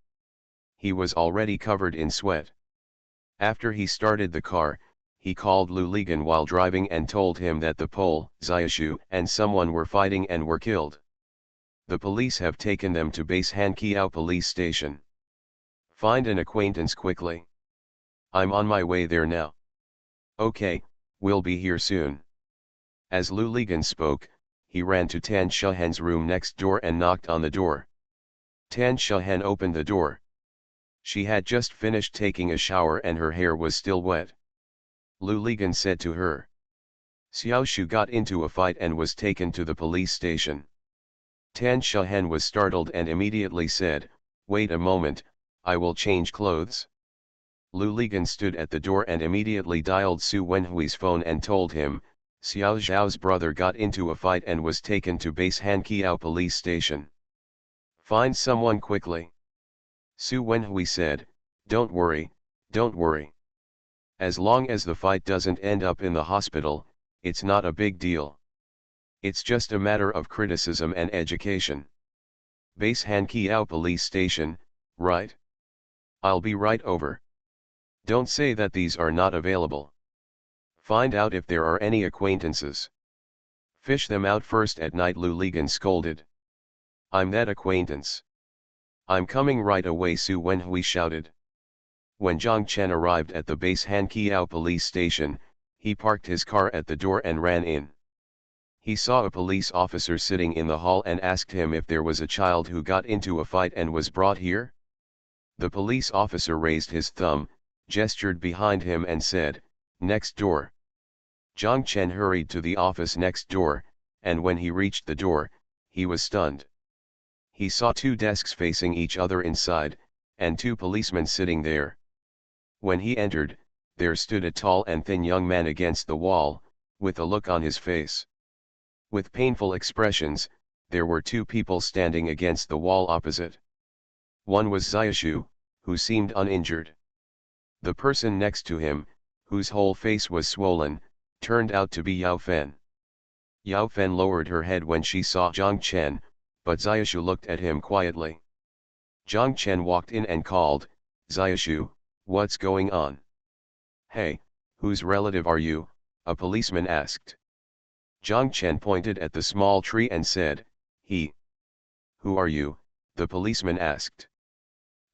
He was already covered in sweat. After he started the car, he called Lu Ligan while driving and told him that the Pole, Xiaoshu, and someone were fighting and were killed. The police have taken them to base Hanqiao police station. Find an acquaintance quickly. I'm on my way there now. Okay, we'll be here soon. As Lu Ligan spoke, he ran to Tan Shahen's room next door and knocked on the door. Tan Shahen opened the door. She had just finished taking a shower and her hair was still wet. Lu Ligan said to her, "Xiaoshu got into a fight and was taken to the police station." Tan Shahen was startled and immediately said, "Wait a moment, I will change clothes." Lu Ligan stood at the door and immediately dialed Su Wenhui's phone and told him, "Xiao Zhao's brother got into a fight and was taken to base Hanqiao police station. Find someone quickly." Su Wenhui said, Don't worry. As long as the fight doesn't end up in the hospital, it's not a big deal. It's just a matter of criticism and education. Base Hanqiao police station, right? I'll be right over. Don't say that these are not available. Find out if there are any acquaintances. Fish them out first at night," Lu Ligan scolded. "I'm that acquaintance. I'm coming right away," Su Wenhui shouted. When Zhang Chen arrived at the base Hanqiao police station, he parked his car at the door and ran in. He saw a police officer sitting in the hall and asked him if there was a child who got into a fight and was brought here. The police officer raised his thumb, gestured behind him and said, "Next door." Zhang Chen hurried to the office next door, and when he reached the door, he was stunned. He saw two desks facing each other inside, and two policemen sitting there. When he entered, there stood a tall and thin young man against the wall, with a look on his face. With painful expressions, there were two people standing against the wall opposite. One was Xiaoshu, who seemed uninjured. The person next to him, whose whole face was swollen, turned out to be Yao Fen. Yao Fen lowered her head when she saw Zhang Chen, but Xiaoshu looked at him quietly. Zhang Chen walked in and called, "Xiaoshu, what's going on?" "Hey, whose relative are you?" a policeman asked. Zhang Chen pointed at the small tree and said, "He." "Who are you?" the policeman asked.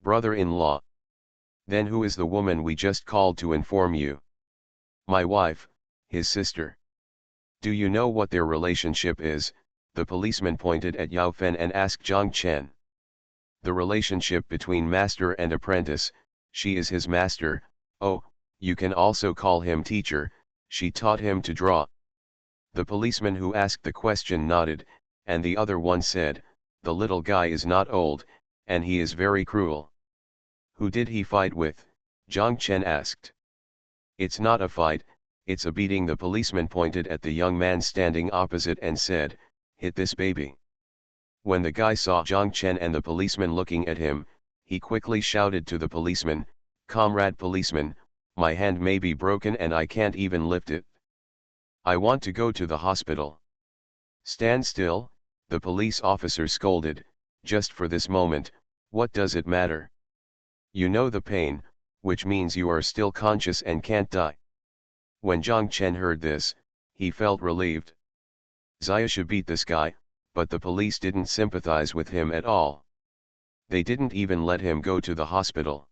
"Brother-in-law." "Then who is the woman we just called to inform you?" "My wife, his sister." "Do you know what their relationship is?" the policeman pointed at Yao Fen and asked Zhang Chen. "The relationship between master and apprentice. She is his master. Oh, you can also call him teacher. She taught him to draw." The policeman who asked the question nodded, and the other one said, "The little guy is not old, and he is very cruel." "Who did he fight with?" Zhang Chen asked. "It's not a fight, it's a beating." The policeman pointed at the young man standing opposite and said, "Hit this baby." When the guy saw Zhang Chen and the policeman looking at him, he quickly shouted to the policeman, "Comrade policeman, my hand may be broken and I can't even lift it. I want to go to the hospital." "Stand still," the police officer scolded, "just for this moment, what does it matter? You know the pain, which means you are still conscious and can't die." When Zhang Chen heard this, he felt relieved. Xiaoshu beat this guy, but the police didn't sympathize with him at all. They didn't even let him go to the hospital.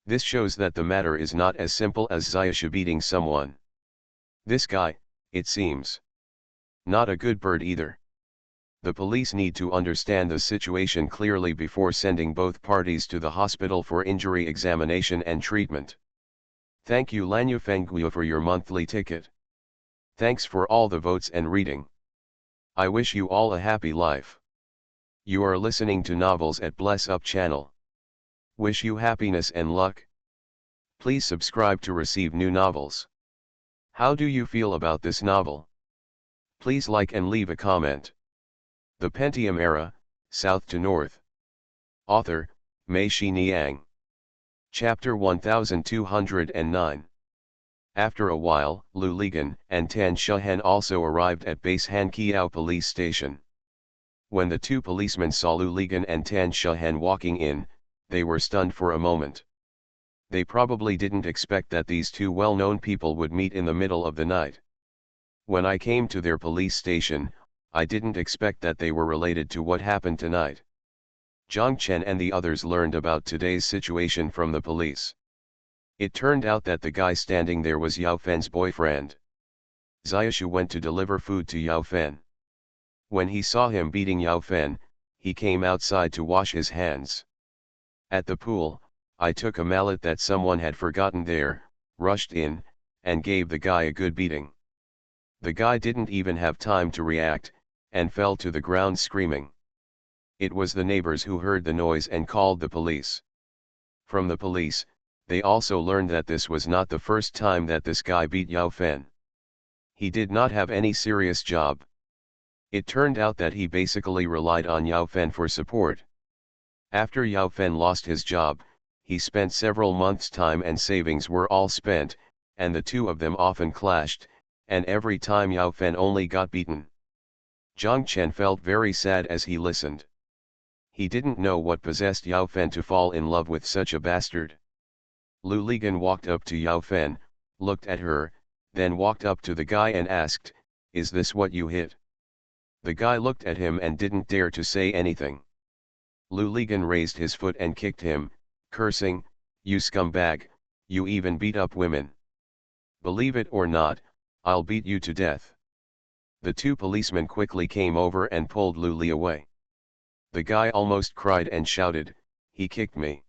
This shows that the matter is not as simple as Xiaoshu beating someone. This guy, it seems, not a good bird either. The police need to understand the situation clearly before sending both parties to the hospital for injury examination and treatment. Thank you Lanyu Fengguo for your monthly ticket. Thanks for all the votes and reading. I wish you all a happy life. You are listening to Novels at Bless Up channel. Wish you happiness and luck. Please subscribe to receive new novels. How do you feel about this novel? Please like and leave a comment. The Pentium Era, South to North. Author, Mei Xiniang. Chapter 1209. After a while, Lu Ligan and Tan Shehen also arrived at Base Hanqiao police station. When the two policemen saw Lu Ligan and Tan Shehen walking in, they were stunned for a moment. They probably didn't expect that these two well-known people would meet in the middle of the night. When I came to their police station, I didn't expect that they were related to what happened tonight. Zhang Chen and the others learned about today's situation from the police. It turned out that the guy standing there was Yao Fen's boyfriend. Xiaoshu went to deliver food to Yao Fen. When he saw him beating Yao Fen, he came outside to wash his hands. At the pool, I took a mallet that someone had forgotten there, rushed in, and gave the guy a good beating. The guy didn't even have time to react, and fell to the ground screaming. It was the neighbors who heard the noise and called the police. From the police, they also learned that this was not the first time that this guy beat Yao Fen. He did not have any serious job. It turned out that he basically relied on Yao Fen for support. After Yao Fen lost his job, he spent several months' time and savings were all spent, and the two of them often clashed, and every time Yao Fen only got beaten. Zhang Chen felt very sad as he listened. He didn't know what possessed Yao Fen to fall in love with such a bastard. Lu Ligan walked up to Yao Fen, looked at her, then walked up to the guy and asked, "Is this what you hit?" The guy looked at him and didn't dare to say anything. Lu Ligan raised his foot and kicked him, cursing, "You scumbag, you even beat up women. Believe it or not, I'll beat you to death." The two policemen quickly came over and pulled Lu Li away. The guy almost cried and shouted, "He kicked me.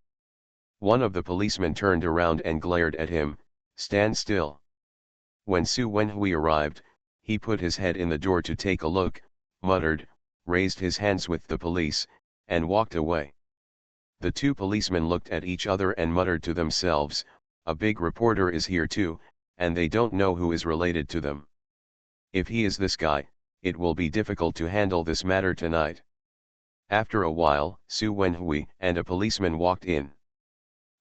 One of the policemen turned around and glared at him, "Stand still." When Su Wenhui arrived, he put his head in the door to take a look, muttered, raised his hands with the police, and walked away. The two policemen looked at each other and muttered to themselves, "A big reporter is here too, and they don't know who is related to them. If he is this guy, it will be difficult to handle this matter tonight." After a while, Su Wenhui and a policeman walked in.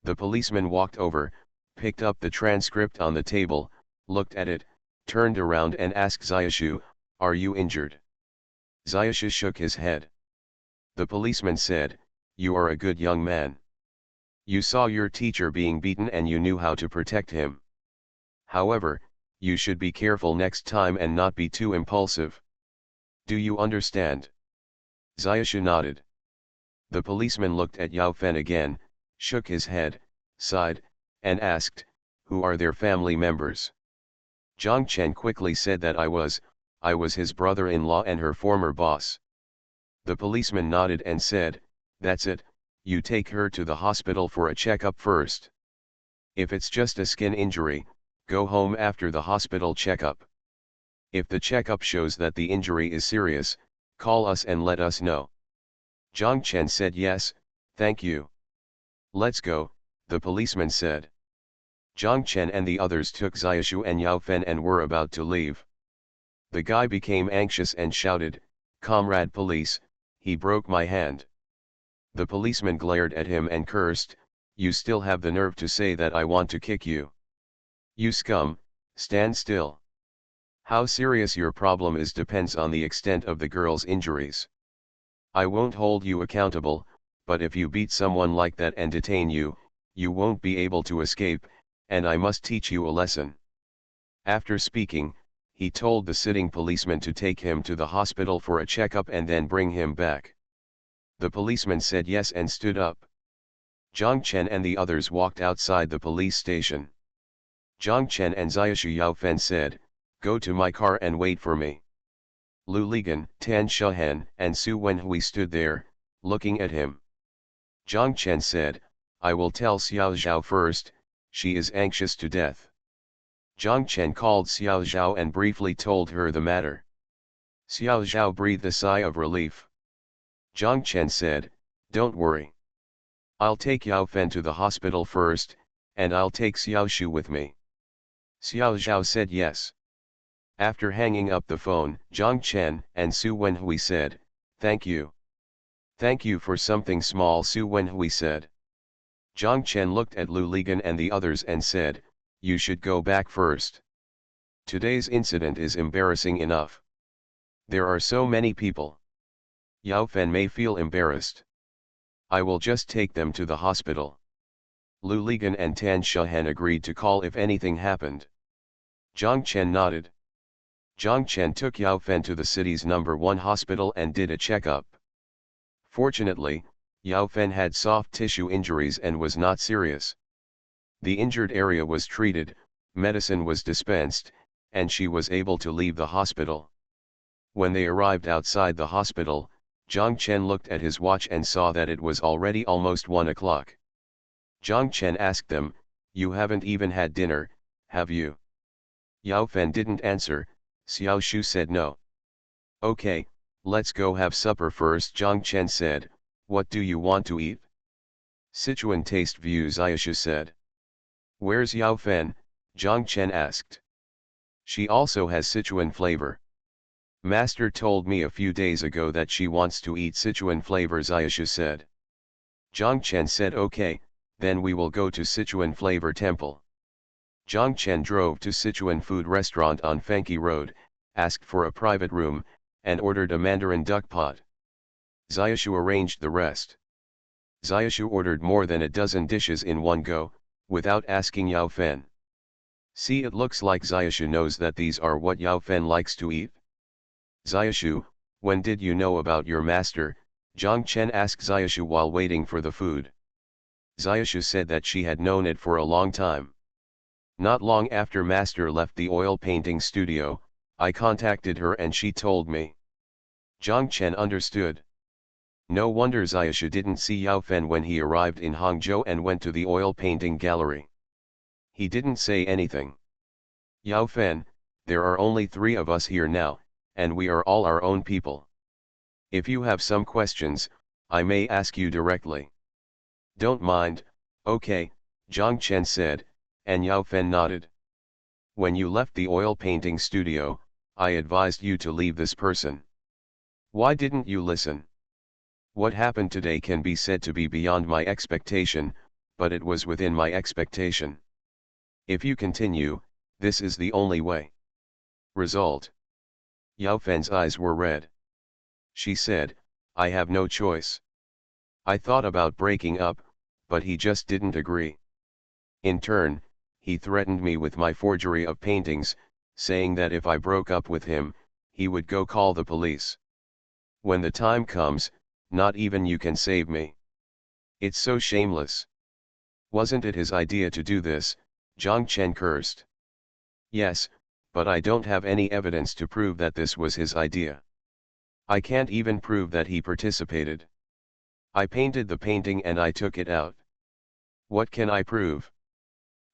The policeman walked over, picked up the transcript on the table, looked at it, turned around and asked Xiaoshu, "Are you injured?" Xiaoshu shook his head. The policeman said, "You are a good young man. You saw your teacher being beaten and you knew how to protect him. However, you should be careful next time and not be too impulsive. Do you understand?" Xiaoshu nodded. The policeman looked at Yao Fen again, shook his head, sighed, and asked, "Who are their family members?" Zhang Chen quickly said that I was his brother-in-law and her former boss. The policeman nodded and said, "That's it, you take her to the hospital for a checkup first. If it's just a skin injury, go home after the hospital checkup. If the checkup shows that the injury is serious, call us and let us know." Zhang Chen said, "Yes, thank you. Let's go," the policeman said. Zhang Chen and the others took Xiaoshu and Yao Fen and were about to leave. The guy became anxious and shouted, "Comrade police, he broke my hand." The policeman glared at him and cursed, "You still have the nerve to say that I want to kick you. You scum, stand still. How serious your problem is depends on the extent of the girl's injuries. I won't hold you accountable, but if you beat someone like that and detain you, you won't be able to escape, and I must teach you a lesson." After speaking, he told the sitting policeman to take him to the hospital for a checkup and then bring him back. The policeman said yes and stood up. Zhang Chen and the others walked outside the police station. Zhang Chen and Xiaoshu Yao Fen said, "Go to my car and wait for me." Lu Ligan, Tan Shuhan, and Su Wenhui stood there, looking at him. Zhang Chen said, "I will tell Xiao Zhao first, she is anxious to death." Zhang Chen called Xiao Zhao and briefly told her the matter. Xiao Zhao breathed a sigh of relief. Zhang Chen said, "Don't worry. I'll take Yao Fen to the hospital first, and I'll take Xiaoshu with me." Xiao Zhao said yes. After hanging up the phone, Zhang Chen and Su Wenhui said, "Thank you. Thank you for something small," Su Wenhui said. Zhang Chen looked at Lu Ligan and the others and said, "You should go back first. Today's incident is embarrassing enough. There are so many people. Yao Fen may feel embarrassed. I will just take them to the hospital." Lu Ligan and Tan Shuhan agreed to call if anything happened. Zhang Chen nodded. Zhang Chen took Yao Fen to the city's #1 hospital and did a checkup. Fortunately, Yao Fen had soft tissue injuries and was not serious. The injured area was treated, medicine was dispensed, and she was able to leave the hospital. When they arrived outside the hospital, Zhang Chen looked at his watch and saw that it was already almost 1 o'clock. Zhang Chen asked them, "You haven't even had dinner, have you?" Yao Fen didn't answer. Xiaoshu said no. "Okay, let's go have supper first," Zhang Chen said. "What do you want to eat?" "Sichuan taste view," Xiaoshu said. "Where's Yao Fen?" Zhang Chen asked. "She also has Sichuan flavor. Master told me a few days ago that she wants to eat Sichuan flavor," Xiaoshu said. Zhang Chen said, "Okay, then we will go to Sichuan flavor temple." Zhang Chen drove to Sichuan food restaurant on Fenki Road, asked for a private room, and ordered a Mandarin duck pot. Xiaoshu arranged the rest. Xiaoshu ordered more than a dozen dishes in one go, without asking Yao Fen. See, it looks like Xiaoshu knows that these are what Yao Fen likes to eat. "Xiaoshu, when did you know about your master?" Zhang Chen asked Xiaoshu while waiting for the food. Xiaoshu said that she had known it for a long time. "Not long after master left the oil painting studio, I contacted her and she told me." Zhang Chen understood. No wonder Xiaoshu didn't see Yao Fen when he arrived in Hangzhou and went to the oil painting gallery. He didn't say anything. Yao Fen, there are only 3 of us here now, and we are all our own people. If you have some questions, I may ask you directly. Don't mind, okay, Zhang Chen said, and Yao Fen nodded. When you left the oil painting studio, I advised you to leave this person. Why didn't you listen? What happened today can be said to be beyond my expectation, but it was within my expectation. If you continue, this is the only way. Result. Yao Fen's eyes were red. She said, I have no choice. I thought about breaking up, but he just didn't agree. In turn, he threatened me with my forgery of paintings, saying that if I broke up with him, he would go call the police. When the time comes, not even you can save me. It's so shameless. Wasn't it his idea to do this? Zhang Chen cursed. Yes, but I don't have any evidence to prove that this was his idea. I can't even prove that he participated. I painted the painting and I took it out. What can I prove?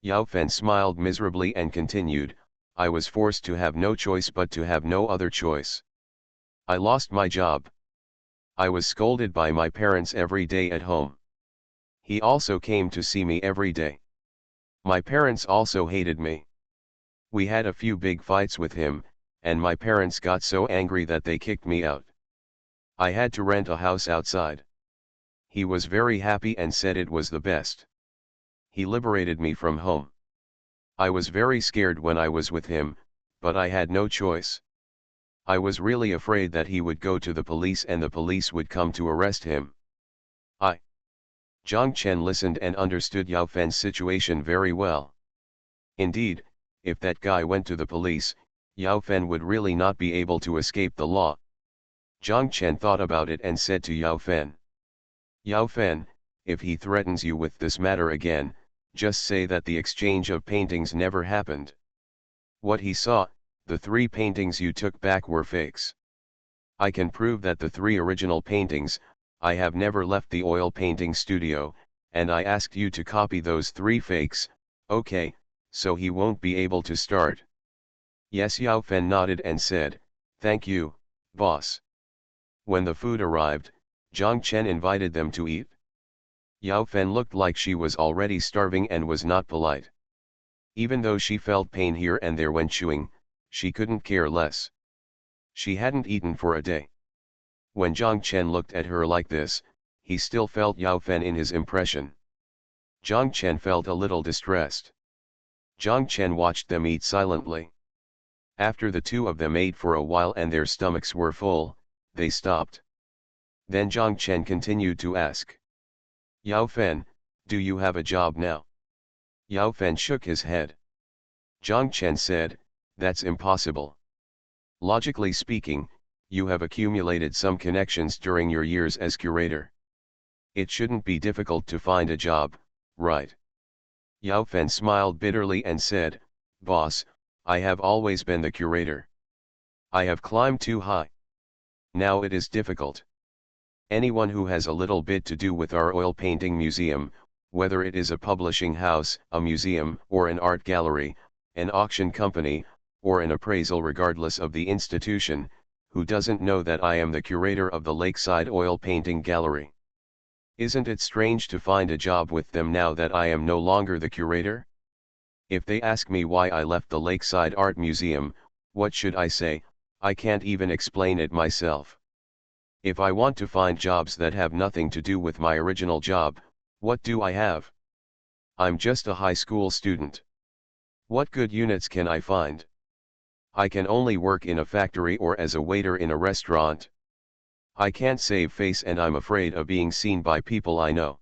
Yao Fen smiled miserably and continued, I was forced to have no choice but to have no other choice. I lost my job. I was scolded by my parents every day at home. He also came to see me every day. My parents also hated me. We had a few big fights with him, and my parents got so angry that they kicked me out. I had to rent a house outside. He was very happy and said it was the best. He liberated me from home. I was very scared when I was with him, but I had no choice. I was really afraid that he would go to the police and the police would come to arrest him. Zhang Chen listened and understood Yao Fen's situation very well. Indeed, if that guy went to the police, Yao Fen would really not be able to escape the law. Zhang Chen thought about it and said to Yao Fen, Yao Fen, if he threatens you with this matter again, just say that the exchange of paintings never happened. What he saw, the 3 paintings you took back were fakes. I can prove that the 3 original paintings, I have never left the oil painting studio, and I asked you to copy those 3 fakes, okay, so he won't be able to start. Yes, Yao Fen nodded and said, thank you, boss. When the food arrived, Zhang Chen invited them to eat. Yao Fen looked like she was already starving and was not polite. Even though she felt pain here and there when chewing, she couldn't care less. She hadn't eaten for a day. When Zhang Chen looked at her like this, he still felt Yao Fen in his impression. Zhang Chen felt a little distressed. Zhang Chen watched them eat silently. After the 2 of them ate for a while and their stomachs were full, they stopped. Then Zhang Chen continued to ask. Yao Fen, do you have a job now? Yao Fen shook his head. Zhang Chen said, that's impossible. Logically speaking, you have accumulated some connections during your years as curator. It shouldn't be difficult to find a job, right? Yao Fen smiled bitterly and said, boss, I have always been the curator. I have climbed too high. Now it is difficult. Anyone who has a little bit to do with our oil painting museum, whether it is a publishing house, a museum, or an art gallery, an auction company, or an appraisal regardless of the institution, who doesn't know that I am the curator of the Lakeside Oil Painting Gallery? Isn't it strange to find a job with them now that I am no longer the curator? If they ask me why I left the Lakeside Art Museum, what should I say? I can't even explain it myself. If I want to find jobs that have nothing to do with my original job, what do I have? I'm just a high school student. What good units can I find? I can only work in a factory or as a waiter in a restaurant. I can't save face and I'm afraid of being seen by people I know.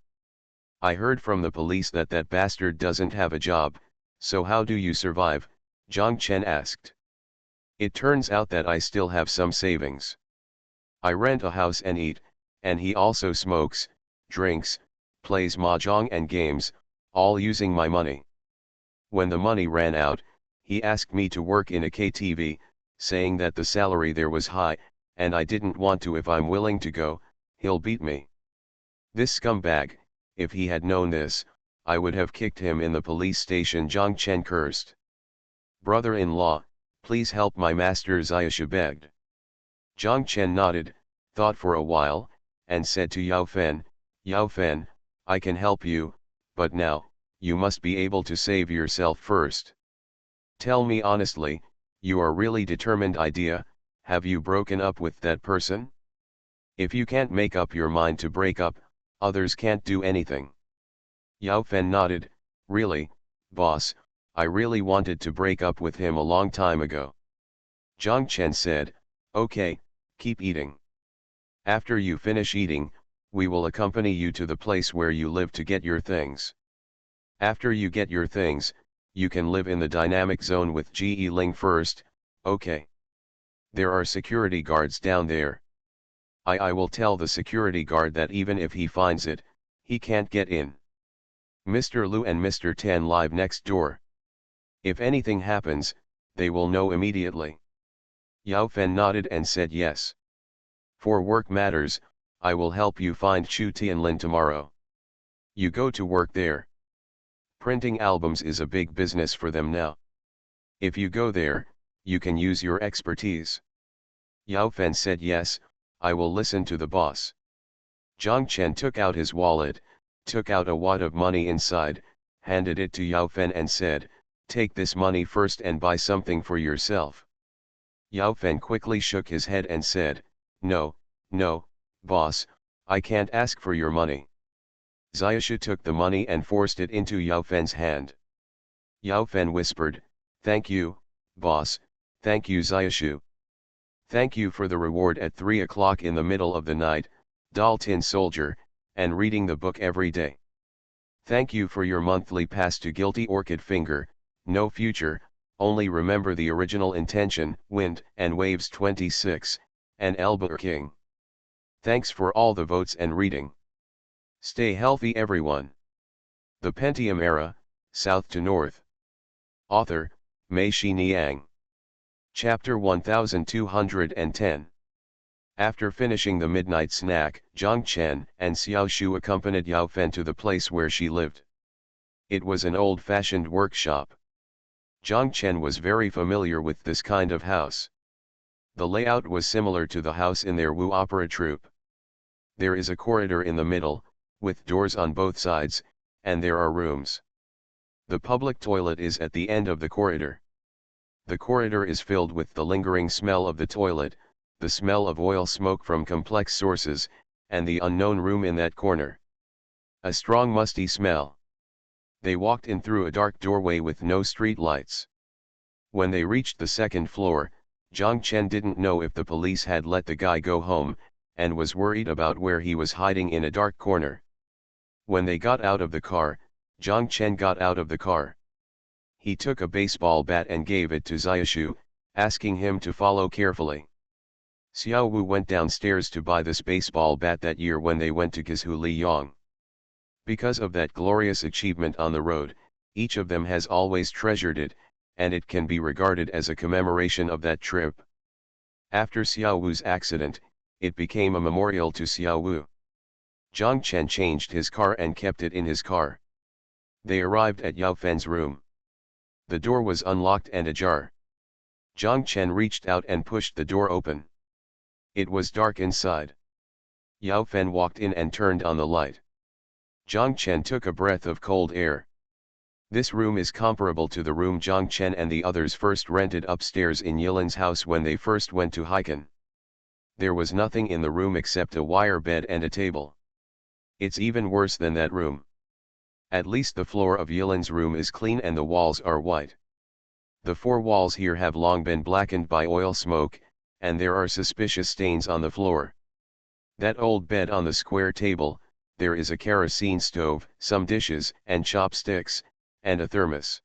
I heard from the police that that bastard doesn't have a job, so how do you survive? Zhang Chen asked. It turns out that I still have some savings. I rent a house and eat, and he also smokes, drinks, plays mahjong and games, all using my money. When the money ran out, he asked me to work in a KTV, saying that the salary there was high, and I didn't want to if I'm willing to go, He'll beat me. This scumbag, if he had known this, I would have kicked him in the police station, Zhang Chen cursed. Brother-in-law, please help my master, Xiaoshu begged. Zhang Chen nodded, thought for a while, and said to Yao Fen, I can help you, but now, you must be able to save yourself first. Tell me honestly, you are really determined idea, have you broken up with that person? If you can't make up your mind to break up, others can't do anything. Yao Fen nodded, really, boss, I really wanted to break up with him a long time ago. Zhang Chen said, okay, keep eating. After you finish eating, we will accompany you to the place where you live to get your things. After you get your things, you can live in the dynamic zone with Ge Ling first, okay? There are security guards down there. I will tell the security guard that even if he finds it, he can't get in. Mr. Lu and Mr. Tan live next door. If anything happens, they will know immediately. Yao Fen nodded and said yes. For work matters, I will help you find Chu Tianlin tomorrow. You go to work there. Printing albums is a big business for them now. If you go there, you can use your expertise. Yao Fen said yes, I will listen to the boss. Zhang Chen took out his wallet, took out a wad of money inside, handed it to Yao Fen and said, take this money first and buy something for yourself. Yao Fen quickly shook his head and said, no, boss, I can't ask for your money. Xiaoshu took the money and forced it into Yao Fen's hand. Yao Fen whispered, thank you, boss, thank you Xiaoshu. Thank you for the reward at 3 o'clock in the middle of the night, Dal Tin Soldier, and reading the book every day. Thank you for your monthly pass to Guilty Orchid Finger, no future, only remember the original intention, Wind and Waves 26, and Elber King. Thanks for all the votes and reading. Stay healthy everyone. The Pentium Era, South to North. Author, Mei Xiniang. Chapter 1210. After finishing the midnight snack, Zhang Chen and Xiaoshu accompanied Yao Fen to the place where she lived. It was an old-fashioned workshop. Zhang Chen was very familiar with this kind of house. The layout was similar to the house in their Wu opera troupe. There is a corridor in the middle, with doors on both sides, and there are rooms. The public toilet is at the end of the corridor. The corridor is filled with the lingering smell of the toilet, the smell of oil smoke from complex sources, and the unknown room in that corner. A strong musty smell. They walked in through a dark doorway with no street lights. When they reached the second floor, Zhang Chen didn't know if the police had let the guy go home, and was worried about where he was hiding in a dark corner. When they got out of the car, Zhang Chen got out of the car. He took a baseball bat and gave it to Xiaoshu, asking him to follow carefully. Xiao Wu went downstairs to buy this baseball bat that year when they went to Gizhu Liyang. Because of that glorious achievement on the road, each of them has always treasured it, and it can be regarded as a commemoration of that trip. After Xiao Wu's accident, it became a memorial to Xiao Wu. Zhang Chen changed his car and kept it in his car. They arrived at Yao Fen's room. The door was unlocked and ajar. Zhang Chen reached out and pushed the door open. It was dark inside. Yao Fen walked in and turned on the light. Zhang Chen took a breath of cold air. This room is comparable to the room Zhang Chen and the others first rented upstairs in Yilin's house when they first went to Haikan. There was nothing in the room except a wire bed and a table. It's even worse than that room. At least the floor of Yilin's room is clean and the walls are white. The four walls here have long been blackened by oil smoke, and there are suspicious stains on the floor. That old bed on the square table, there is a kerosene stove, some dishes and chopsticks, and a thermos.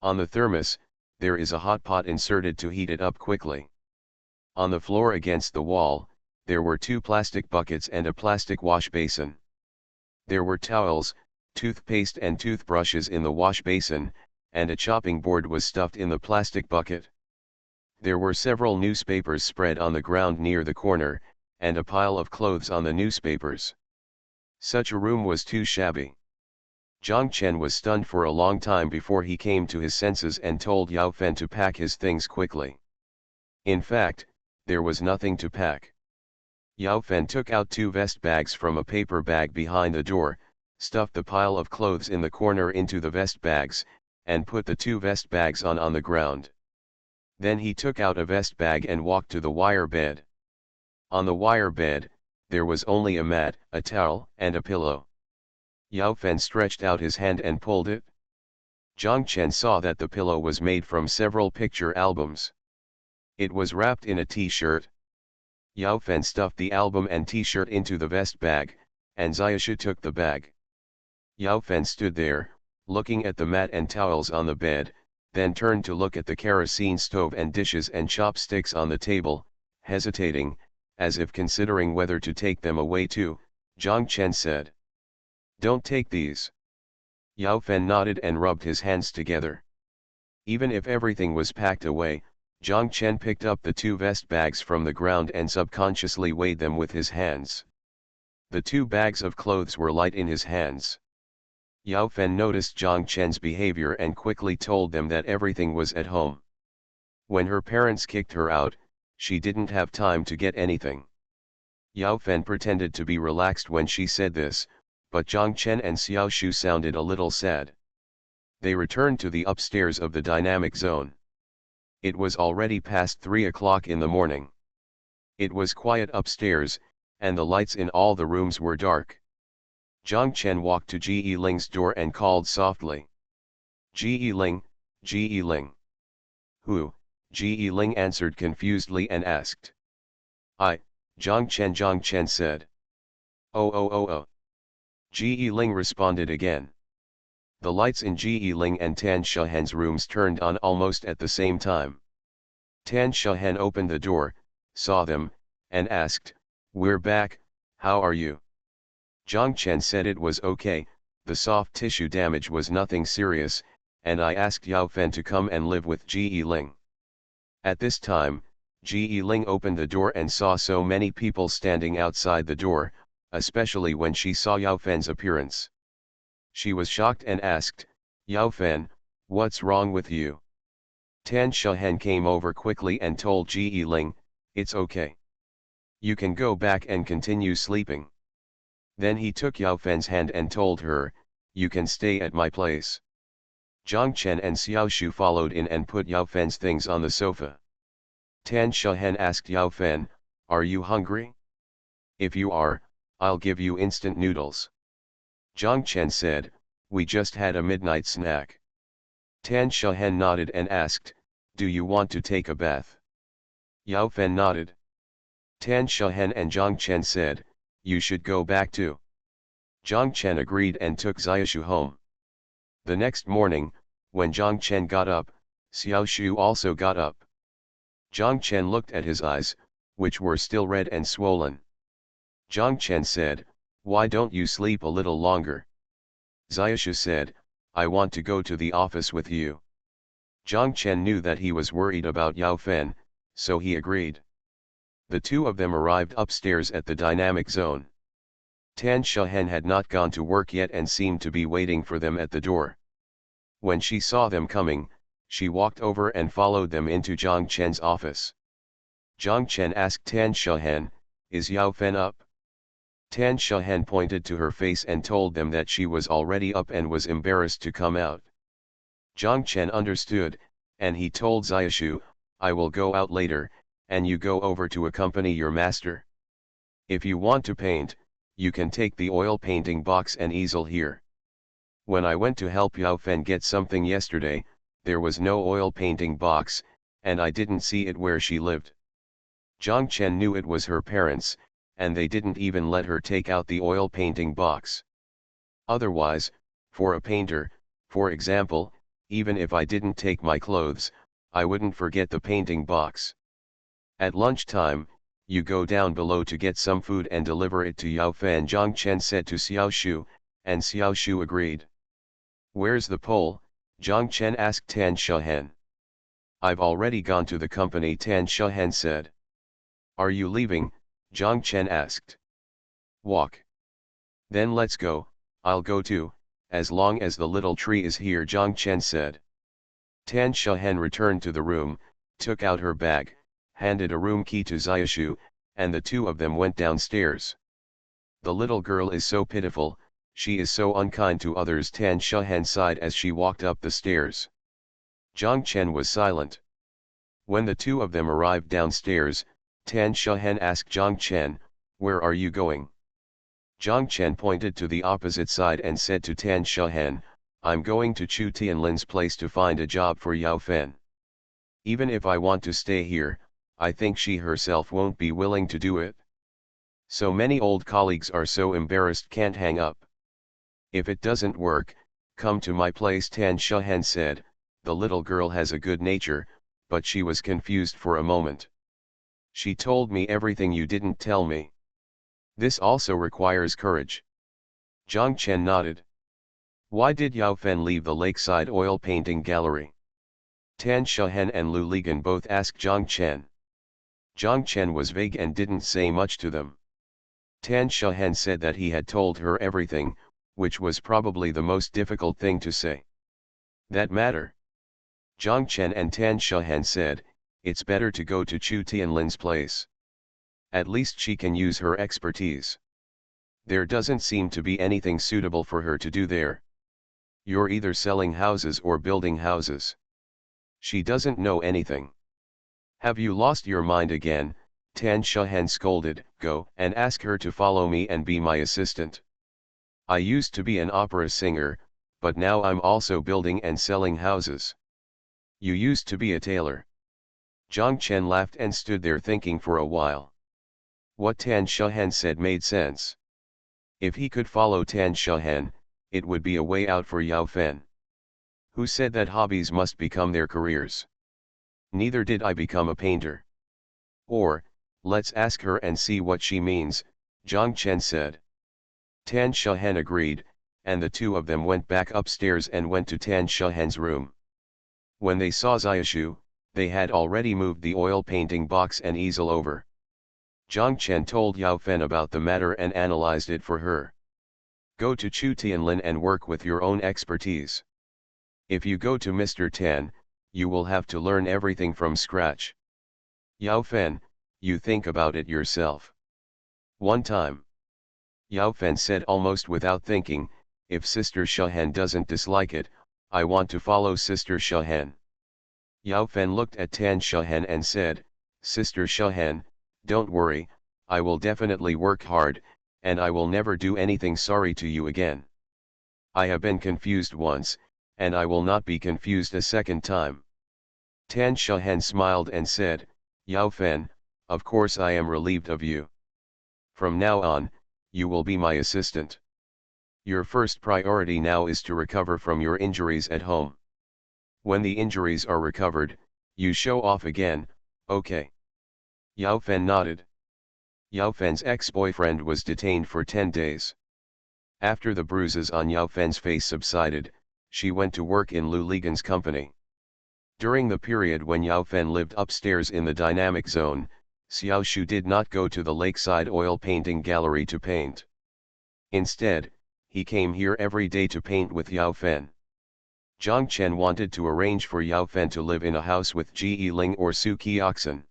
On the thermos, there is a hot pot inserted to heat it up quickly. On the floor against the wall, there were two plastic buckets and a plastic wash basin. There were towels, toothpaste and toothbrushes in the wash basin, and a chopping board was stuffed in the plastic bucket. There were several newspapers spread on the ground near the corner, and a pile of clothes on the newspapers. Such a room was too shabby. Jiang Chen was stunned for a long time before he came to his senses and told Yao Fen to pack his things quickly. In fact, there was nothing to pack. Yao Fen took out 2 vest bags from a paper bag behind the door, stuffed the pile of clothes in the corner into the vest bags, and put the 2 vest bags on the ground. Then he took out a vest bag and walked to the wire bed. On the wire bed, there was only a mat, a towel, and a pillow. Yao Fen stretched out his hand and pulled it. Jiang Chen saw that the pillow was made from several picture albums. It was wrapped in a t-shirt. Yao Fen stuffed the album and t-shirt into the vest bag, and Xiaoshu took the bag. Yao Fen stood there, looking at the mat and towels on the bed, then turned to look at the kerosene stove and dishes and chopsticks on the table, hesitating, as if considering whether to take them away too. Jiang Chen said, "Don't take these." Yao Fen nodded and rubbed his hands together. Even if everything was packed away, Jiang Chen picked up the 2 vest bags from the ground and subconsciously weighed them with his hands. The 2 bags of clothes were light in his hands. Yao Fen noticed Jiang Chen's behavior and quickly told them that everything was at home. When her parents kicked her out, she didn't have time to get anything. Yao Fen pretended to be relaxed when she said this, but Jiang Chen and Xiaoshu sounded a little sad. They returned to the upstairs of the dynamic zone. It was already past 3 o'clock in the morning. It was quiet upstairs, and the lights in all the rooms were dark. Jiang Chen walked to Ji Ling's door and called softly, "Ji Ling, Ji Ling." "Who?" Ji Ling answered confusedly and asked. "I, Jiang Chen said. Oh. Ji Ling responded again. The lights in Ji Ling and Tan Shahen's rooms turned on almost at the same time. Tan Shahen opened the door, saw them, and asked, "We're back, how are you?" Jiang Chen said it was okay, the soft tissue damage was nothing serious, and I asked Yao Fen to come and live with Ji Ling. At this time, Ji Ling opened the door and saw so many people standing outside the door, especially when she saw Yao Fen's appearance. She was shocked and asked, "Yao Fen, what's wrong with you?" Tan Shahen came over quickly and told Ji Ling, "It's okay. You can go back and continue sleeping." Then he took Yao Fen's hand and told her, "You can stay at my place." Jiang Chen and Xiaoshu followed in and put Yao Fen's things on the sofa. Tan Shahen asked Yao Fen, "Are you hungry? If you are, I'll give you instant noodles." Jiang Chen said, "We just had a midnight snack." Tan Shahen nodded and asked, "Do you want to take a bath?" Yao Fen nodded. Tan Shahen and Jiang Chen said, "You should go back too." Jiang Chen agreed and took Xiaoshu home. The next morning, when Jiang Chen got up, Xiaoshu also got up. Jiang Chen looked at his eyes, which were still red and swollen. Jiang Chen said, "Why don't you sleep a little longer?" Xiaoshu said, "I want to go to the office with you." Jiang Chen knew that he was worried about Yao Fen, so he agreed. The two of them arrived upstairs at the dynamic zone. Tan Shahen had not gone to work yet and seemed to be waiting for them at the door. When she saw them coming, she walked over and followed them into Jiang Chen's office. Jiang Chen asked Tan Shahen, "Is Yao Fen up?" Tan Shahen pointed to her face and told them that she was already up and was embarrassed to come out. Jiang Chen understood, and he told Xiaoshu, "I will go out later, and you go over to accompany your master. If you want to paint, you can take the oil painting box and easel here. When I went to help Yao Fen get something yesterday, there was no oil painting box, and I didn't see it where she lived." Jiang Chen knew it was her parents, and they didn't even let her take out the oil painting box. Otherwise, for a painter, for example, even if I didn't take my clothes, I wouldn't forget the painting box. At lunchtime, you go down below to get some food and deliver it to Yao Fen, Jiang Chen said to Xiaoshu, and Xiaoshu agreed. "Where's the Pole?" Jiang Chen asked Tan Shahen. "I've already gone to the company," Tan Shahen said. "Are you leaving?" Zhang Chen asked. Walk. Then let's go, I'll go too, as long as the little tree is here, Zhang Chen said. Tan Shahen returned to the room, took out her bag, handed a room key to Xiaoshu, and the two of them went downstairs. The little girl is so pitiful, she is so unkind to others, Tan Shahen sighed as she walked up the stairs. Zhang Chen was silent. When the two of them arrived downstairs, Tan Shahen asked Zhang Chen, "Where are you going?" Zhang Chen pointed to the opposite side and said to Tan Shahen, "I'm going to Chu Tianlin's place to find a job for Yao Fen. Even if I want to stay here, I think she herself won't be willing to do it. So many old colleagues are so embarrassed can't hang up. If it doesn't work, come to my place," Tan Shahen said. The little girl has a good nature, but she was confused for a moment. "She told me everything you didn't tell me. This also requires courage." Zhang Chen nodded. "Why did Yao Fen leave the lakeside oil painting gallery?" Tan Shahen and Lu Ligan both asked Zhang Chen. Zhang Chen was vague and didn't say much to them. Tan Shahen said that he had told her everything, which was probably the most difficult thing to say. "That matter?" Zhang Chen and Tan Shahen said, "It's better to go to Chu Tianlin's place. At least she can use her expertise. There doesn't seem to be anything suitable for her to do there. You're either selling houses or building houses. She doesn't know anything." "Have you lost your mind again?" Tan Shahen scolded. "Go and ask her to follow me and be my assistant. I used to be an opera singer, but now I'm also building and selling houses." "You used to be a tailor." Zhang Chen laughed and stood there thinking for a while. What Tan Shahen said made sense. If he could follow Tan Shahen, it would be a way out for Yao Fen. Who said that hobbies must become their careers? Neither did I become a painter. Or, let's ask her and see what she means, Zhang Chen said. Tan Shahen agreed, and the two of them went back upstairs and went to Tan Shahen's room. When they saw Xiaoshu, they had already moved the oil painting box and easel over. Zhang Chen told Yao Fen about the matter and analyzed it for her. "Go to Chu Tianlin and work with your own expertise. If you go to Mr. Tan, you will have to learn everything from scratch. Yao Fen, you think about it yourself." One time, Yao Fen said almost without thinking, "If Sister Shahen doesn't dislike it, I want to follow Sister Shahen." Yao Fen looked at Tan Shahen and said, "Sister Shahen, don't worry, I will definitely work hard, and I will never do anything sorry to you again. I have been confused once, and I will not be confused a second time." Tan Shahen smiled and said, "Yao Fen, of course I am relieved of you. From now on, you will be my assistant. Your first priority now is to recover from your injuries at home. When the injuries are recovered, you show off again, okay?" Yao Fen nodded. Yao Fen's ex-boyfriend was detained for 10 days. After the bruises on Yao Fen's face subsided, she went to work in Lu Ligan's company. During the period when Yao Fen lived upstairs in the dynamic zone, Xiaoshu did not go to the lakeside oil painting gallery to paint. Instead, he came here every day to paint with Yao Fen. Zhang Chen wanted to arrange for Yao Fen to live in a house with Ji Ling or Su Qiaxin.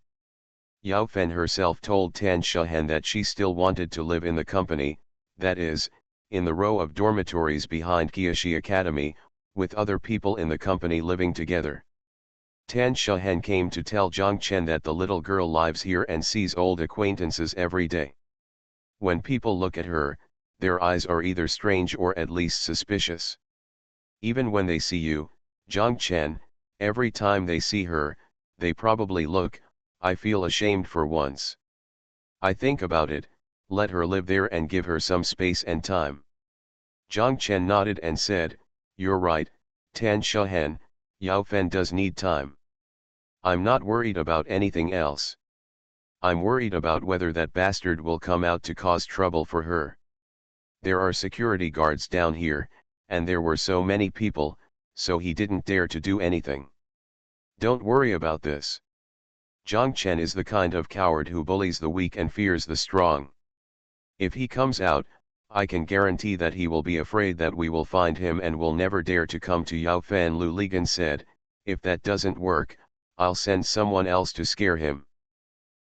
Yao Fen herself told Tan Shahen that she still wanted to live in the company, that is, in the row of dormitories behind Qiaxi Academy, with other people in the company living together. Tan Shahen came to tell Zhang Chen that the little girl lives here and sees old acquaintances every day. When people look at her, their eyes are either strange or at least suspicious. Even when they see you, Zhang Chen, every time they see her, they probably look, "I feel ashamed for once. I think about it, let her live there and give her some space and time." Zhang Chen nodded and said, "You're right, Tan Shahen, Yao Fen does need time. I'm not worried about anything else. I'm worried about whether that bastard will come out to cause trouble for her. There are security guards down here, and there were so many people, so he didn't dare to do anything. Don't worry about this. Zhang Chen is the kind of coward who bullies the weak and fears the strong. If he comes out, I can guarantee that he will be afraid that we will find him and will never dare to come to Yao Fan. Lu Ligan said, if that doesn't work, I'll send someone else to scare him.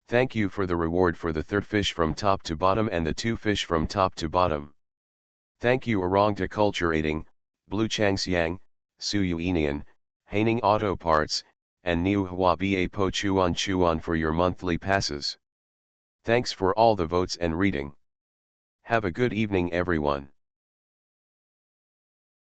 Thank you for the reward for the third fish from top to bottom and the 2 fish from top to bottom. Thank you Orangta Culturating, Blue Changxiang, Su Yuinian, Haining Auto Parts, and Niu Hua Ba Po Chuan for your monthly passes. Thanks for all the votes and reading. Have a good evening everyone.